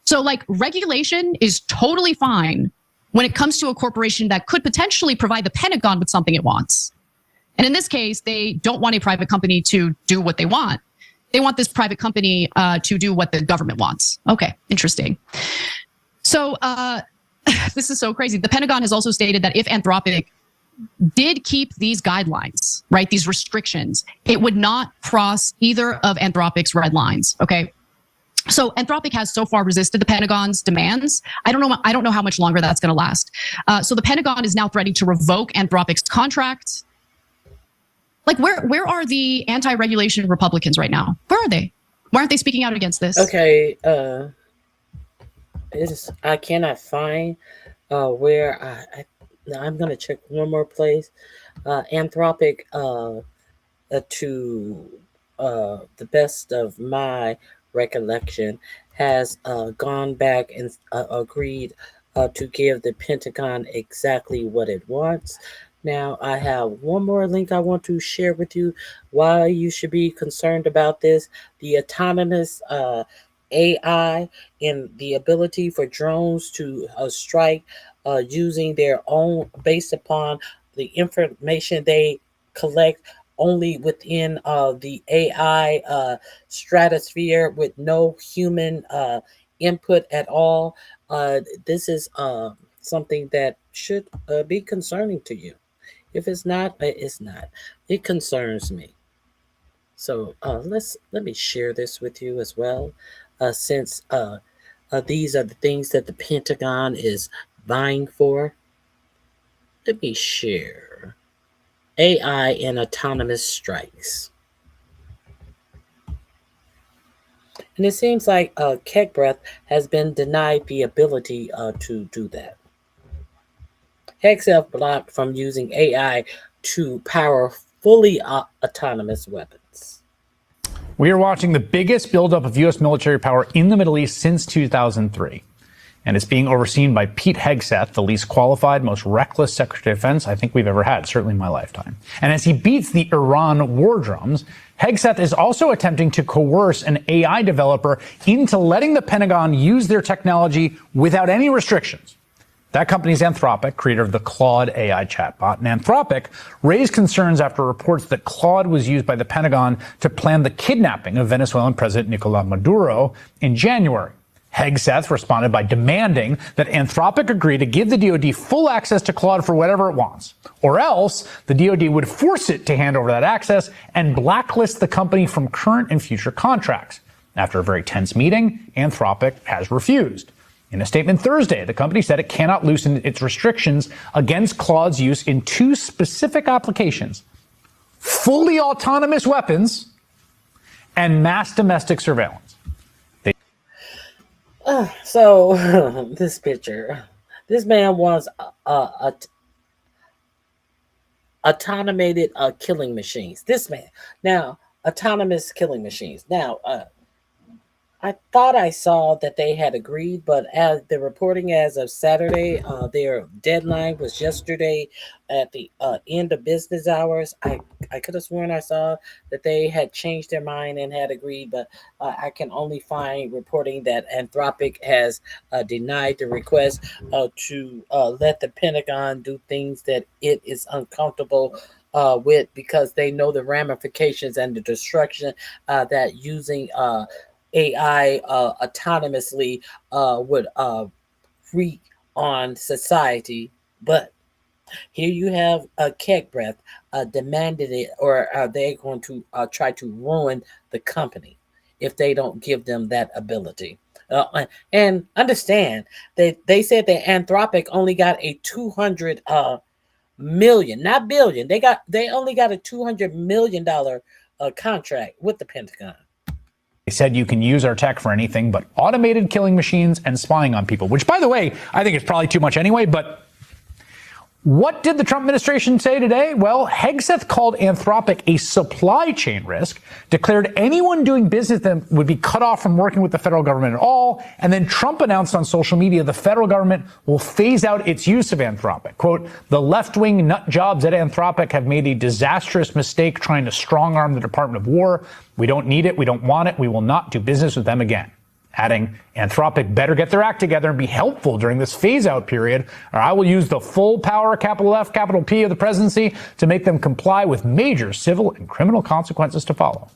So, like, regulation is totally fine when it comes to a corporation that could potentially provide the Pentagon with something it wants. And in this case, they don't want a private company to do what they want. They want this private company to do what the government wants. Okay, interesting. So this is so crazy. The Pentagon has also stated that if Anthropic did keep these guidelines, right, these restrictions, it would not cross either of Anthropic's red lines, okay? So Anthropic has so far resisted the Pentagon's demands. I don't know how much longer that's going to last. So the Pentagon is now threatening to revoke Anthropic's contract. Like, where are the anti-regulation Republicans right now? Where are they? Why aren't they speaking out against this? Okay, I cannot find where I'm going to check one more place. Anthropic, to the best of my recollection, has gone back and agreed to give the Pentagon exactly what it wants. Now, I have one more link I want to share with you why you should be concerned about this. The autonomous AI and the ability for drones to strike using their own, based upon the information they collect only within the AI stratosphere with no human input at all. This is something that should be concerning to you. If it's not, it's not. It concerns me. So let me share this with you as well, since these are the things that the Pentagon is vying for. Let me share AI and autonomous strikes. And it seems like Kegbreath has been denied the ability to do that. Hegseth blocked from using AI to power fully autonomous weapons. We are watching the biggest buildup of U.S. military power in the Middle East since 2003. And it's being overseen by Pete Hegseth, the least qualified, most reckless Secretary of Defense I think we've ever had, certainly in my lifetime. And as he beats the Iran war drums, Hegseth is also attempting to coerce an AI developer into letting the Pentagon use their technology without any restrictions. That company's Anthropic, creator of the Claude AI chatbot. And Anthropic raised concerns after reports that Claude was used by the Pentagon to plan the kidnapping of Venezuelan President Nicolas Maduro in January. Hegseth responded by demanding that Anthropic agree to give the DoD full access to Claude for whatever it wants, or else the DoD would force it to hand over that access and blacklist the company from current and future contracts. After a very tense meeting, Anthropic has refused. In a statement Thursday, the company said it cannot loosen its restrictions against Claude's use in two specific applications: fully autonomous weapons and mass domestic surveillance. So this picture, this man wants automated killing machines. This man now autonomous killing machines. Now, I thought I saw that they had agreed, but as the reporting as of Saturday, their deadline was yesterday at the end of business hours. I could have sworn I saw that they had changed their mind and had agreed, but I can only find reporting that Anthropic has denied the request to let the Pentagon do things that it is uncomfortable with, because they know the ramifications and the destruction that using AI autonomously would wreak on society. But here you have Kegbreath demanded it, or are they going to try to ruin the company if they don't give them that ability? And understand that they said that Anthropic only got a 200 million, not billion. They only got a $200 million contract with the Pentagon. They said you can use our tech for anything but automated killing machines and spying on people, which, by the way, I think is probably too much anyway. But what did the Trump administration say today? Well, Hegseth called Anthropic a supply chain risk, declared anyone doing business with them would be cut off from working with the federal government at all. And then Trump announced on social media the federal government will phase out its use of Anthropic. Quote, the left-wing nut jobs at Anthropic have made a disastrous mistake trying to strong-arm the Department of War. We don't need it. We don't want it. We will not do business with them again. Adding, Anthropic better get their act together and be helpful during this phase-out period, or I will use the full power, capital F, capital P, of the presidency to make them comply with major civil and criminal consequences to follow.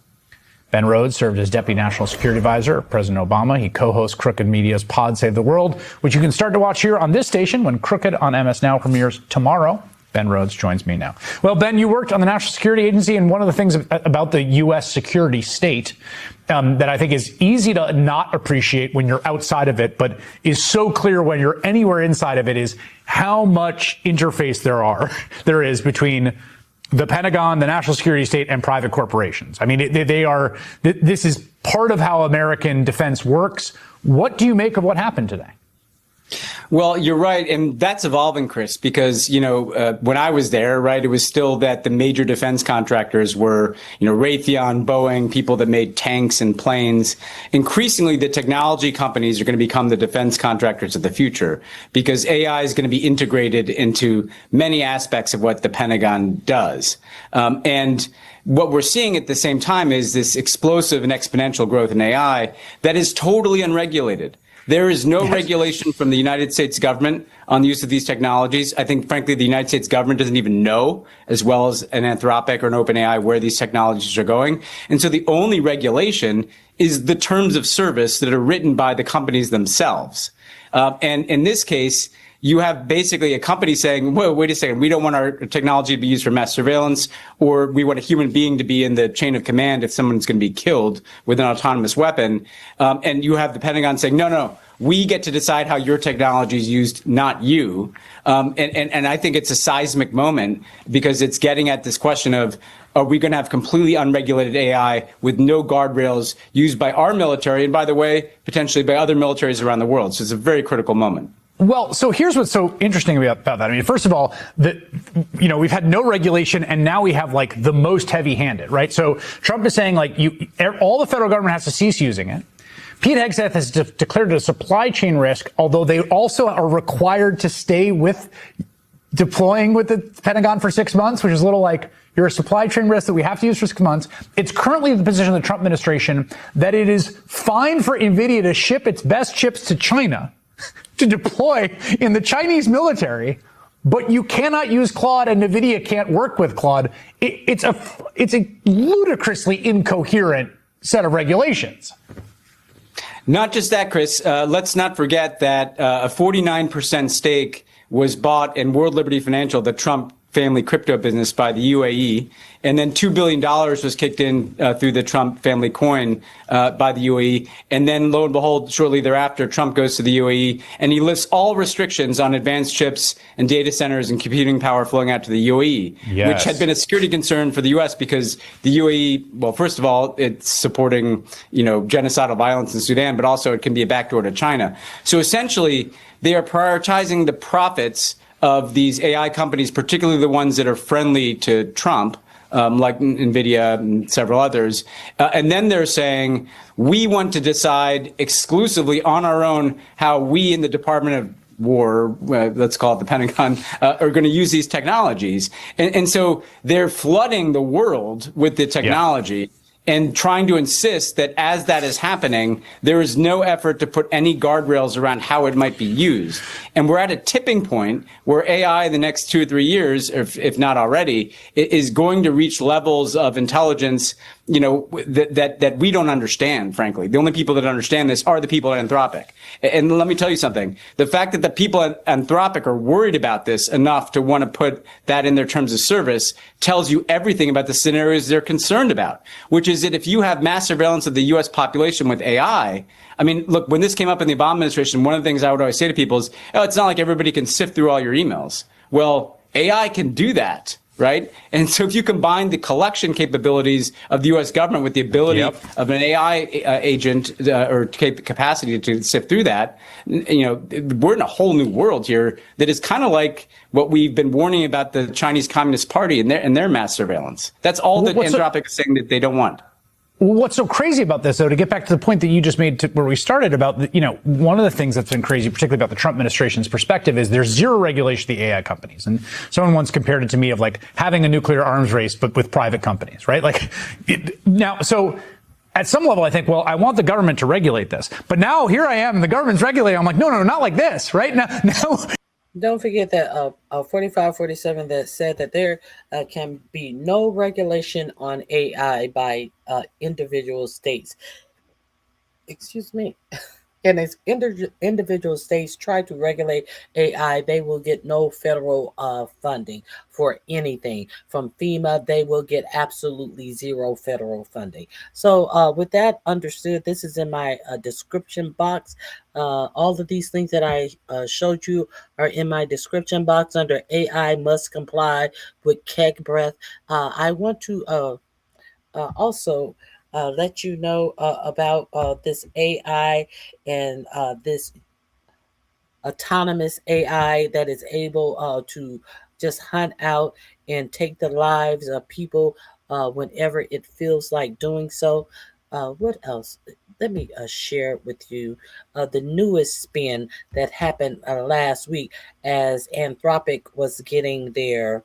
Ben Rhodes served as Deputy National Security Advisor of President Obama. He co-hosts Crooked Media's Pod Save the World, which you can start to watch here on this station when Crooked on MS Now premieres tomorrow. Ben Rhodes joins me now. Well, Ben, you worked on the National Security Agency, and one of the things about the U.S. security state that I think is easy to not appreciate when you're outside of it, but is so clear when you're anywhere inside of it, is how much interface there is between the Pentagon, the national security state, and private corporations. I mean, this is part of how American defense works. What do you make of what happened today? Well, you're right. And that's evolving, Chris, because, when I was there, right, it was still that the major defense contractors were, Raytheon, Boeing, people that made tanks and planes. Increasingly, the technology companies are going to become the defense contractors of the future because AI is going to be integrated into many aspects of what the Pentagon does. And what we're seeing at the same time is this explosive and exponential growth in AI that is totally unregulated. There is no regulation from the United States government on the use of these technologies. I think, frankly, the United States government doesn't even know, as well as an Anthropic or an OpenAI, where these technologies are going. And so the only regulation is the terms of service that are written by the companies themselves. And in this case, you have basically a company saying, whoa, wait a second, we don't want our technology to be used for mass surveillance, or we want a human being to be in the chain of command if someone's going to be killed with an autonomous weapon. And you have the Pentagon saying, no, we get to decide how your technology is used, not you. And I think it's a seismic moment because it's getting at this question of, are we going to have completely unregulated AI with no guardrails used by our military and, by the way, potentially by other militaries around the world? So it's a very critical moment. Well, so here's what's so interesting about that. I mean, first of all, we've had no regulation and now we have like the most heavy-handed, right? So Trump is saying like all the federal government has to cease using it. Pete Hegseth has declared it a supply chain risk, although they also are required to stay with deploying with the Pentagon for 6 months, which is a little like you're a supply chain risk that we have to use for 6 months. It's currently the position of the Trump administration that it is fine for NVIDIA to ship its best chips to China to deploy in the Chinese military, but you cannot use Claude and NVIDIA can't work with Claude. It's a ludicrously incoherent set of regulations. Not just that, Chris. Let's not forget that a 49% stake was bought in World Liberty Financial, the Trump family crypto business, by the UAE. And then $2 billion was kicked in through the Trump family coin by the UAE. And then, lo and behold, shortly thereafter, Trump goes to the UAE and he lifts all restrictions on advanced chips and data centers and computing power flowing out to the UAE, which had been a security concern for the U.S. because the UAE, well, first of all, it's supporting, genocidal violence in Sudan, but also it can be a backdoor to China. So essentially, they are prioritizing the profits of these AI companies, particularly the ones that are friendly to Trump, like NVIDIA and several others. And then they're saying, we want to decide exclusively on our own how we in the Department of War, let's call it the Pentagon, are going to use these technologies. And so they're flooding the world with the technology. And trying to insist that as that is happening, there is no effort to put any guardrails around how it might be used. And we're at a tipping point where AI in the next 2 or 3 years, if not already, is going to reach levels of intelligence, that we don't understand, frankly. The only people that understand this are the people at Anthropic. And let me tell you something. The fact that the people at Anthropic are worried about this enough to want to put that in their terms of service tells you everything about the scenarios they're concerned about, which is that if you have mass surveillance of the U.S. population with AI, I mean, look, when this came up in the Obama administration, one of the things I would always say to people is, it's not like everybody can sift through all your emails. Well, AI can do that. Right. And so if you combine the collection capabilities of the U.S. government with the ability of an AI agent or capacity to sift through that, we're in a whole new world here that is kind of like what we've been warning about the Chinese Communist Party and their mass surveillance. That's all that Anthropic is saying that they don't want. What's so crazy about this, though, to get back to the point that you just made where we started about, one of the things that's been crazy, particularly about the Trump administration's perspective, is there's zero regulation of the AI companies. And someone once compared it to me of like having a nuclear arms race, but with private companies, right? So at some level, I think, well, I want the government to regulate this. But now here I am and the government's regulating. I'm like, no, not like this, right? Now. Don't forget that 4547 that said that there can be no regulation on AI by individual states. Excuse me. And as individual states try to regulate AI, they will get no federal funding for anything. From FEMA, they will get absolutely zero federal funding. So with that understood, this is in my description box. All of these things that I showed you are in my description box under AI must comply with KEG breath. I want to also let you know about this AI and this autonomous AI that is able to just hunt out and take the lives of people whenever it feels like doing so. What else? Let me share with you the newest spin that happened last week as Anthropic was getting their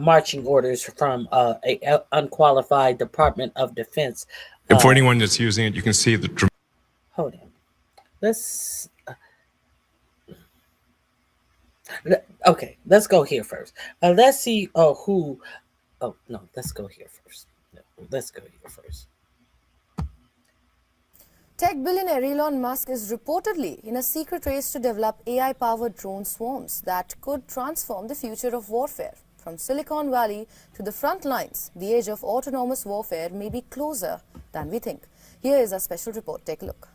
marching orders from a unqualified Department of Defense. And for anyone that's using it, you can see the. Hold on. Let's. Okay, let's go here first. Let's see who. Oh no, let's go here first. No, let's go here first. Tech billionaire Elon Musk is reportedly in a secret race to develop AI-powered drone swarms that could transform the future of warfare. From Silicon Valley to the front lines, the age of autonomous warfare may be closer than we think. Here is a special report. Take a look.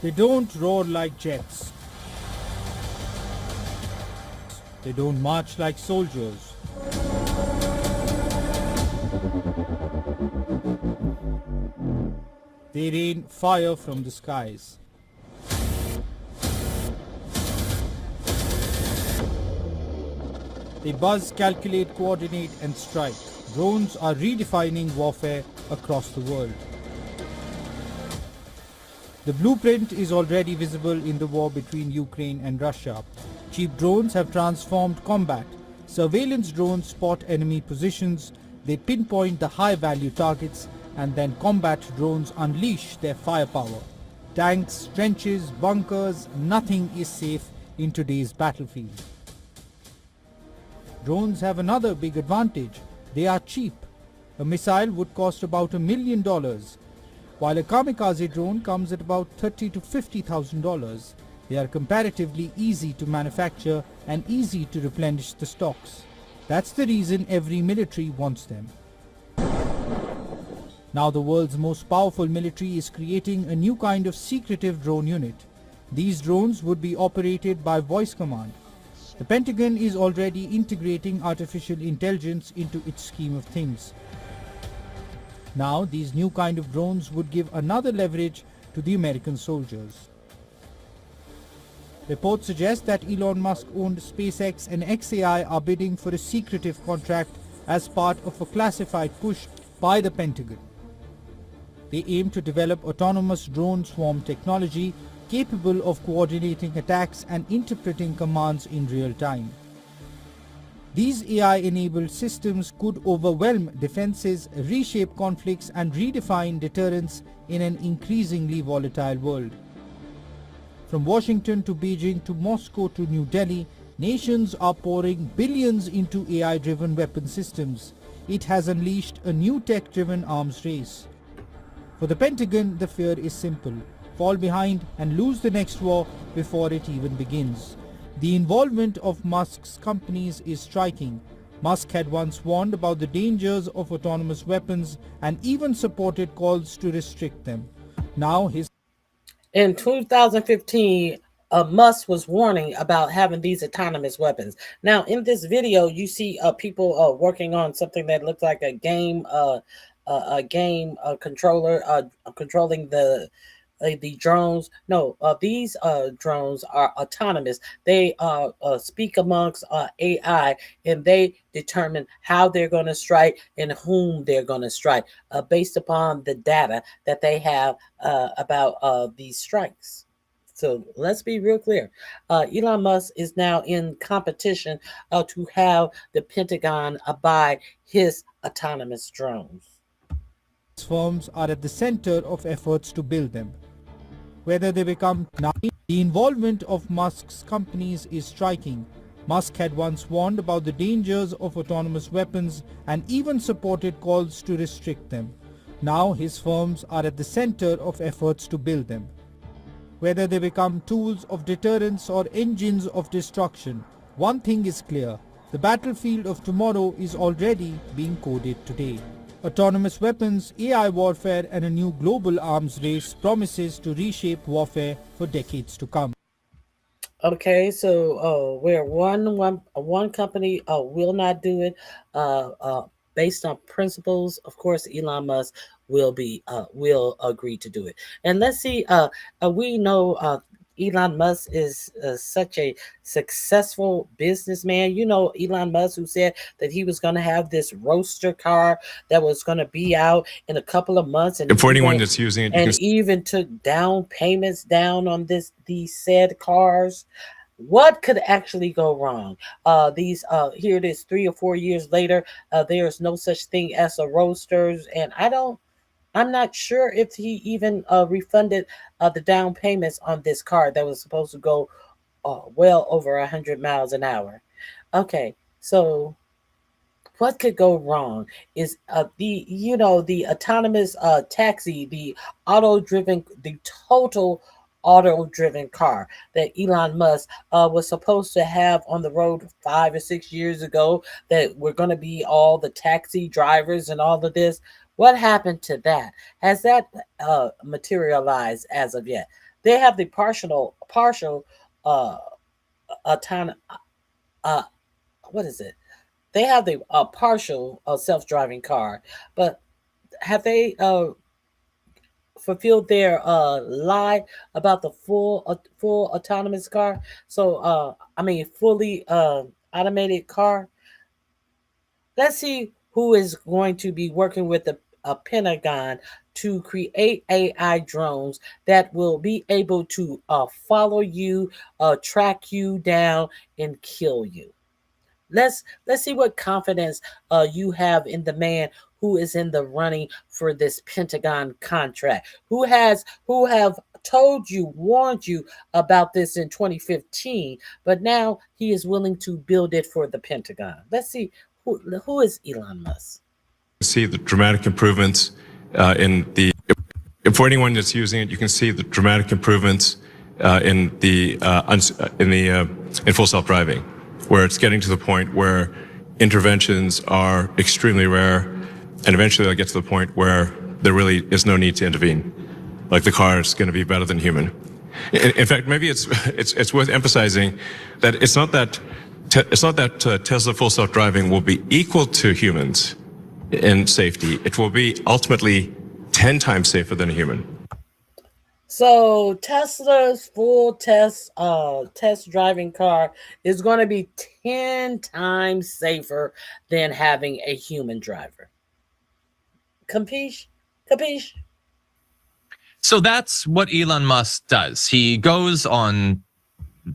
They don't roar like jets. They don't march like soldiers. They rain fire from the skies. They buzz, calculate, coordinate, and strike. Drones are redefining warfare across the world. The blueprint is already visible in the war between Ukraine and Russia. Cheap drones have transformed combat. Surveillance drones spot enemy positions, they pinpoint the high-value targets, and then combat drones unleash their firepower. Tanks, trenches, bunkers, nothing is safe in today's battlefield. Drones have another big advantage. They are cheap. A missile would cost about $1 million, while a kamikaze drone comes at about $30,000 to $50,000. They are comparatively easy to manufacture and easy to replenish the stocks. That's the reason every military wants them. Now the world's most powerful military is creating a new kind of secretive drone unit. These drones would be operated by voice command. The Pentagon is already integrating artificial intelligence into its scheme of things. Now these new kind of drones would give another leverage to the American soldiers. Reports suggest that Elon Musk-owned SpaceX and xAI are bidding for a secretive contract as part of a classified push by the Pentagon. They aim to develop autonomous drone swarm technology capable of coordinating attacks and interpreting commands in real time. These AI-enabled systems could overwhelm defenses, reshape conflicts, and redefine deterrence in an increasingly volatile world. From Washington to Beijing to Moscow to New Delhi, nations are pouring billions into AI-driven weapon systems. It has unleashed a new tech-driven arms race. For the Pentagon, the fear is simple: fall behind and lose the next war before it even begins. The involvement of Musk's companies is striking. Musk had once warned about the dangers of autonomous weapons and even supported calls to restrict them. Now in 2015, Musk was warning about having these autonomous weapons. Now, in this video, you see people working on something that looks like a game controller controlling the drones. No, these drones are autonomous. They speak amongst AI, and they determine how they're going to strike and whom they're going to strike based upon the data that they have about these strikes. So let's be real clear. Elon Musk is now in competition to have the Pentagon buy his autonomous drones. Firms are at the center of efforts to build them. Whether they become the involvement of Musk's companies is striking. Musk had once warned about the dangers of autonomous weapons and even supported calls to restrict them. Now his firms are at the center of efforts to build them. Whether they become tools of deterrence or engines of destruction, one thing is clear: the battlefield of tomorrow is already being coded today. Autonomous weapons, AI warfare, and a new global arms race promises to reshape warfare for decades to come. Okay, so where one company will not do it based on principles. Of course, Elon Musk will agree to do it. And let's see. We know Elon Musk is such a successful businessman. You know, Elon Musk, who said that he was going to have this roadster car that was going to be out in a couple of months, and for anyone that's using it, and even took down payments down on these said cars. What could actually go wrong? These Here it is, 3 or 4 years later. There is no such thing as a roadsters, and I'm not sure if he even refunded the down payments on this car that was supposed to go well over 100 miles an hour. Okay, so what could go wrong is the autonomous taxi, the total auto-driven car that Elon Musk was supposed to have on the road 5 or 6 years ago, that we're going to be all the taxi drivers and all of this. What happened to that? Has that materialized as of yet? They have the partial autonomous. What is it? They have the partial self-driving car, but have they fulfilled their lie about the full autonomous car? So fully automated car. Let's see who is going to be working with the Pentagon to create AI drones that will be able to follow you, track you down, and kill you. Let's see what confidence you have in the man who is in the running for this Pentagon contract, who have told you, warned you about this in 2015, but now he is willing to build it for the Pentagon. Let's see who is Elon Musk. See the dramatic improvements for anyone that's using it. You can see the dramatic improvements in full self-driving, where it's getting to the point where interventions are extremely rare, and eventually they'll get to the point where there really is no need to intervene. Like the car is going to be better than human. In fact, maybe it's worth emphasizing that it's not that Tesla full self-driving will be equal to humans in safety. It will be ultimately 10 times safer than a human. So Tesla's full test driving car is going to be 10 times safer than having a human driver. Capiche? So that's what Elon Musk does. He goes on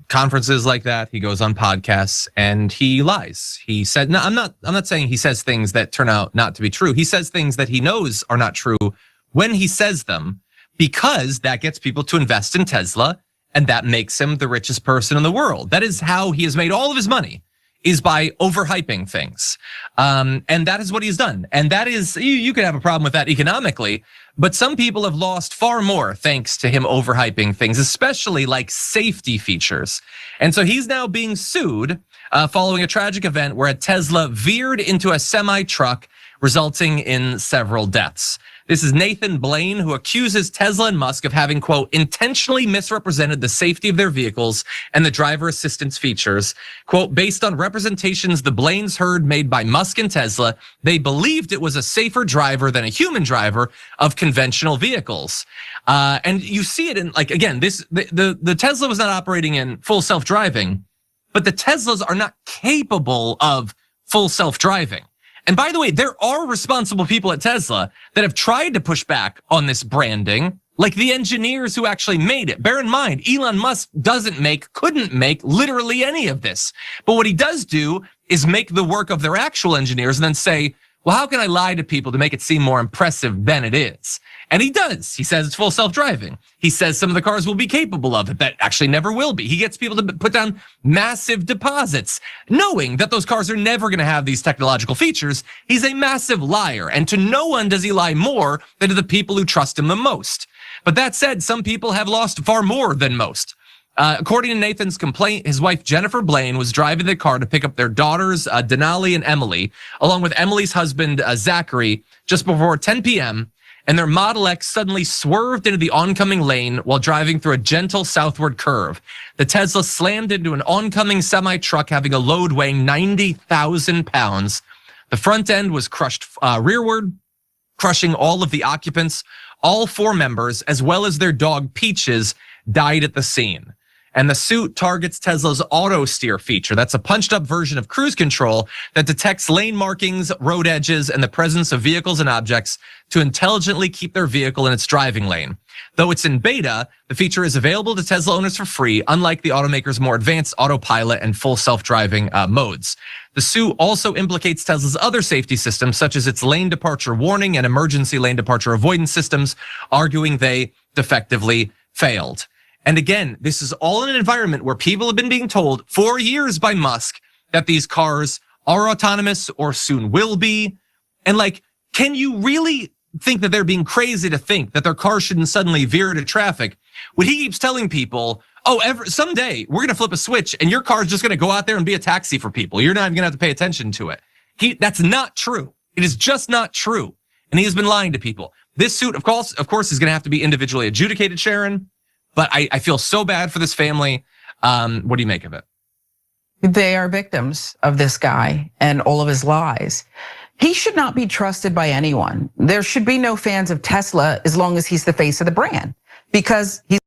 conferences like that. He goes on podcasts and he lies. He said, no, I'm not saying he says things that turn out not to be true. He says things that he knows are not true when he says them, because that gets people to invest in Tesla, and that makes him the richest person in the world. That is how he has made all of his money, is by overhyping things. And that is what he's done. And that is, you could have a problem with that economically, but some people have lost far more thanks to him overhyping things, especially like safety features. And so he's now being sued following a tragic event where a Tesla veered into a semi-truck, resulting in several deaths. This is Nathan Blaine, who accuses Tesla and Musk of having, quote, intentionally misrepresented the safety of their vehicles and the driver assistance features. Quote, based on representations the Blaines heard made by Musk and Tesla, they believed it was a safer driver than a human driver of conventional vehicles. And you see it in, like, again, the Tesla was not operating in full self-driving, but the Teslas are not capable of full self-driving. And by the way, there are responsible people at Tesla that have tried to push back on this branding, like the engineers who actually made it. Bear in mind, Elon Musk couldn't make literally any of this. But what he does do is make the work of their actual engineers and then say, well, how can I lie to people to make it seem more impressive than it is? And he does. He says it's full self-driving. He says some of the cars will be capable of it. That actually never will be. He gets people to put down massive deposits, knowing that those cars are never going to have these technological features. He's a massive liar. And to no one does he lie more than to the people who trust him the most. But that said, some people have lost far more than most. According to Nathan's complaint, his wife, Jennifer Blaine, was driving the car to pick up their daughters, Denali and Emily, along with Emily's husband, Zachary, just before 10 p.m., and their Model X suddenly swerved into the oncoming lane while driving through a gentle southward curve. The Tesla slammed into an oncoming semi-truck having a load weighing 90,000 pounds. The front end was crushed rearward, crushing all of the occupants. All 4 members, as well as their dog Peaches, died at the scene. And the suit targets Tesla's auto steer feature. That's a punched up version of cruise control that detects lane markings, road edges, and the presence of vehicles and objects to intelligently keep their vehicle in its driving lane. Though it's in beta, the feature is available to Tesla owners for free, unlike the automaker's more advanced autopilot and full self-driving modes. The suit also implicates Tesla's other safety systems, such as its lane departure warning and emergency lane departure avoidance systems, arguing they defectively failed. And again, this is all in an environment where people have been being told for years by Musk that these cars are autonomous or soon will be. And like, can you really think that they're being crazy to think that their car shouldn't suddenly veer into traffic when he keeps telling people, oh, someday we're going to flip a switch and your car is just going to go out there and be a taxi for people. You're not even going to have to pay attention to it. That's not true. It is just not true. And he has been lying to people. This suit, of course, is going to have to be individually adjudicated, Sharon. But I feel so bad for this family. What do you make of it? They are victims of this guy and all of his lies. He should not be trusted by anyone. There should be no fans of Tesla as long as he's the face of the brand, because he's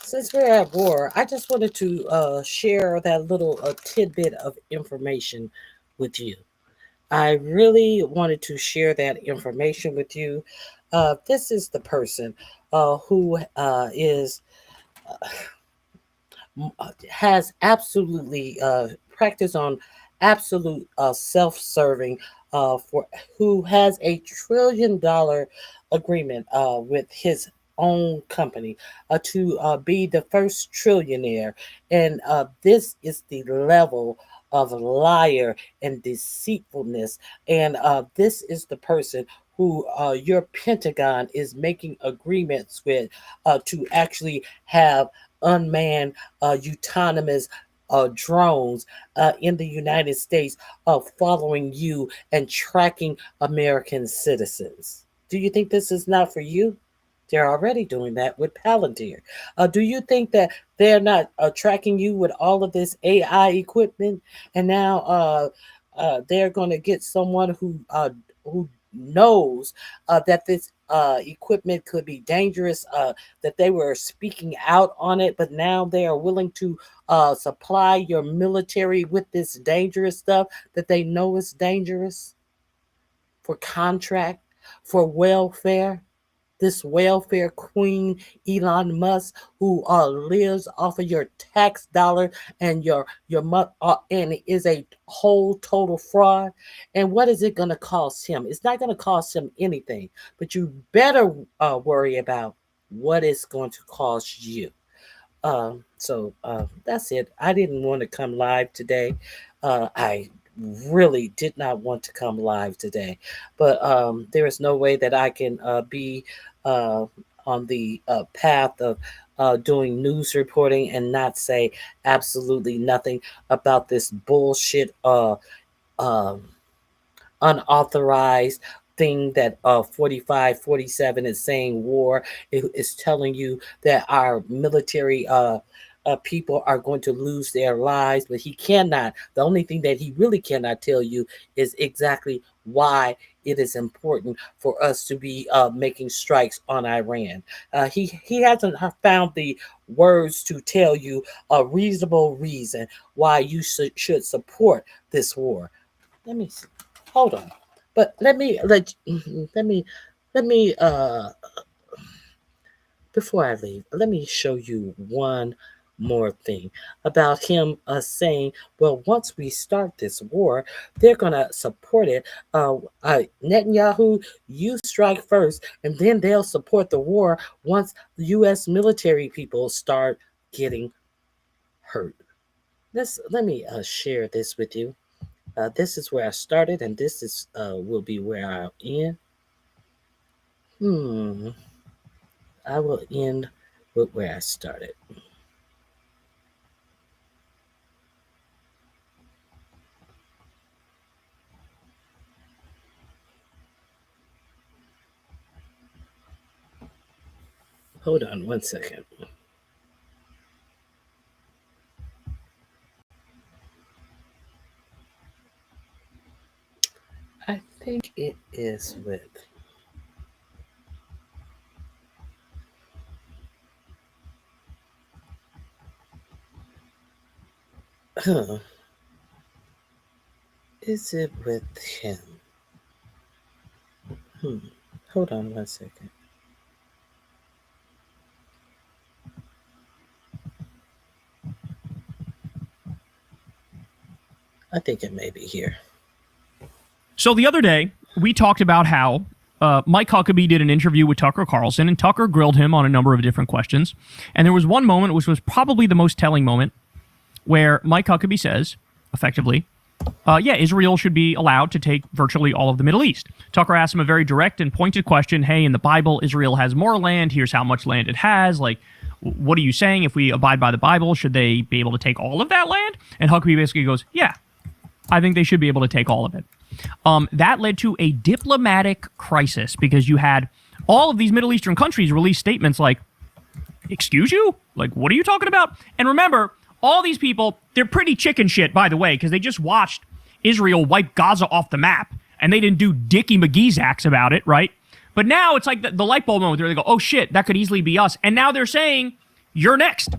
Since we're at war, I just wanted to share that little tidbit of information with you. I really wanted to share that information with you. This is the person who has absolutely practiced on absolute self-serving who has $1 trillion agreement with his own company to be the first trillionaire. And this is the level of liar and deceitfulness. And this is the person who your Pentagon is making agreements with to actually have unmanned autonomous drones in the United States following you and tracking American citizens. Do you think this is not for you? They're already doing that with Palantir. Do you think that they're not tracking you with all of this AI equipment? And now they're going to get someone who knows that this equipment could be dangerous, that they were speaking out on it, but now they are willing to supply your military with this dangerous stuff that they know is dangerous for contract, for welfare. This welfare queen, Elon Musk, who lives off of your tax dollar and and is a whole total fraud. And what is it going to cost him? It's not going to cost him anything, but you better worry about what it's going to cost you. So that's it. I didn't want to come live today. I really did not want to come live today, but there is no way that I can be on the path of doing news reporting and not say absolutely nothing about this bullshit unauthorized thing that 4547 is saying war. It is telling you that our military people are going to lose their lives, but he cannot. The only thing that he really cannot tell you is exactly why it is important for us to be making strikes on Iran. He hasn't found the words to tell you a reasonable reason why you should support this war. Let me see. Hold on, but let me before I leave, let me show you one more thing about him saying, well, once we start this war, they're going to support it. Netanyahu, you strike first, and then they'll support the war once the U.S. military people start getting hurt. Let me share this with you. This is where I started, and this is will be where I'll end. I will end with where I started. Hold on one second. I think it is with is it with him? Hold on one second. I think it may be here. So the other day, we talked about how Mike Huckabee did an interview with Tucker Carlson, and Tucker grilled him on a number of different questions. And there was one moment, which was probably the most telling moment, where Mike Huckabee says, effectively, Israel should be allowed to take virtually all of the Middle East. Tucker asked him a very direct and pointed question. Hey, in the Bible, Israel has more land. Here's how much land it has. Like, what are you saying? If we abide by the Bible, should they be able to take all of that land? And Huckabee basically goes, yeah, I think they should be able to take all of it. That led to a diplomatic crisis because you had all of these Middle Eastern countries release statements like, excuse you? Like, what are you talking about? And remember, all these people, they're pretty chicken shit, by the way, because they just watched Israel wipe Gaza off the map, and they didn't do Dickie McGee's acts about it, right? But now it's like the light bulb moment where they go, oh shit, that could easily be us. And now they're saying, you're next.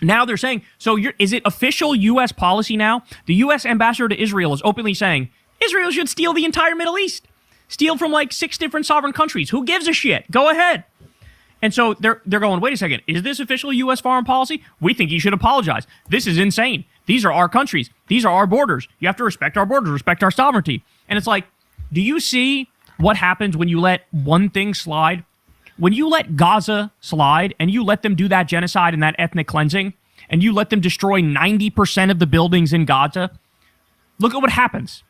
Now they're saying, so is it official U.S. policy now? The U.S. ambassador to Israel is openly saying, Israel should steal the entire Middle East. Steal from like 6 different sovereign countries. Who gives a shit? Go ahead. And so they're going, wait a second, is this official U.S. foreign policy? We think you should apologize. This is insane. These are our countries. These are our borders. You have to respect our borders, respect our sovereignty. And it's like, do you see what happens when you let one thing slide? When you let Gaza slide and you let them do that genocide and that ethnic cleansing, and you let them destroy 90% of the buildings in Gaza, look at what happens.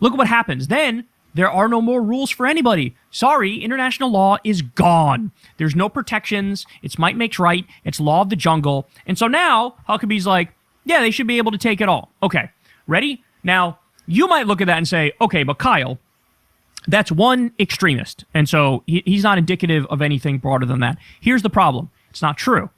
Look at what happens. Then there are no more rules for anybody. Sorry, international law is gone. There's no protections. It's might makes right. It's law of the jungle. And so now Huckabee's like, yeah, they should be able to take it all. Okay, ready? Now, you might look at that and say, okay, but Kyle, that's one extremist. And so he's not indicative of anything broader than that. Here's the problem. It's not true.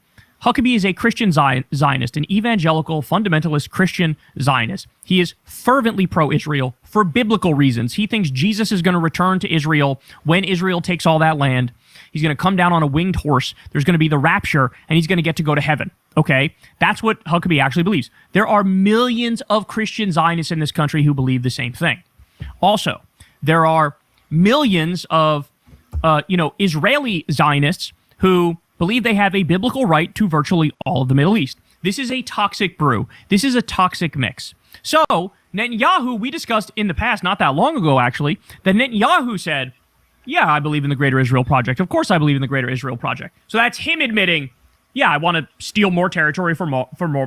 Huckabee is a Christian Zionist, an evangelical, fundamentalist Christian Zionist. He is fervently pro-Israel for biblical reasons. He thinks Jesus is going to return to Israel when Israel takes all that land. He's going to come down on a winged horse. There's going to be the rapture, and he's going to get to go to heaven. Okay? That's what Huckabee actually believes. There are millions of Christian Zionists in this country who believe the same thing. Also, there are millions of, Israeli Zionists who believe they have a biblical right to virtually all of the Middle East. This is a toxic brew. This is a toxic mix. So, Netanyahu, we discussed in the past, not that long ago actually, that Netanyahu said, yeah, I believe in the Greater Israel Project. Of course I believe in the Greater Israel Project. So that's him admitting, yeah, I want to steal more territory from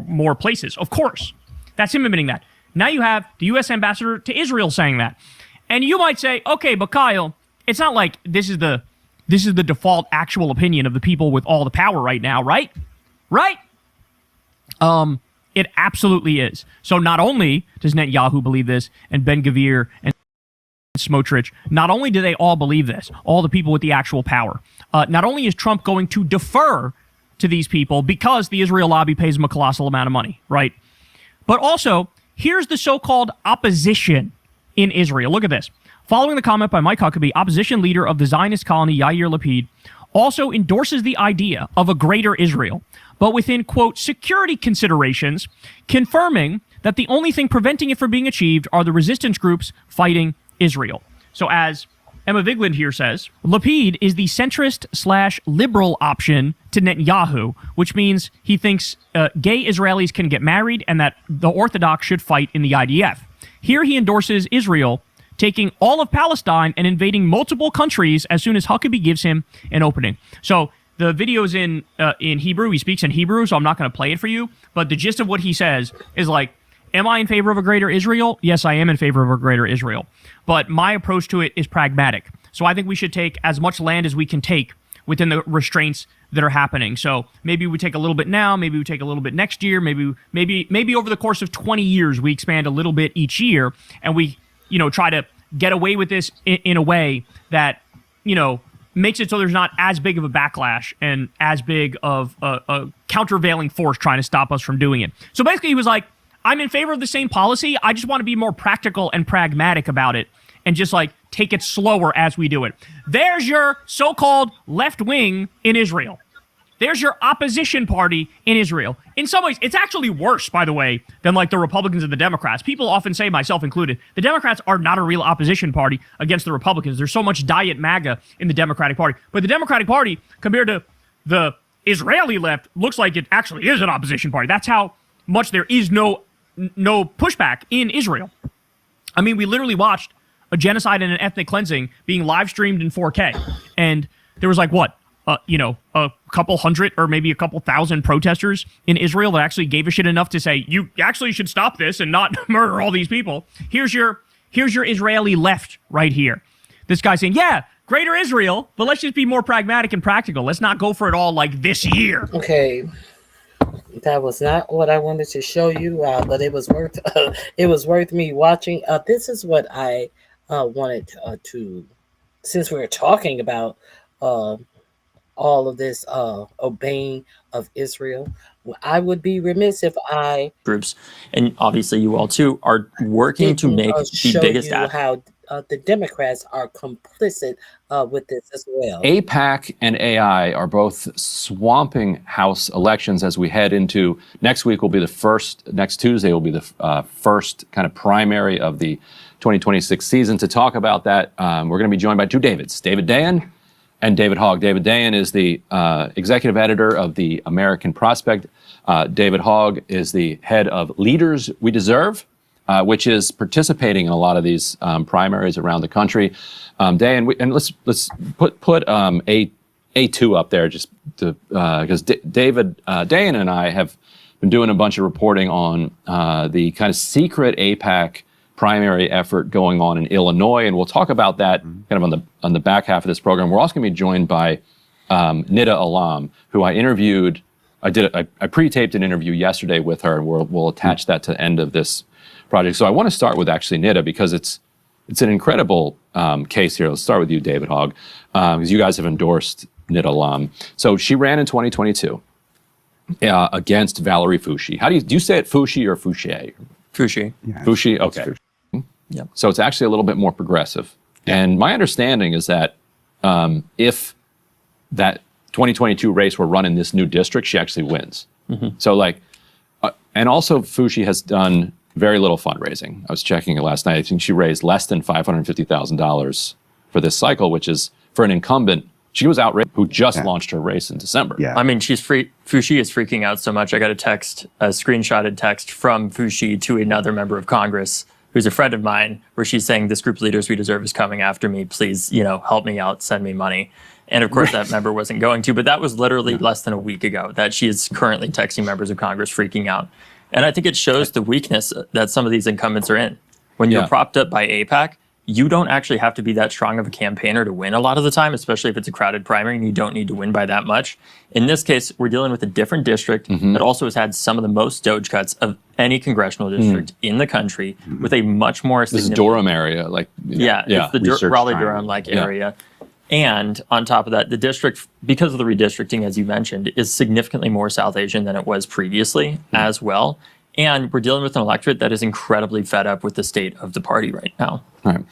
more places. Of course. That's him admitting that. Now you have the U.S. ambassador to Israel saying that. And you might say, okay, but Kyle, it's not like this is the default actual opinion of the people with all the power right now, right? Right? It absolutely is. So not only does Netanyahu believe this, and Ben-Gvir and Smotrich, not only do they all believe this, all the people with the actual power, not only is Trump going to defer to these people because the Israel lobby pays him a colossal amount of money, right? But also, here's the so-called opposition in Israel. Look at this. Following the comment by Mike Huckabee, opposition leader of the Zionist colony Yair Lapid also endorses the idea of a greater Israel, but within, quote, security considerations, confirming that the only thing preventing it from being achieved are the resistance groups fighting Israel. So as Emma Vigeland here says, Lapid is the centrist/liberal option to Netanyahu, which means he thinks gay Israelis can get married and that the Orthodox should fight in the IDF. Here he endorses Israel taking all of Palestine and invading multiple countries as soon as Huckabee gives him an opening. So the video's in Hebrew. He speaks in Hebrew, so I'm not going to play it for you. But the gist of what he says is like, am I in favor of a greater Israel? Yes, I am in favor of a greater Israel. But my approach to it is pragmatic. So I think we should take as much land as we can take within the restraints that are happening. So maybe we take a little bit now, maybe we take a little bit next year, maybe over the course of 20 years, we expand a little bit each year, and we try to get away with this in a way that, makes it so there's not as big of a backlash and as big of a countervailing force trying to stop us from doing it. So basically he was like, I'm in favor of the same policy. I just want to be more practical and pragmatic about it and just like take it slower as we do it. There's your so-called left wing in Israel. There's your opposition party in Israel. In some ways, it's actually worse, by the way, than like the Republicans and the Democrats. People often say, myself included, the Democrats are not a real opposition party against the Republicans. There's so much diet MAGA in the Democratic Party. But the Democratic Party, compared to the Israeli left, looks like it actually is an opposition party. That's how much there is no pushback in Israel. I mean, we literally watched a genocide and an ethnic cleansing being live streamed in 4K. And there was like, what? A couple hundred or maybe a couple thousand protesters in Israel that actually gave a shit enough to say, you actually should stop this and not murder all these people. Here's your Israeli left right here. This guy saying, yeah, greater Israel, but let's just be more pragmatic and practical. Let's not go for it all like this year. Okay. That was not what I wanted to show you, but it was worth me watching. This is what I wanted to, since we were talking about all of this obeying of Israel, I would be remiss if I groups, and obviously you all too, are working to make the biggest how the Democrats are complicit with this as well. AIPAC and AI are both swamping House elections as we head into next week. Next Tuesday will be the first kind of primary of the 2026 season. To talk about that, we're going to be joined by two Davids, David Dayen and David Hogg. David Dayen is the executive editor of the American Prospect. David Hogg is the head of Leaders We Deserve, which is participating in a lot of these primaries around the country. Dayen, and let's put A2 up there, just to because David Dayen and I have been doing a bunch of reporting on the kind of secret AIPAC primary effort going on in Illinois, and we'll talk about that kind of on the back half of this program. We're also going to be joined by Nida Alam, who I interviewed. I pre-taped an interview yesterday with her, and we'll attach that to the end of this project. So I want to start with actually Nida, because it's an incredible case here. Let's start with you, David Hogg, because you guys have endorsed Nida Alam. So she ran in 2022 against Valerie Foushee. Do you say it Foushee or Fouché? Foushee. Yeah. Foushee, okay. Yep. So it's actually a little bit more progressive. And my understanding is that if that 2022 race were run in this new district, she actually wins. Mm-hmm. So and also Foushee has done very little fundraising. I was checking it last night. I think she raised less than $550,000 for this cycle, which is, for an incumbent, she was outraged, who just launched her race in December. Yeah. I mean, Foushee is freaking out so much. I got a screenshotted text from Foushee to another member of Congress who's a friend of mine, where she's saying, this group Leaders We Deserve is coming after me. Please, help me out, send me money. And of course, that member wasn't going to, but that was literally less than a week ago that she is currently texting members of Congress freaking out. And I think it shows the weakness that some of these incumbents are in. When you're propped up by AIPAC, you don't actually have to be that strong of a campaigner to win a lot of the time, especially if it's a crowded primary and you don't need to win by that much. In this case, we're dealing with a different district that also has had some of the most Doge cuts of any congressional district in the country, with a much more significant... This is Durham area, it's the Raleigh-Durham-like area. And on top of that, the district, because of the redistricting, as you mentioned, is significantly more South Asian than it was previously as well. And we're dealing with an electorate that is incredibly fed up with the state of the party right now. All right.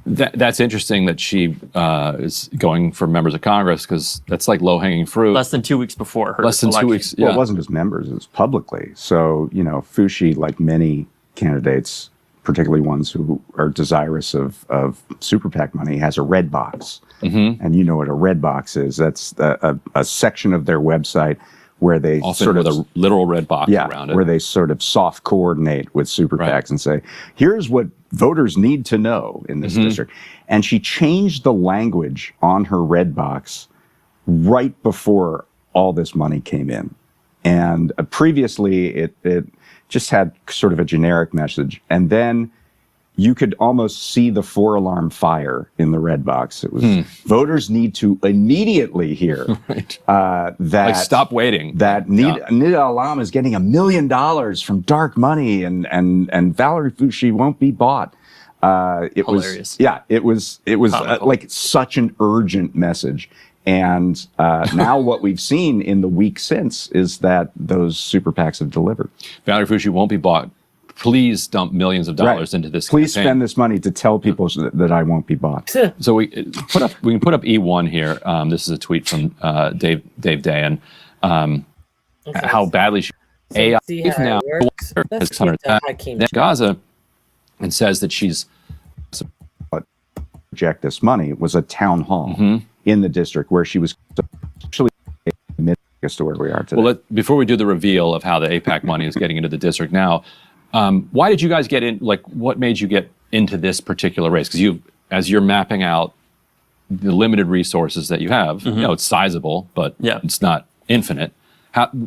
That's interesting that she is going for members of Congress, because that's like low-hanging fruit. Less than 2 weeks before her election. 2 weeks, Well, it wasn't just members, it was publicly. So, Foushee, like many candidates, particularly ones who are desirous of super PAC money, has a red box. Mm-hmm. And you know what a red box is. That's a section of their website where they often sort with of a literal red box around it, where they sort of soft coordinate with super PACs and say, here's what voters need to know in this district. And she changed the language on her red box right before all this money came in. And previously it just had sort of a generic message. And then you could almost see the 4-alarm fire in the red box. It was voters need to immediately hear that stop waiting. That Nida Alam is getting $1 million from dark money, and Valerie Foushee won't be bought. Hilarious. It was Comical. like such an urgent message. And now what we've seen in the week since is that those super PACs have delivered. Valerie Foushee won't be bought. Please dump millions of dollars into this Please campaign. spend this money to tell people that I won't be bought. So we can put up E1 here. This is a tweet from Dave Dayan. How badly she AI see how now it works. Let's has under get to attack Hakeem in Gaza and says that she's reject this money was a town hall in the district where she was actually as to where we are today. Well, before we do the reveal of how the AIPAC money is getting into the district now, why did you guys get in? Like, what made you get into this particular race? Because as you're mapping out the limited resources that you have, you know, it's sizable, but it's not infinite.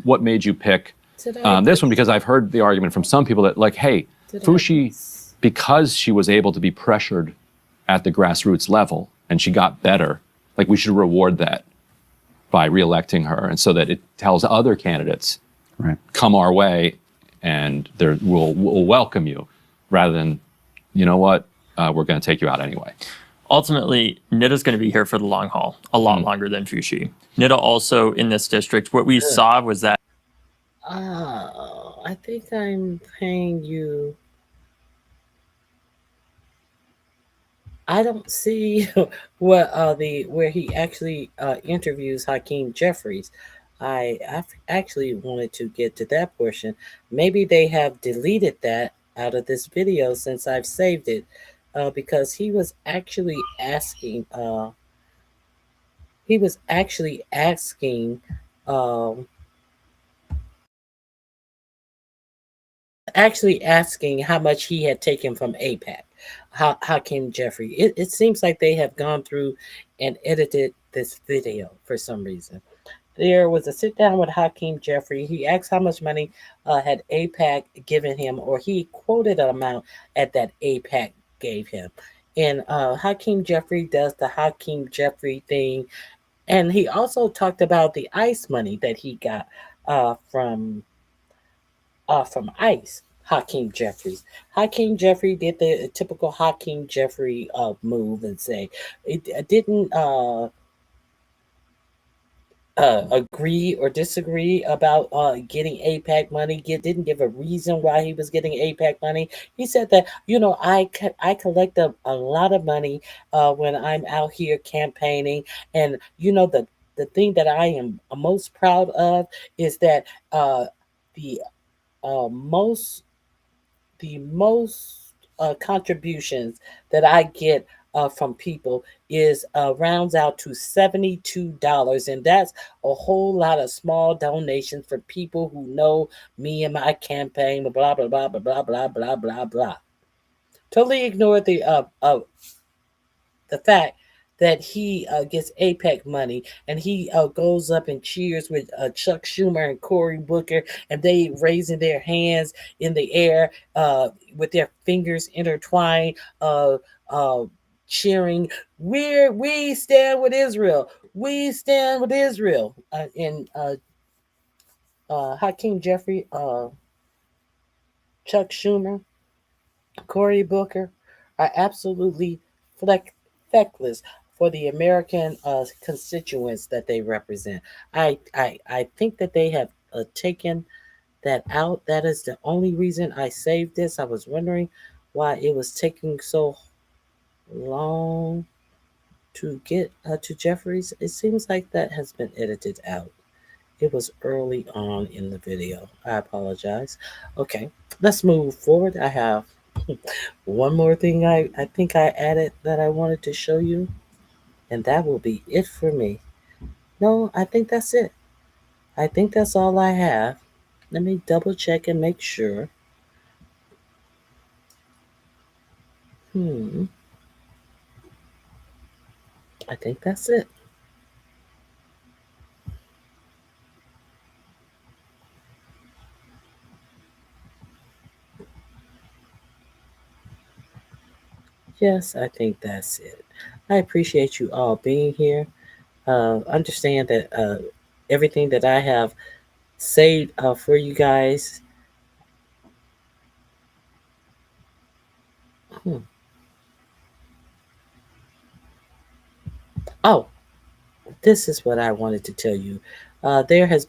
What made you pick this one? Because I've heard the argument from some people that, like, hey, Foushee, because she was able to be pressured at the grassroots level and she got better, like, we should reward that by reelecting her, and so that it tells other candidates, come our way, and we'll welcome you, rather than, you know what, we're going to take you out anyway. Ultimately, Nida's going to be here for the long haul, a lot longer than Foushee. Nida also in this district, what we saw was that. I think I'm paying you. I don't see what where he actually interviews Hakeem Jeffries. I actually wanted to get to that portion. Maybe they have deleted that out of this video since I've saved it, because he was actually asking. Asking how much he had taken from AIPAC. Hakeem Jeffrey. It seems like they have gone through and edited this video for some reason. There was a sit down with Hakeem Jeffrey. He asked how much money had AIPAC given him, or he quoted an amount that AIPAC gave him. And Hakeem Jeffrey does the Hakeem Jeffrey thing. And he also talked about the ICE money that he got from ICE. Hakeem Jeffries. Hakeem Jeffrey did the typical Hakeem Jeffrey move and say it didn't agree or disagree about getting AIPAC money. Didn't give a reason why he was getting AIPAC money. He said that, you know, I collect a lot of money when I'm out here campaigning, and you know the thing that I am most proud of is that the most contributions that I get from people is rounds out to $72, and that's a whole lot of small donations for people who know me and my campaign. Blah blah blah blah blah blah blah blah blah. Totally ignore the fact that he gets AIPAC money, and he goes up and cheers with Chuck Schumer and Cory Booker, and they raising their hands in the air with their fingers intertwined, cheering, we stand with Israel. We stand with Israel. And Hakeem Jeffrey, Chuck Schumer, Cory Booker are absolutely feckless for the American constituents that they represent. I think that they have taken that out. That is the only reason I saved this. I was wondering why it was taking so long to get to Jeffries. It seems like that has been edited out. It was early on in the video. I apologize. Okay, let's move forward. I have one more thing I think I added that I wanted to show you, and that will be it for me. No, I think that's it. I think that's all I have. Let me double check and make sure. I think that's it. Yes, I think that's it. I appreciate you all being here. Understand that everything that I have saved for you guys. Oh, this is what I wanted to tell you. There is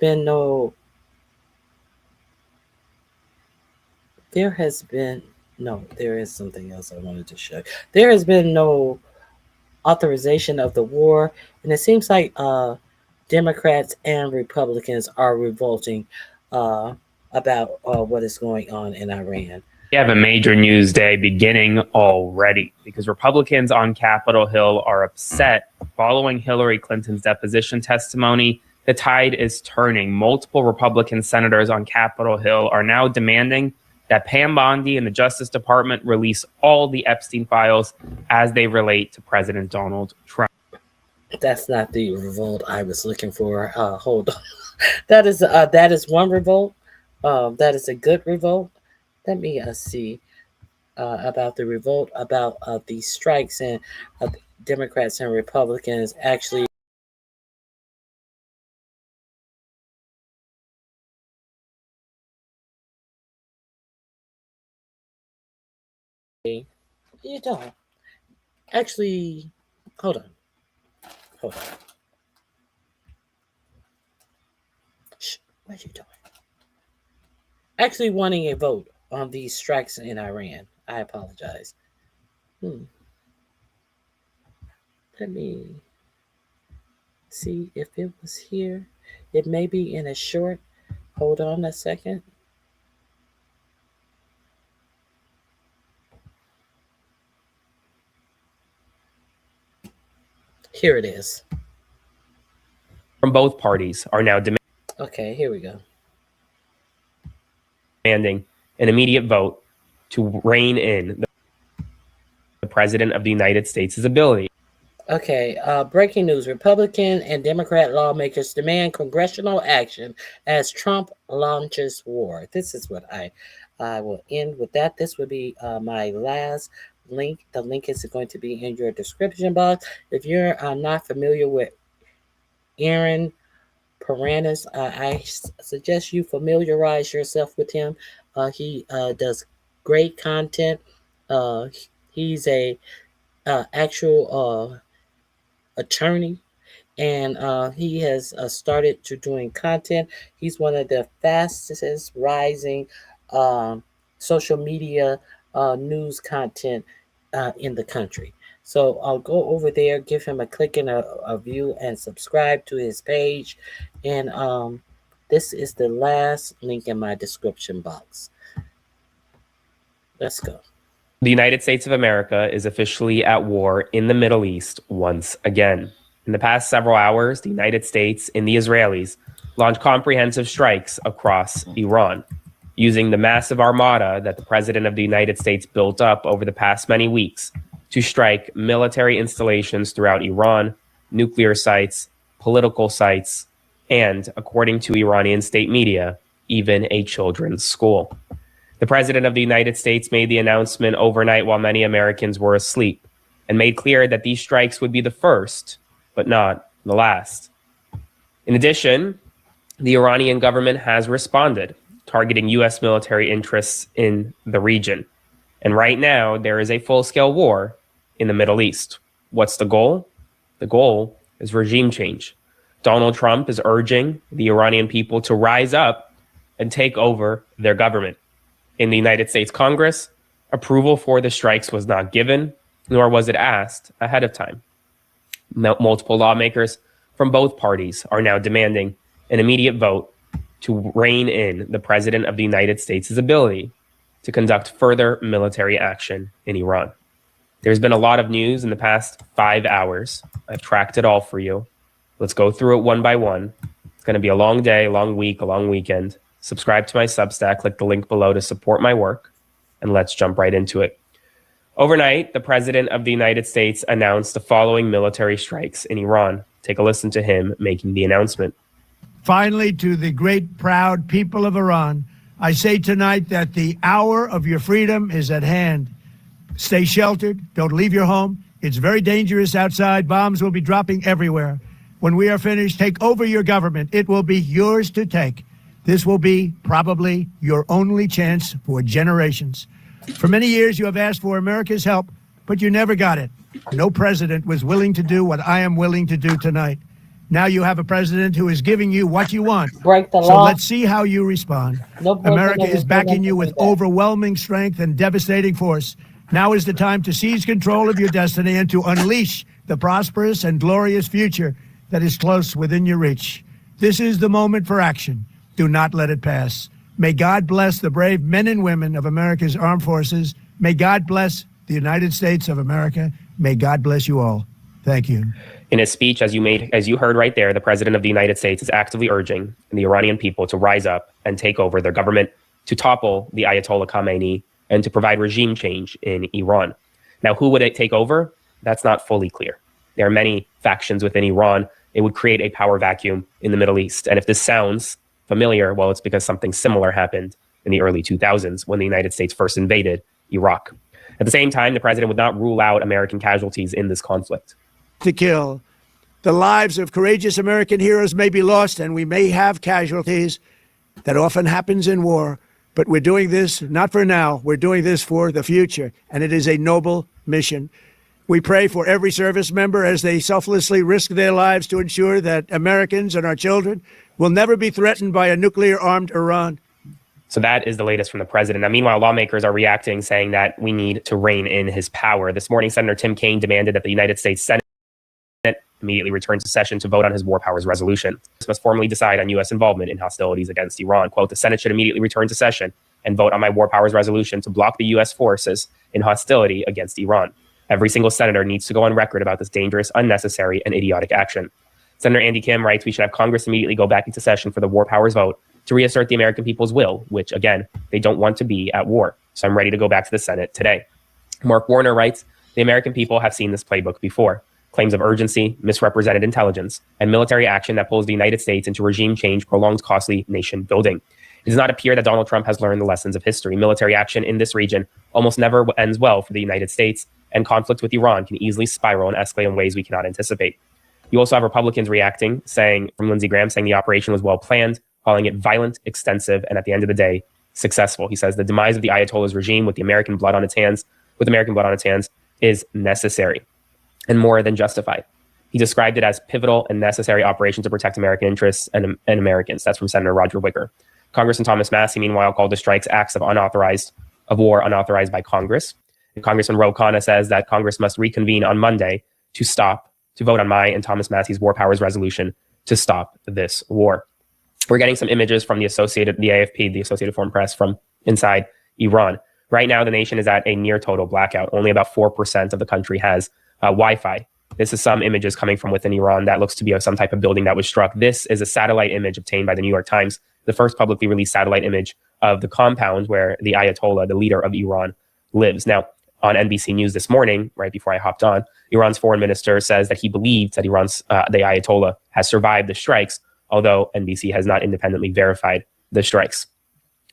something else I wanted to show. There has been no authorization of the war, and it seems like Democrats and Republicans are revolting about what is going on in Iran. We have a major news day beginning already because Republicans on Capitol Hill are upset following Hillary Clinton's deposition testimony. The tide is turning. Multiple Republican senators on Capitol Hill are now demanding that Pam Bondi and the Justice Department release all the Epstein files as they relate to President Donald Trump. That's not the revolt I was looking for. Hold on. That is one revolt. That is a good revolt. Let me see about the revolt, about the strikes, and Democrats and Republicans actually. You don't. Actually, hold on. Shh, what are you doing? Actually wanting a vote on these strikes in Iran. I apologize. Let me see if it was here. It may be in a short. Hold on a second. Here it is. From both parties are now demanding. Okay, here we go. Demanding an immediate vote to rein in the President of the United States' ability. Okay, breaking news. Republican and Democrat lawmakers demand congressional action as Trump launches war. This is what I will end with that. This would be my last link. The link is going to be in your description box. If you're not familiar with Aaron Paranis, I suggest you familiarize yourself with him. He does great content. He's a actual attorney, and he has started to doing content. He's one of the fastest rising social media news content in the country. So I'll go over there, give him a click and a view, and subscribe to his page. And this is the last link in my description box. Let's go. The United States of America is officially at war in the Middle East once again. In the past several hours, the United States and the Israelis launched comprehensive strikes across Iran, using the massive armada that the President of the United States built up over the past many weeks to strike military installations throughout Iran, nuclear sites, political sites, and, according to Iranian state media, even a children's school. The President of the United States made the announcement overnight while many Americans were asleep and made clear that these strikes would be the first, but not the last. In addition, the Iranian government has responded, targeting U.S. military interests in the region. And right now, there is a full-scale war in the Middle East. What's the goal? The goal is regime change. Donald Trump is urging the Iranian people to rise up and take over their government. In the United States Congress, approval for the strikes was not given, nor was it asked ahead of time. Multiple lawmakers from both parties are now demanding an immediate vote to rein in the President of the United States' ability to conduct further military action in Iran. There's been a lot of news in the past 5 hours. I've tracked it all for you. Let's go through it one by one. It's going to be a long day, a long week, a long weekend. Subscribe to my Substack, click the link below to support my work, and let's jump right into it. Overnight, the President of the United States announced the following military strikes in Iran. Take a listen to him making the announcement. Finally, to the great, proud people of Iran, I say tonight that the hour of your freedom is at hand. Stay sheltered. Don't leave your home. It's very dangerous outside. Bombs will be dropping everywhere. When we are finished, take over your government. It will be yours to take. This will be probably your only chance for generations. For many years, you have asked for America's help. but you never got it. No president was willing to do what I am willing to do tonight. Now you have a president who is giving you what you want. Break the So law. let's see how you respond. No America president is will backing do you with that. overwhelming strength and devastating force. Now is the time to seize control of your destiny and to unleash the prosperous and glorious future that is close within your reach. This is the moment for action. Do not let it pass. May God bless the brave men and women of America's armed forces. May God bless the United States of America. May God bless you all. Thank you. In his speech, as you heard right there, the president of the United States is actively urging the Iranian people to rise up and take over their government, to topple the Ayatollah Khamenei, and to provide regime change in Iran. Now, who would it take over? That's not fully clear. There are many factions within Iran. It would create a power vacuum in the Middle East. And if this sounds familiar, well, it's because something similar happened in the early 2000s when the United States first invaded Iraq. At the same time, the president would not rule out American casualties in this conflict. To kill. The lives of courageous American heroes may be lost, and we may have casualties. That often happens in war. But we're doing this not for now. We're doing this for the future, and it is a noble mission. We pray for every service member as they selflessly risk their lives to ensure that Americans and our children will never be threatened by a nuclear-armed Iran. So that is the latest from the president. Now, meanwhile, lawmakers are reacting, saying that we need to rein in his power. This morning, Senator Tim Kaine demanded that the United States Senate immediately return to session to vote on his war powers resolution. This must formally decide on U.S. involvement in hostilities against Iran. Quote, the Senate should immediately return to session and vote on my war powers resolution to block the U.S. forces in hostility against Iran. Every single senator needs to go on record about this dangerous, unnecessary, and idiotic action. Senator Andy Kim writes, we should have Congress immediately go back into session for the war powers vote to reassert the American people's will, which, again, they don't want to be at war. So I'm ready to go back to the Senate today. Mark Warner writes, the American people have seen this playbook before. Claims of urgency, misrepresented intelligence, and military action that pulls the United States into regime change prolongs costly nation building. It does not appear that Donald Trump has learned the lessons of history. Military action in this region almost never ends well for the United States, and conflict with Iran can easily spiral and escalate in ways we cannot anticipate. You also have Republicans reacting, saying, from Lindsey Graham, saying the operation was well planned, calling it violent, extensive, and at the end of the day, successful. He says the demise of the Ayatollah's regime with American blood on its hands, is necessary and more than justified. He described it as pivotal and necessary operation to protect American interests and Americans. That's from Senator Roger Wicker. Congressman Thomas Massie, meanwhile, called the strikes acts of war unauthorized by Congress. And Congressman Ro Khanna says that Congress must reconvene on Monday to vote on my and Thomas Massie's war powers resolution to stop this war. We're getting some images from the AFP, the Associated Foreign Press, from inside Iran. Right now, the nation is at a near total blackout. Only about 4% of the country has Wi-Fi. This is some images coming from within Iran that looks to be some type of building that was struck. This is a satellite image obtained by the New York Times, the first publicly released satellite image of the compound where the Ayatollah, the leader of Iran, lives. Now, on NBC News this morning, right before I hopped on, Iran's foreign minister says that he believes that the Ayatollah has survived the strikes, although NBC has not independently verified the strikes,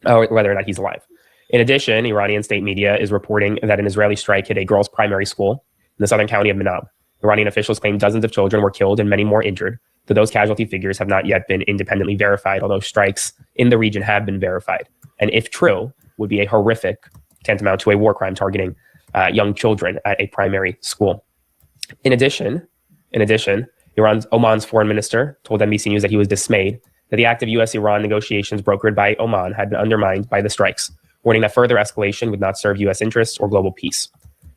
or whether or not he's alive. In addition, Iranian state media is reporting that an Israeli strike hit a girls' primary school in the southern county of Manab. Iranian officials claim dozens of children were killed and many more injured, though those casualty figures have not yet been independently verified, although strikes in the region have been verified. And if true, would be a horrific, tantamount to a war crime targeting young children at a primary school. In addition, Oman's foreign minister told NBC News that he was dismayed that the active U.S.-Iran negotiations brokered by Oman had been undermined by the strikes, warning that further escalation would not serve U.S. interests or global peace.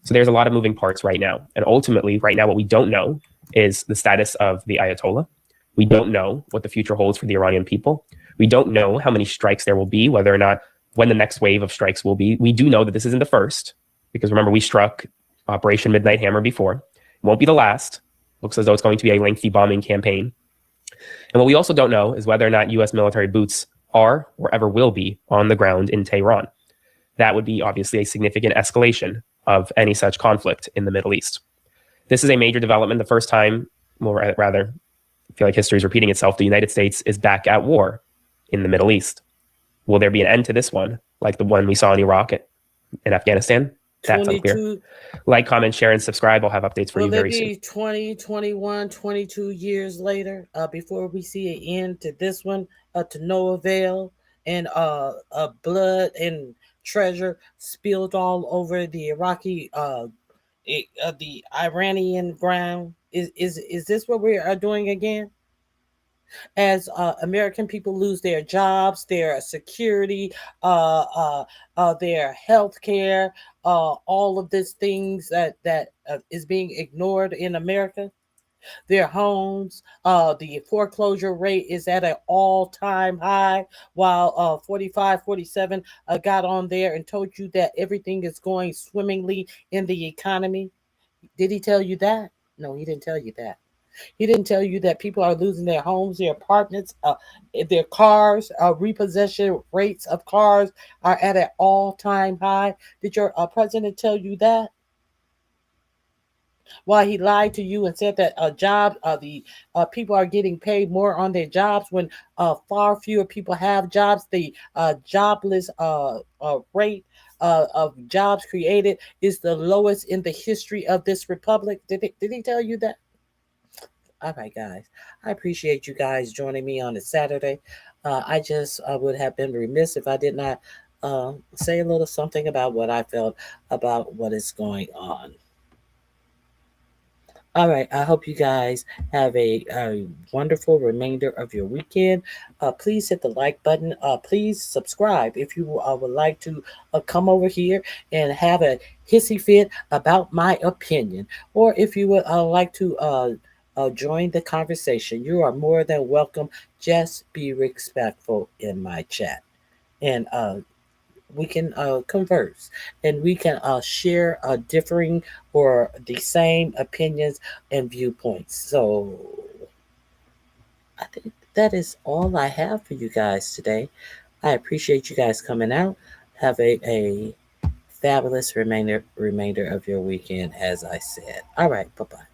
So there's a lot of moving parts right now. And ultimately, right now, what we don't know is the status of the Ayatollah. We don't know what the future holds for the Iranian people. We don't know how many strikes there will be, whether or not when the next wave of strikes will be. We do know that this isn't the first, because remember, we struck Operation Midnight Hammer before. It won't be the last. Looks as though it's going to be a lengthy bombing campaign. And what we also don't know is whether or not U.S. military boots are or ever will be on the ground in Tehran. That would be obviously a significant escalation of any such conflict in the Middle East. This is a major development. The first time, well, rather, I feel like history is repeating itself. The United States is back at war in the Middle East. Will there be an end to this one, like the one we saw in Iraq and Afghanistan? That's unclear. Like, comment, share, and subscribe. I'll have updates for you very soon. Will it be 20, 21, 22 years later before we see an end to this one, to no avail, and blood and treasure spilled all over the Iraqi the Iranian ground? Is this what we are doing again? As American people lose their jobs, their security, their health care, all of these things that is being ignored in America. Their homes, the foreclosure rate is at an all-time high, while 45, 47 got on there and told you that everything is going swimmingly in the economy. Did he tell you that? No, he didn't tell you that. He didn't tell you that people are losing their homes, their apartments, their cars. Repossession rates of cars are at an all-time high. Did your president tell you that? Why he lied to you and said that the people are getting paid more on their jobs when far fewer people have jobs. The jobless rate of jobs created is the lowest in the history of this republic. Did he tell you that? All right, guys. I appreciate you guys joining me on a Saturday. I just would have been remiss if I did not say a little something about what I felt about what is going on. All right. I hope you guys have a wonderful remainder of your weekend. Please hit the like button. Please subscribe if you would like to come over here and have a hissy fit about my opinion. Or if you would like to join the conversation, you are more than welcome. Just be respectful in my chat. And we can converse and we can share differing or the same opinions and viewpoints. So I think that is all I have for you guys today. I appreciate you guys coming out. Have a fabulous remainder of your weekend, as I said. All right, bye-bye.